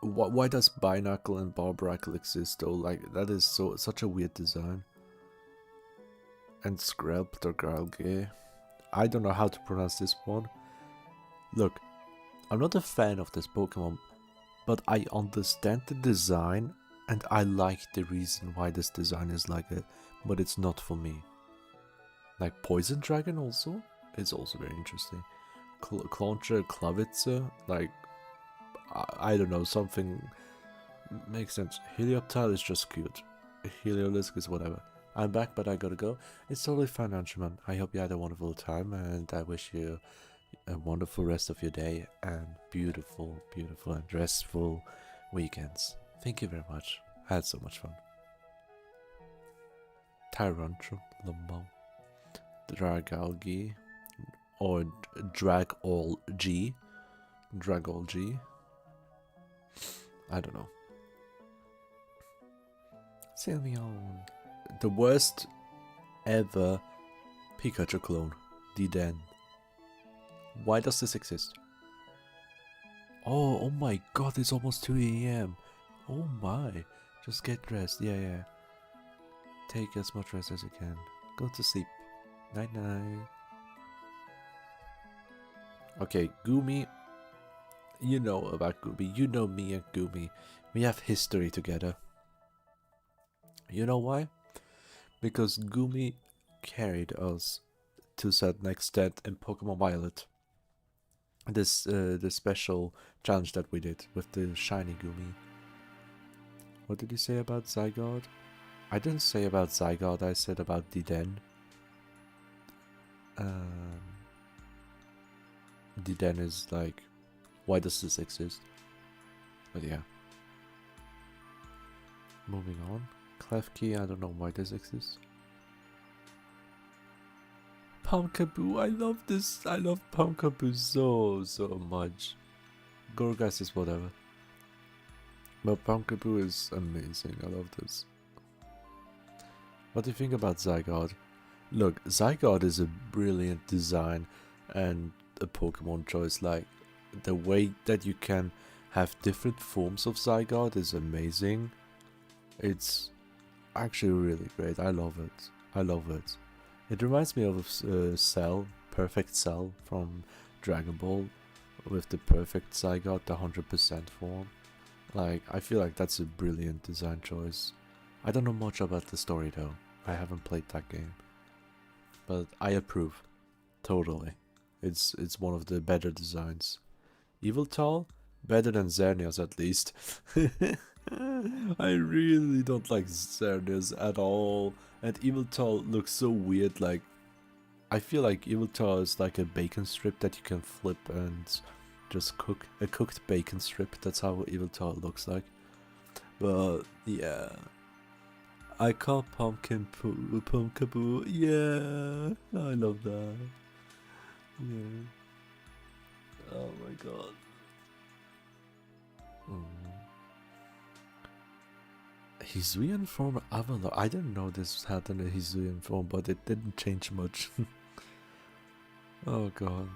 Why does Binacle and Barbaracle exist though? Like, that is such a weird design. And Skrelptergalge. I don't know how to pronounce this one. Look, I'm not a fan of this Pokemon, but I understand the design and I like the reason why this design is like it, but it's not for me. Like Poison Dragon also? It's also very interesting. Clauncher, Clavitzer, like, I don't know, something Makes sense. Helioptile is just cute. Heliolisk is whatever. I'm back, but I gotta go. It's totally fine, Anshuman. I hope you had a wonderful time, and I wish you a wonderful rest of your day and beautiful, beautiful and restful weekends. Thank you very much. I had so much fun. Tyrantrum, Lumbo, Dragalgi, or Dragolg. Dragolg. I don't know. Sylveon. The worst ever Pikachu clone. D-Den. Why does this exist? Oh my god, it's almost 2 AM. Oh my. Just get dressed. Yeah. Take as much rest as you can. Go to sleep. Night night. Okay, Gumi. You know about Gumi. You know me and Gumi. We have history together. You know why? Because Gumi carried us to a certain extent in Pokemon Violet. This the special challenge that we did with the shiny Gumi. What did you say about Zygarde? I didn't say about Zygarde, I said about D-Den. D-Den is like, why does this exist? But yeah. Moving on. Klefki, I don't know why this exists. Pumpkaboo, I love this. I love Pumpkaboo so much. Gorgas is whatever. But Pumpkaboo is amazing. I love this. What do you think about Zygarde? Look, Zygarde is a brilliant design and a Pokemon choice. Like, the way that you can have different forms of Zygarde is amazing. It's actually really great. I love it. I love it. It reminds me of Cell, Perfect Cell from Dragon Ball, with the perfect Zygarde, the 100% form. Like, I feel like that's a brilliant design choice. I don't know much about the story though. I haven't played that game. But I approve. Totally. It's one of the better designs. Yveltal? Better than Xerneas at least. I really don't like Xerneas at all. And Yveltal looks so weird, like... I feel like Yveltal is like a bacon strip that you can flip and just cook. A cooked bacon strip, that's how Yveltal looks like. But, yeah... I call Pumpkaboo. Yeah, I love that. Yeah. Oh my god. Hisuian form Avalon. I didn't know this had a Hisuian form, but it didn't change much. Oh god.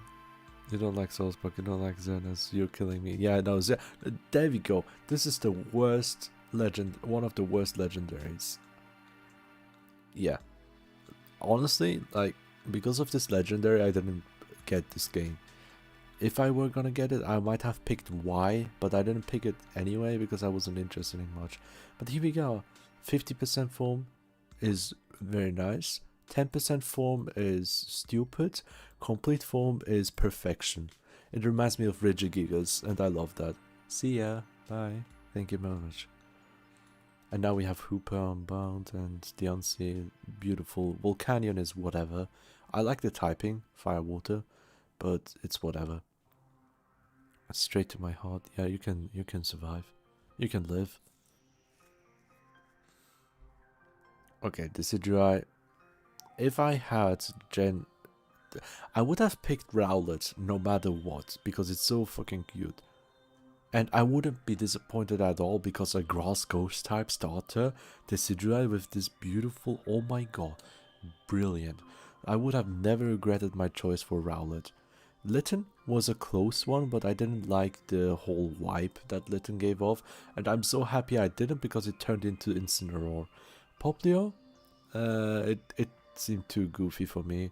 You don't like Softspoken, you don't like Xerneas, you're killing me. Yeah, no, there we go. This is the worst legend, one of the worst legendaries. Yeah. Honestly, like, because of this legendary, I didn't get this game. If I were gonna get it, I might have picked Y, but I didn't pick it anyway because I wasn't interested in much. But here we go. 50% form is very nice. 10% form is stupid. Complete form is perfection. It reminds me of Regigigas, and I love that. See ya. Bye. Thank you very much. And now we have Hooper Unbound and Deontay. Beautiful. Volcanion is whatever. I like the typing, fire water, but it's whatever. Straight to my heart. Yeah, you can survive. You can live. Okay, Decidueye. If I had Gen... I would have picked Rowlet no matter what, because it's so fucking cute. And I wouldn't be disappointed at all because a grass ghost type starter, Decidueye with this beautiful, oh my god, brilliant. I would have never regretted my choice for Rowlet. Litten was a close one, but I didn't like the whole vibe that Litten gave off, and I'm so happy I didn't because it turned into Incineroar. Poplio? It seemed too goofy for me.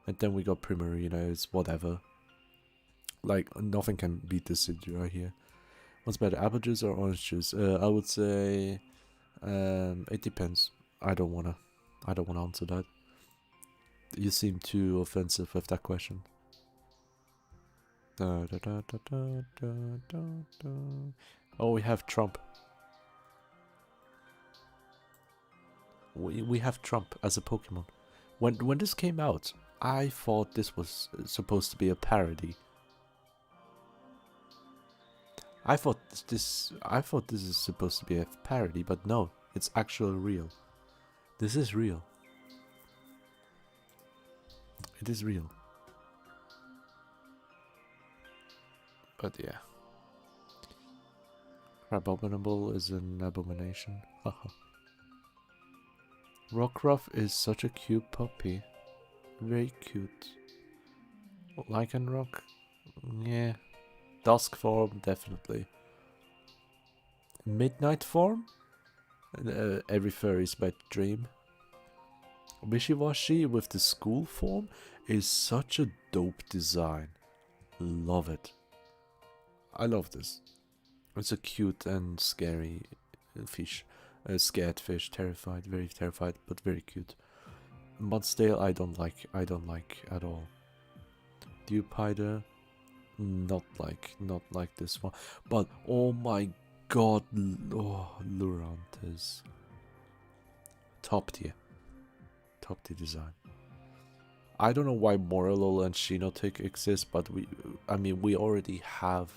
And then we got Primarina, it's whatever. Like, nothing can beat this Decidueye here. What's better, apple juice or orange juice? I would say it depends. I don't wanna answer that. You seem too offensive with that question. Oh, we have Trump. We have Trump as a Pokemon. When this came out, I thought this was supposed to be a parody. I thought this is supposed to be a parody, but no, it's actually real. This is real. It is real. But yeah. Abominable is an abomination. Haha. Rockruff is such a cute puppy. Very cute. Lycanroc? Yeah. Dusk form, definitely. Midnight form? Every furry's wet dream. Wishy-washy with the school form is such a dope design. Love it. I love this. It's a cute and scary fish. Scared fish, terrified, very terrified, but very cute. Mudsdale I don't like at all. Dupider, not like this one. But oh my god, Lurantis. Top tier design. I don't know why Morello and Shinotic exist, but we already have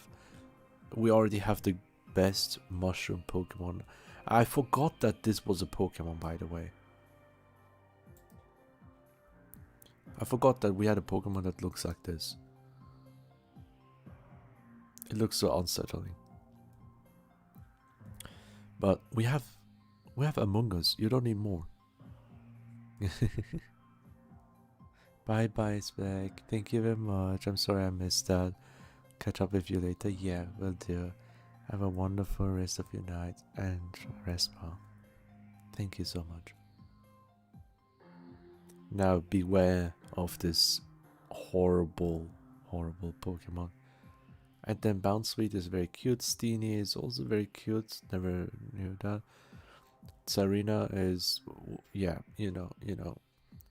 the best mushroom Pokemon. I forgot that this was a Pokemon, by the way. I forgot that we had a Pokemon that looks like this. It looks so unsettling. But we have Among Us. You don't need more. Bye bye, Spec. Thank you very much. I'm sorry I missed that. Catch up with you later. Yeah, will do. Have a wonderful rest of your night and rest well. Thank you so much. Now beware of this horrible Pokemon. And then Bounsweet is very cute. Steenie is also very cute. Never knew that. Tsarina is, yeah, you know.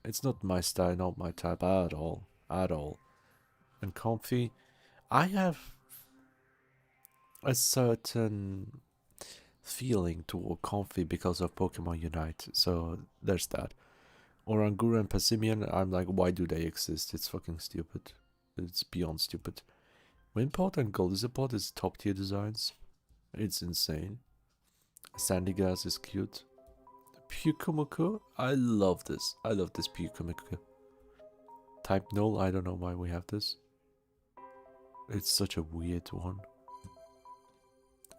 It's not my style, not my type at all. And Comfy, I have a certain feeling toward Comfy because of Pokemon Unite, so there's that. Oranguru and Passimian, I'm like, why do they exist? It's fucking stupid. It's beyond stupid. Wimpod and Goldizipod is top tier designs. It's insane. Sandigas is cute. Pyukumuku, I love this. I love this Pyukumuku. Type Null, I don't know why we have this. It's such a weird one.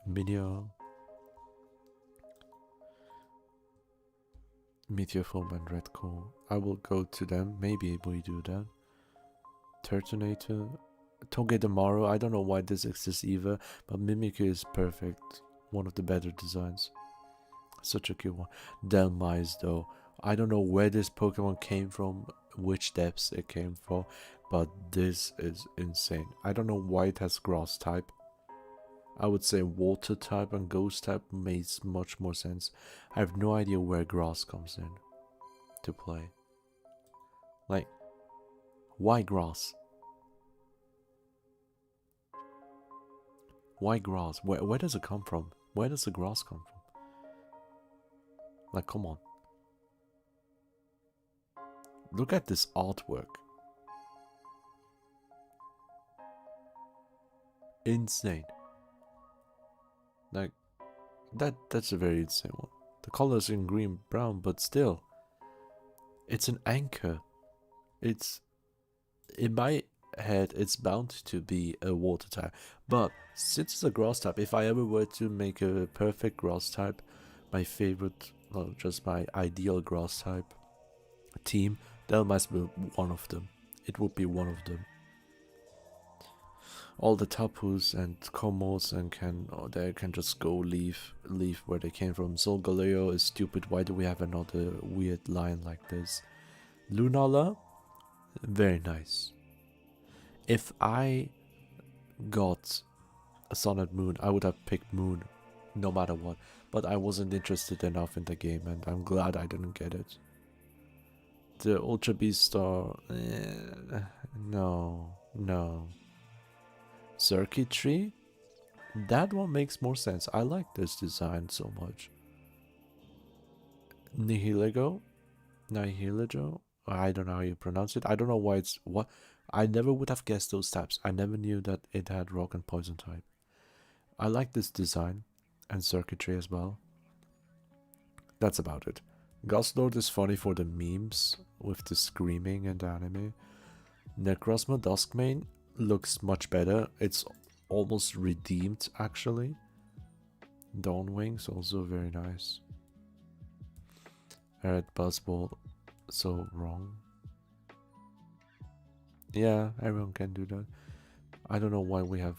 Meteorform and Redcore. I will go to them. Maybe we do that. Turtonator. Togedemaru. I don't know why this exists either, but Mimikyu is perfect. One of the better designs. Such a cute one. Delmise though. I don't know where this Pokemon came from, which depths it came from, but this is insane. I don't know why it has grass type. I would say water type and ghost type makes much more sense. I have no idea where grass comes in to play. Like, why grass? Why grass? Where does it come from? Where does the grass come from? Like, come on. Look at this artwork. Insane. Like, that's a very insane one. The colors in green brown, but still, it's an anchor. It's, in my head, it's bound to be a water type. But since it's a grass type, if I ever were to make a perfect grass type, my favorite, well, just my ideal grass type team, that must be one of them. It would be one of them. All the Tapus and Komos and they can just go leave where they came from. Solgaleo is stupid. Why do we have another weird line like this? Lunala, very nice. If I got a Sun and Moon, I would have picked Moon no matter what. But I wasn't interested enough in the game, and I'm glad I didn't get it. The Ultra Beast Star, no. Circuitry? That one makes more sense. I like this design so much. Nihilego? Nihilego? I don't know how you pronounce it. I don't know why it's what. I never would have guessed those types. I never knew that it had rock and poison type. I like this design and circuitry as well. That's about it. Ghost is funny for the memes with the screaming and the anime. Necrozma Duskmane looks much better. It's almost redeemed actually. Dawnwings also very nice. Red Buzzball, so wrong. Yeah, everyone can do that. I don't know why we have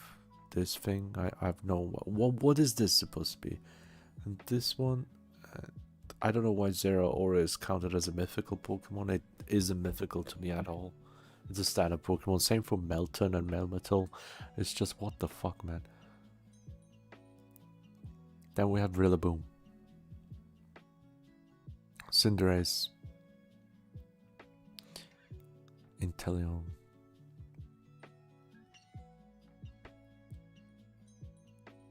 this thing. I have no... What is this supposed to be? And this one... I don't know why Zera Aura is counted as a mythical Pokemon. It isn't mythical to me at all. It's a standard Pokemon. Same for Melton and Melmetal. It's just what the fuck, man. Then we have Rillaboom. Cinderace. Inteleon.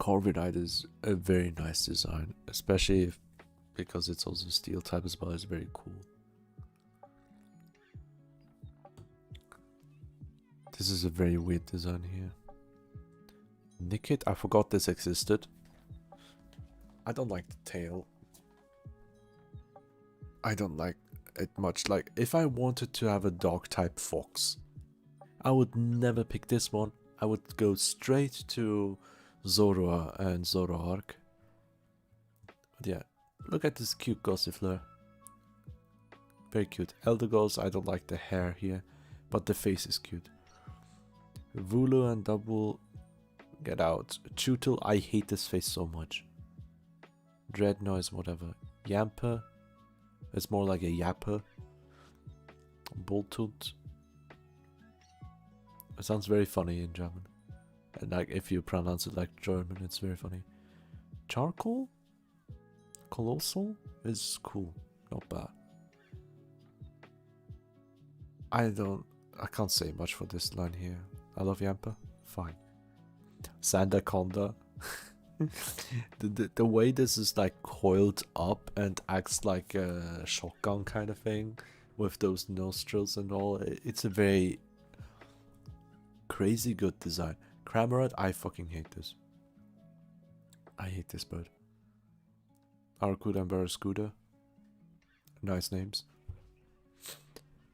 Corviknight is a very nice design, especially because it's also steel type as well. It's very cool. This is a very weird design here. Nickit, I forgot this existed. I don't like the tail. I don't like it much. Like, if I wanted to have a dog type fox, I would never pick this one. I would go straight to Zoroark and Zoroark. But yeah, look at this cute Gossifleur. Very cute. Eldegoss, I don't like the hair here, but the face is cute. Vulu and Double, get out. Chutel, I hate this face so much. Dreadnought, whatever. Yamper, it's more like a yapper. Boltut. It sounds very funny in German. And like if you pronounce it like German, it's very funny. Charcoal? Colossal is cool. Not bad. I can't say much for this line here. I love Yampa. Fine. Sandaconda. The way this is like coiled up and acts like a shotgun kind of thing with those nostrils and all, it's a very crazy good design. Cramorant, I fucking hate this. I hate this bird. Arcuda and Barracuda. Nice names.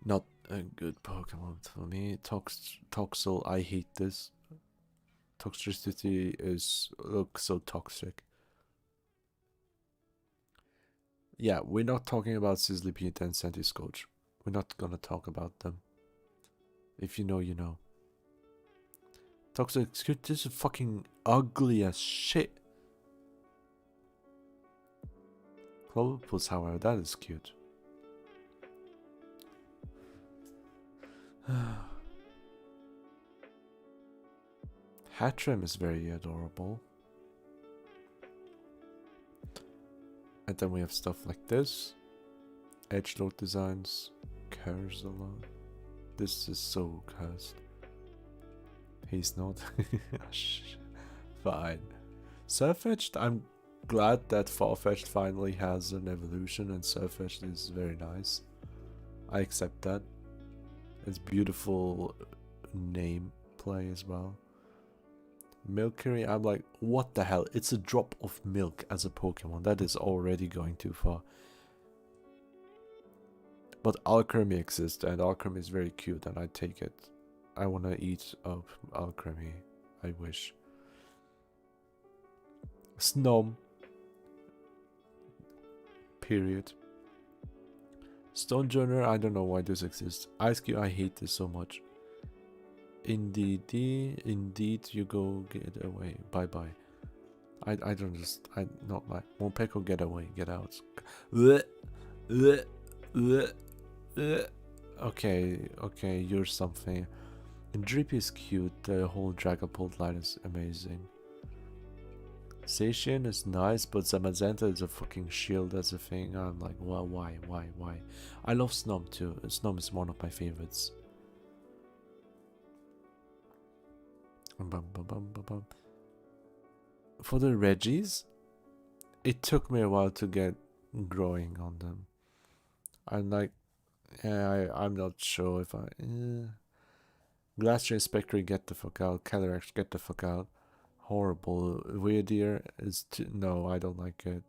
Not a good Pokemon for me. Toxel, I hate this. Toxicity looks so toxic. Yeah, we're not talking about Sizzlipede and Centiscoach. We're not gonna talk about them. If you know, you know. Toxic, this is fucking ugly as shit. Clobbopus, however, that is cute. Hatcham is very adorable. And then we have stuff like this. Edgelord designs. Cursola. This is so cursed. He's not. Fine. Surfetched, I'm glad that Farfetch'd finally has an evolution, and Surfetch'd is very nice. I accept that. It's beautiful name play as well. Milcery, I'm like, what the hell? It's a drop of milk as a Pokemon. That is already going too far. But Alchemy exists, and Alchemy is very cute, and I take it. I want to eat up Alchemy. I wish. Snom. Period. Stonejourner, I don't know why this exists. Ice Cube, I hate this so much. Indeed, you go get away. Bye bye. I don't just, not like Morpeko, get away, get out. Okay, you're something. And Drippy is cute. The whole Dragapult line is amazing. Satian is nice, but Zamazenta is a fucking shield as a thing. I'm like, well, why? I love Snom too. Snom is one of my favorites. For the Reggies, it took me a while to get growing on them. I'm like, I'm not sure if I. Glacier Spectre, get the fuck out. Calyrex, get the fuck out. Horrible. Weirdier is no, I don't like it.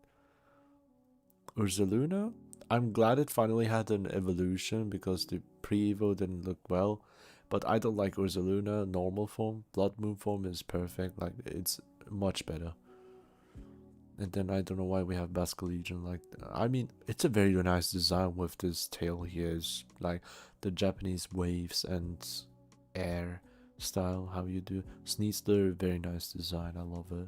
Ursaluna? I'm glad it finally had an evolution because the pre-evo didn't look well. But I don't like Ursaluna normal form. Blood Moon form is perfect. Like, it's much better. And then I don't know why we have Basculegion. Like, I mean, it's a very nice design with this tail here. It's like the Japanese waves and air style, how you do. Sneasler, very nice design. I love it.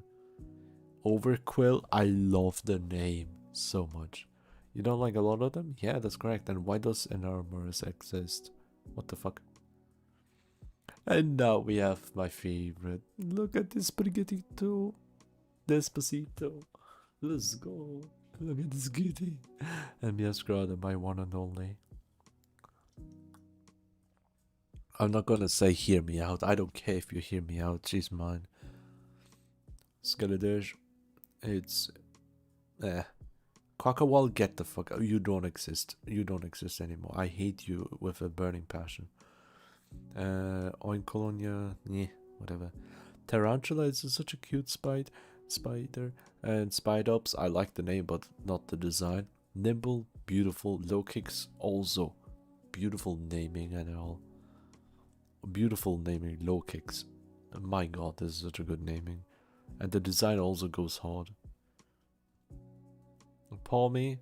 Overquill, I love the name so much. You don't like a lot of them? Yeah, that's correct. And why does Enormous exist? What the fuck? And now we have my favorite. Look at this spaghetti-to. Despacito. Let's go. Look at this goodie. And Miasgrada, my one and only. I'm not gonna say hear me out. I don't care if you hear me out. She's mine. Skeledirge. It's... Quackawall, get the fuck out. You don't exist. You don't exist anymore. I hate you with a burning passion. Oinkolonia, whatever. Tarantula is such a cute spider. And Spidops, I like the name but not the design. Nimble, beautiful. Low kicks, also beautiful naming and all. Beautiful naming, low kicks. My god, this is such a good naming. And the design also goes hard. Palmy,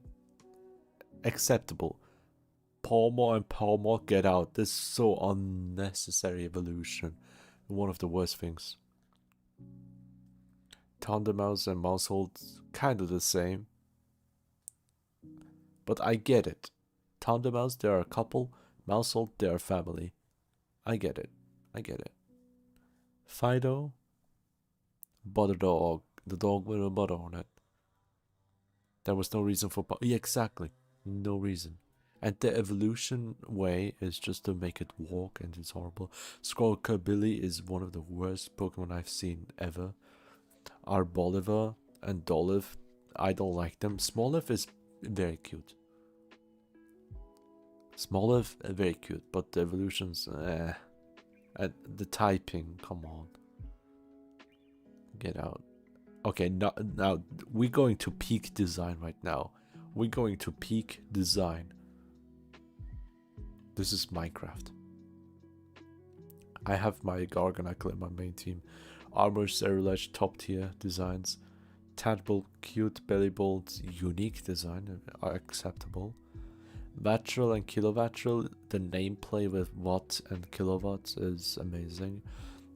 acceptable. Palmer and Palmer, get out. This is so unnecessary evolution. One of the worst things. Thundermouse and Mousehold, kind of the same. But I get it. Thundermouse, they are a couple. Mousehold, they are family. I get it. I get it. Fido, butter dog. The dog with a butter on it. There was no reason for... Yeah, exactly. No reason. And the evolution way is just to make it walk, and it's horrible. Squawkabilly is one of the worst Pokemon I've seen ever. Arboliver and Dolliv, I don't like them. Smoliv is very cute. Smoliv, very cute, but the evolutions, and the typing, come on. Get out. Okay, now we're going to peak design right now. We're going to peak design. This is Minecraft. I have my Garganacl in my main team. Armor, Cerulege, top tier designs. Tadpole, cute, Bellybolt, unique design, are acceptable. Vatral and Kilovatral, the nameplay with watt and kilowatts is amazing.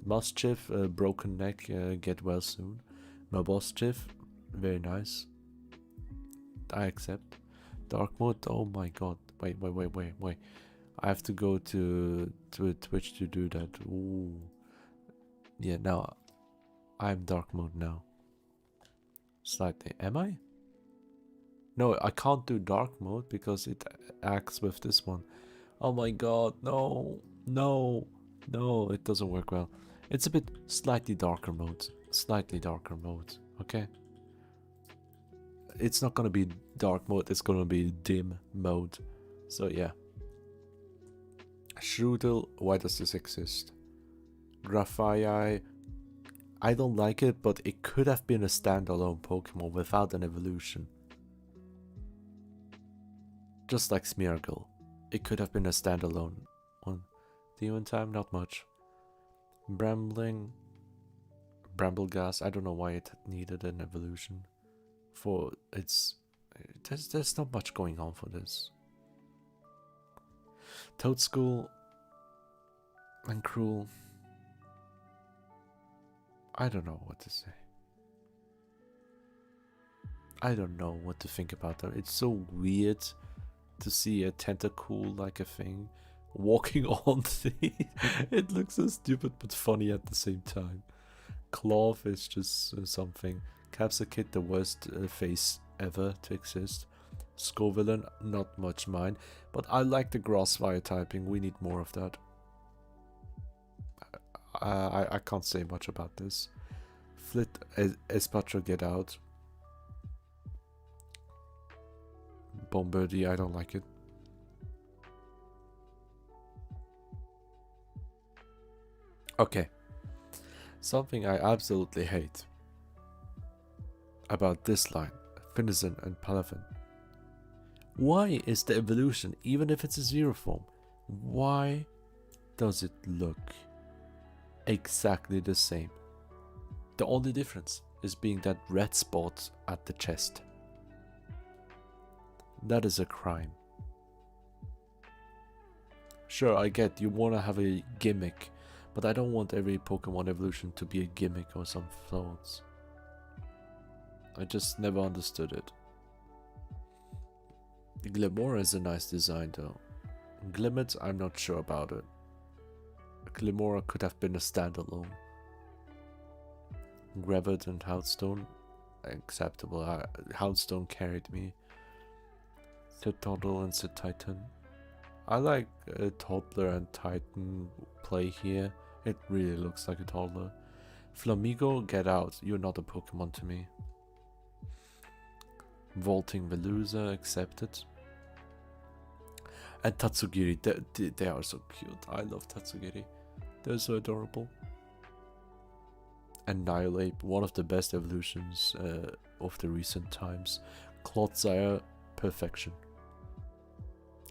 Muschief, broken neck, get well soon. Maboschief, very nice. I accept. Dark mode, oh my god. Wait. I have to go to Twitch to do that. Ooh. Yeah, now I'm dark mode now. Slightly. Am I? No, I can't do dark mode because it acts with this one. Oh my god, no, it doesn't work well. It's a bit slightly darker mode, okay? It's not gonna be dark mode, it's gonna be dim mode. So yeah. Shroodle, why does this exist? Graphii, I don't like it, but it could have been a standalone Pokemon without an evolution. Just like Smeargle, it could have been a standalone one. Demon time, not much. Bramblegas, I don't know why it needed an evolution. For its, there's not much going on for this. Toadschool and Cruel. I don't know what to say. I don't know what to think about them. It's so weird to see a tentacle like a thing walking on the... It looks so stupid but funny at the same time. Cloth is just something. Capsakid, the worst face ever to exist. Scovillain, not much mine. But I like the grass fire typing. We need more of that. I can't say much about this. Flit, Espatra, get out. Bombardier, I don't like it. Okay. Something I absolutely hate about this line, Finizen and Palafin. Why is the evolution, even if it's a zero form, why does it look exactly the same? The only difference is being that red spot at the chest. That is a crime. Sure, I get you want to have a gimmick, but I don't want every Pokemon evolution to be a gimmick or some thoughts. I just never understood it. Glimora is a nice design though. Glimmet, I'm not sure about it. Glimora could have been a standalone. Gravet and Houndstone, acceptable. Houndstone carried me. Toddle and Titan. I like a toddler and Titan play here. It really looks like a toddler. Flamigo, get out. You're not a Pokemon to me. Vaulting Veluza, accepted. And Tatsugiri, they are so cute. I love Tatsugiri. They're so adorable. Annihilate, one of the best evolutions of the recent times. Clodsire, perfection.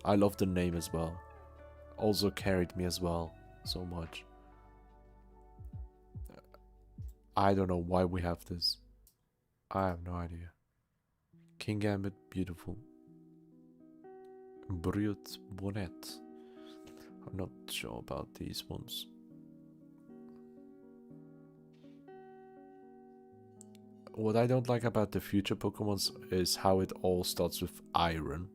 I love the name as well. Also carried me as well, so much. I don't know why we have this. I have no idea. King Gambit, beautiful. Brute Bonnet. I'm not sure about these ones. What I don't like about the future Pokemons is how it all starts with iron.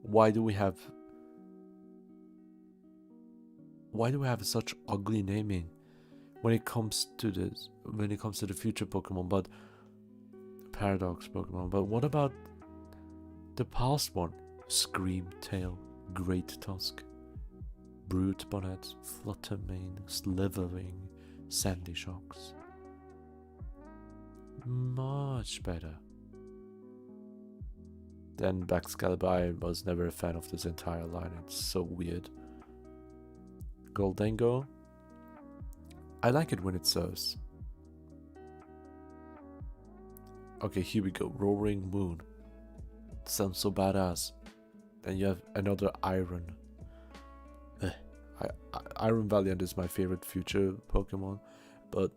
Why do we have such ugly naming when it comes to this, when it comes to the future Pokemon, but Paradox Pokemon? But what about the past one? Screamtail, Great Tusk, Brute Bonnet, Fluttermane, Slithering, Sandy Shocks. Much better. Then Baxcalibur, I was never a fan of this entire line. It's so weird. Goldengo, I like it when it serves. Okay, here we go. Roaring Moon. Sounds so badass. Then you have another Iron. Iron Valiant is my favorite future Pokemon, but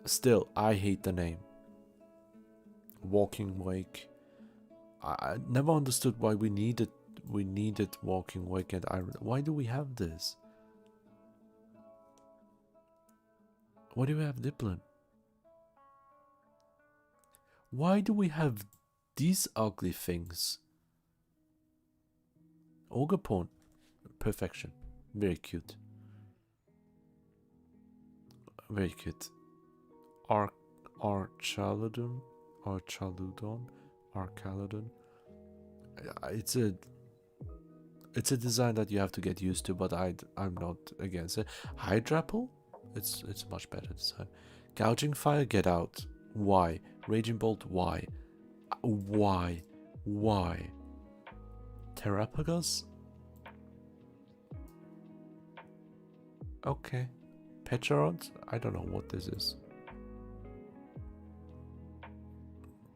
still, I hate the name. Walking Wake. I never understood why we needed Walking Wake and Iron. Why do we have this? Why do we have Dipplin? Why do we have these ugly things? Ogerpon, perfection. Very cute. Very cute. Archaludon. It's a design that you have to get used to, but I'm not against it. Hydrapple? It's a much better design. Gouging Fire, get out. Why? Raging Bolt, why? Why? Terrapagus? Okay. Pecharodon? I don't know what this is.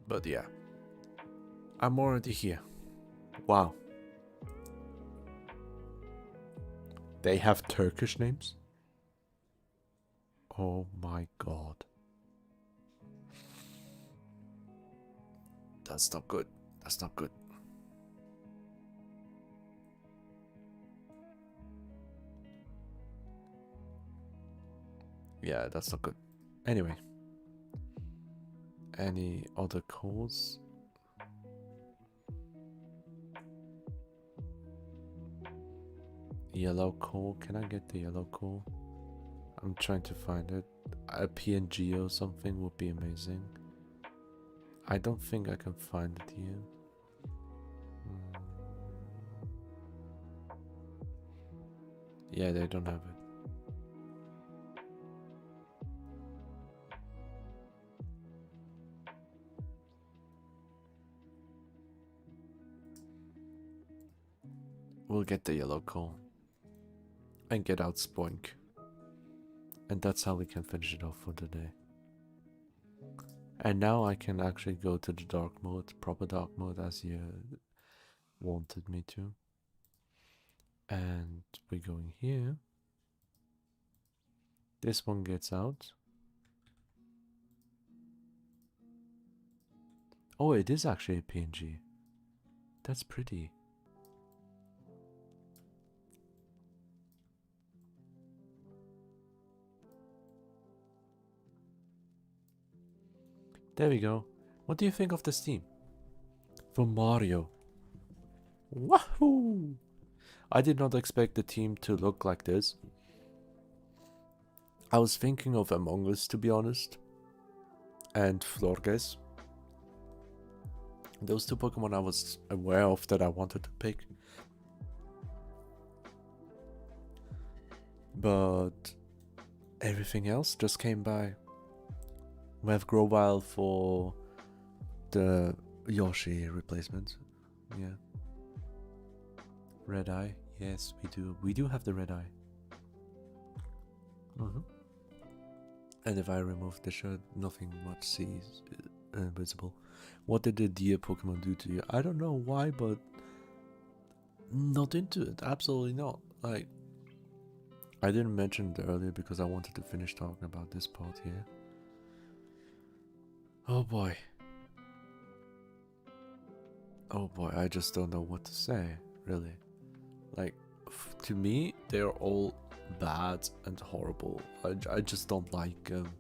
But yeah. I'm already here. Wow. They have Turkish names? Oh my god. That's not good. That's not good. Yeah, that's not good. Anyway. Any other calls? Yellow call. Can I get the yellow call? I'm trying to find it. A PNG or something would be amazing. I don't think I can find it here. Yeah, they don't have it. we'll get the yellow coal and get out Spoink. And that's how we can finish it off for the day. And now I can actually go to the dark mode, proper dark mode, as you wanted me to. And we're going here. This one gets out. Oh, it is actually a PNG. That's pretty. There we go. What do you think of this theme? For Mario. Wahoo! I did not expect the team to look like this. I was thinking of Among Us, to be honest. And Florges. Those two Pokemon I was aware of that I wanted to pick. But everything else just came by. We have Grovyle for the Yoshi replacement. Yeah. Red Eye. Yes, we do. We do have the Red Eye. And if I remove the shirt, nothing much sees visible. What did the deer Pokemon do to you? I don't know why, but not into it. Absolutely not. Like, I didn't mention it earlier because I wanted to finish talking about this part here. Oh boy. Oh boy, I just don't know what to say, really. Like, to me, they're all bad and horrible. I just don't like them.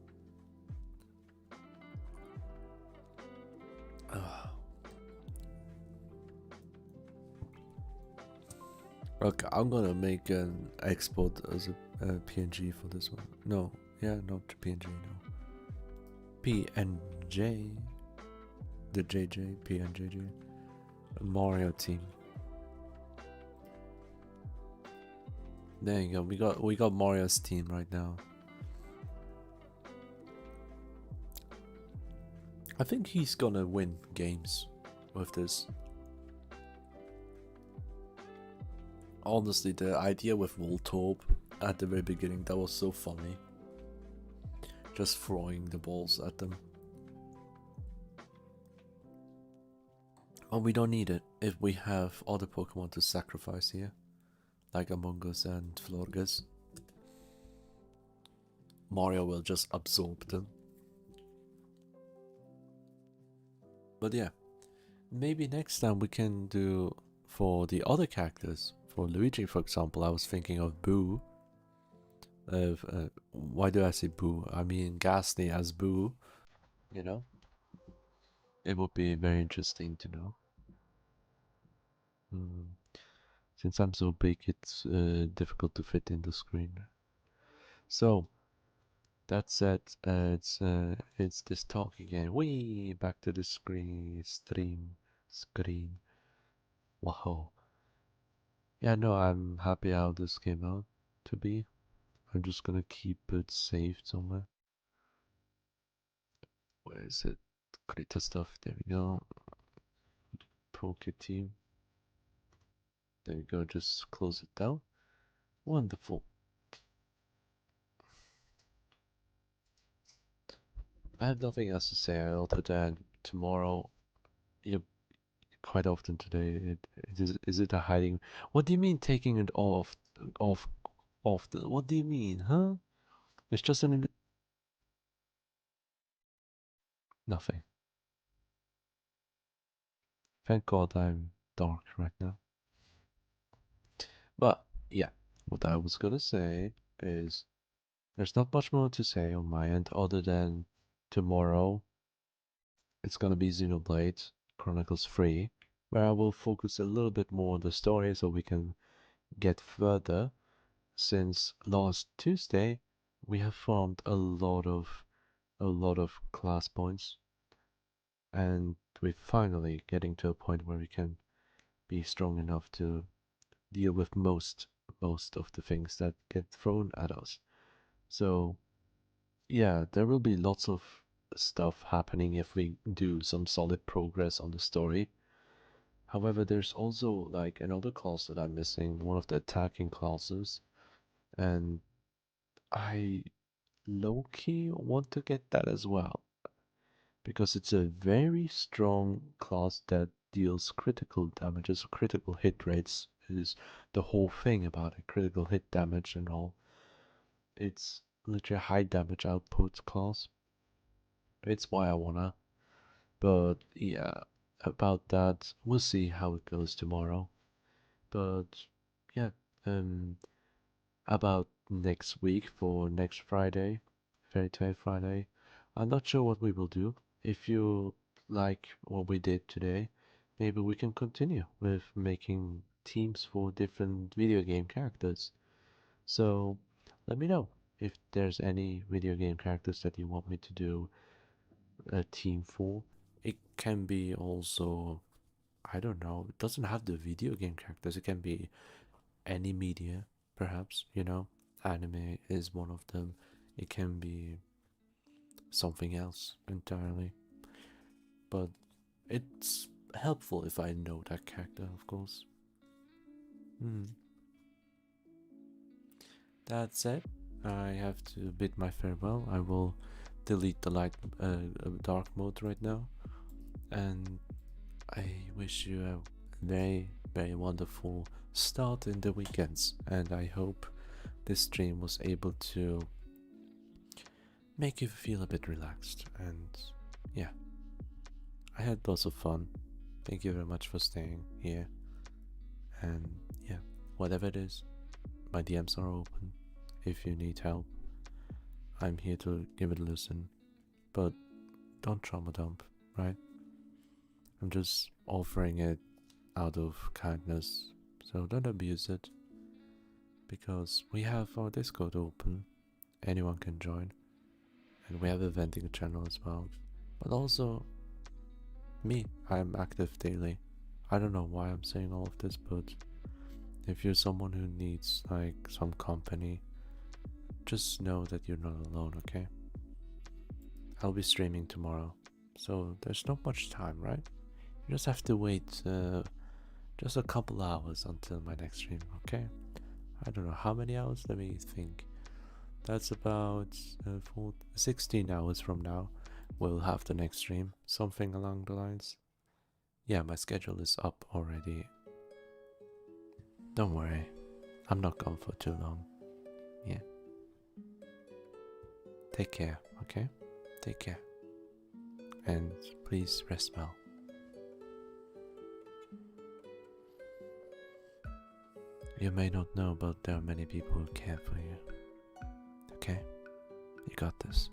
Okay, I'm gonna make an export as a PNG for this one. No, yeah, not PNG, no. PNJ. The JJ, PNJJ. Mario team. There you go. We got Mario's team right now. I think he's gonna win games with this. Honestly, the idea with Voltorb at the very beginning, that was so funny. Just throwing the balls at them. Well, we don't need it if we have other Pokemon to sacrifice here. Like Among Us and Florges. Mario will just absorb them. But yeah, maybe next time we can do for the other characters. For Luigi, for example, I was thinking of Boo. Why do I say Boo? I mean Ghastly as Boo. You know? It would be very interesting to know. Since I'm so big, it's difficult to fit in the screen. So, that said, it's this talk again. Whee! Back to the screen. Wow. Yeah, no, I'm happy how this came out to be. I'm just gonna keep it saved somewhere. Where is it? Creator stuff. There we go. Poke team. There we go. Just close it down. Wonderful. I have nothing else to say other than tomorrow. Yeah, quite often today. Is it a hiding? What do you mean taking it off, off? What do you mean, huh? It's just nothing. Thank God I'm dark right now. But yeah, what I was gonna say is there's not much more to say on my end other than tomorrow it's gonna be Xenoblade Chronicles 3, where I will focus a little bit more on the story so we can get further, since last Tuesday we have farmed a lot of class points, and we're finally getting to a point where we can be strong enough to deal with most of the things that get thrown at us. So yeah, there will be lots of stuff happening if we do some solid progress on the story. However, there's also like another class that I'm missing, one of the attacking classes, and I low-key want to get that as well because it's a very strong class that deals critical damages, critical hit rates is the whole thing about it, critical hit damage and all. It's literally a high damage output class. It's why I wanna. But yeah, about that, we'll see how it goes tomorrow. But yeah, um, about next week for next Friday, Fairy Tale Friday, I'm not sure what we will do. If you like what we did today, maybe we can continue with making teams for different video game characters. So let me know if there's any video game characters that you want me to do a team for. It can be also, I don't know, it doesn't have the video game characters, it can be any media, perhaps, you know, anime is one of them. It can be something else entirely, but it's helpful if I know that character, of course. Hmm. That said, I have to bid my farewell. I will delete the dark mode right now, and I wish you a very, very wonderful start in the weekends. And I hope this stream was able to make you feel a bit relaxed. And yeah, I had lots of fun. Thank you very much for staying here. And yeah, whatever it is, my DMs are open. If you need help, I'm here to give it a listen. But don't trauma dump, right? I'm just offering it out of kindness. So don't abuse it. Because we have our Discord open. Anyone can join. And we have a venting channel as well. But also, me, I'm active daily. I don't know why I'm saying all of this, but if you're someone who needs like some company, just know that you're not alone, okay? I'll be streaming tomorrow, so there's not much time, right? You just have to wait just a couple hours until my next stream, okay? I don't know how many hours, let me think. That's about 16 hours from now. We'll have the next stream, something along the lines. Yeah, my schedule is up already. Don't worry, I'm not gone for too long. Yeah. Take care, okay? Take care. And please rest well. You may not know, but there are many people who care for you. Okay? You got this.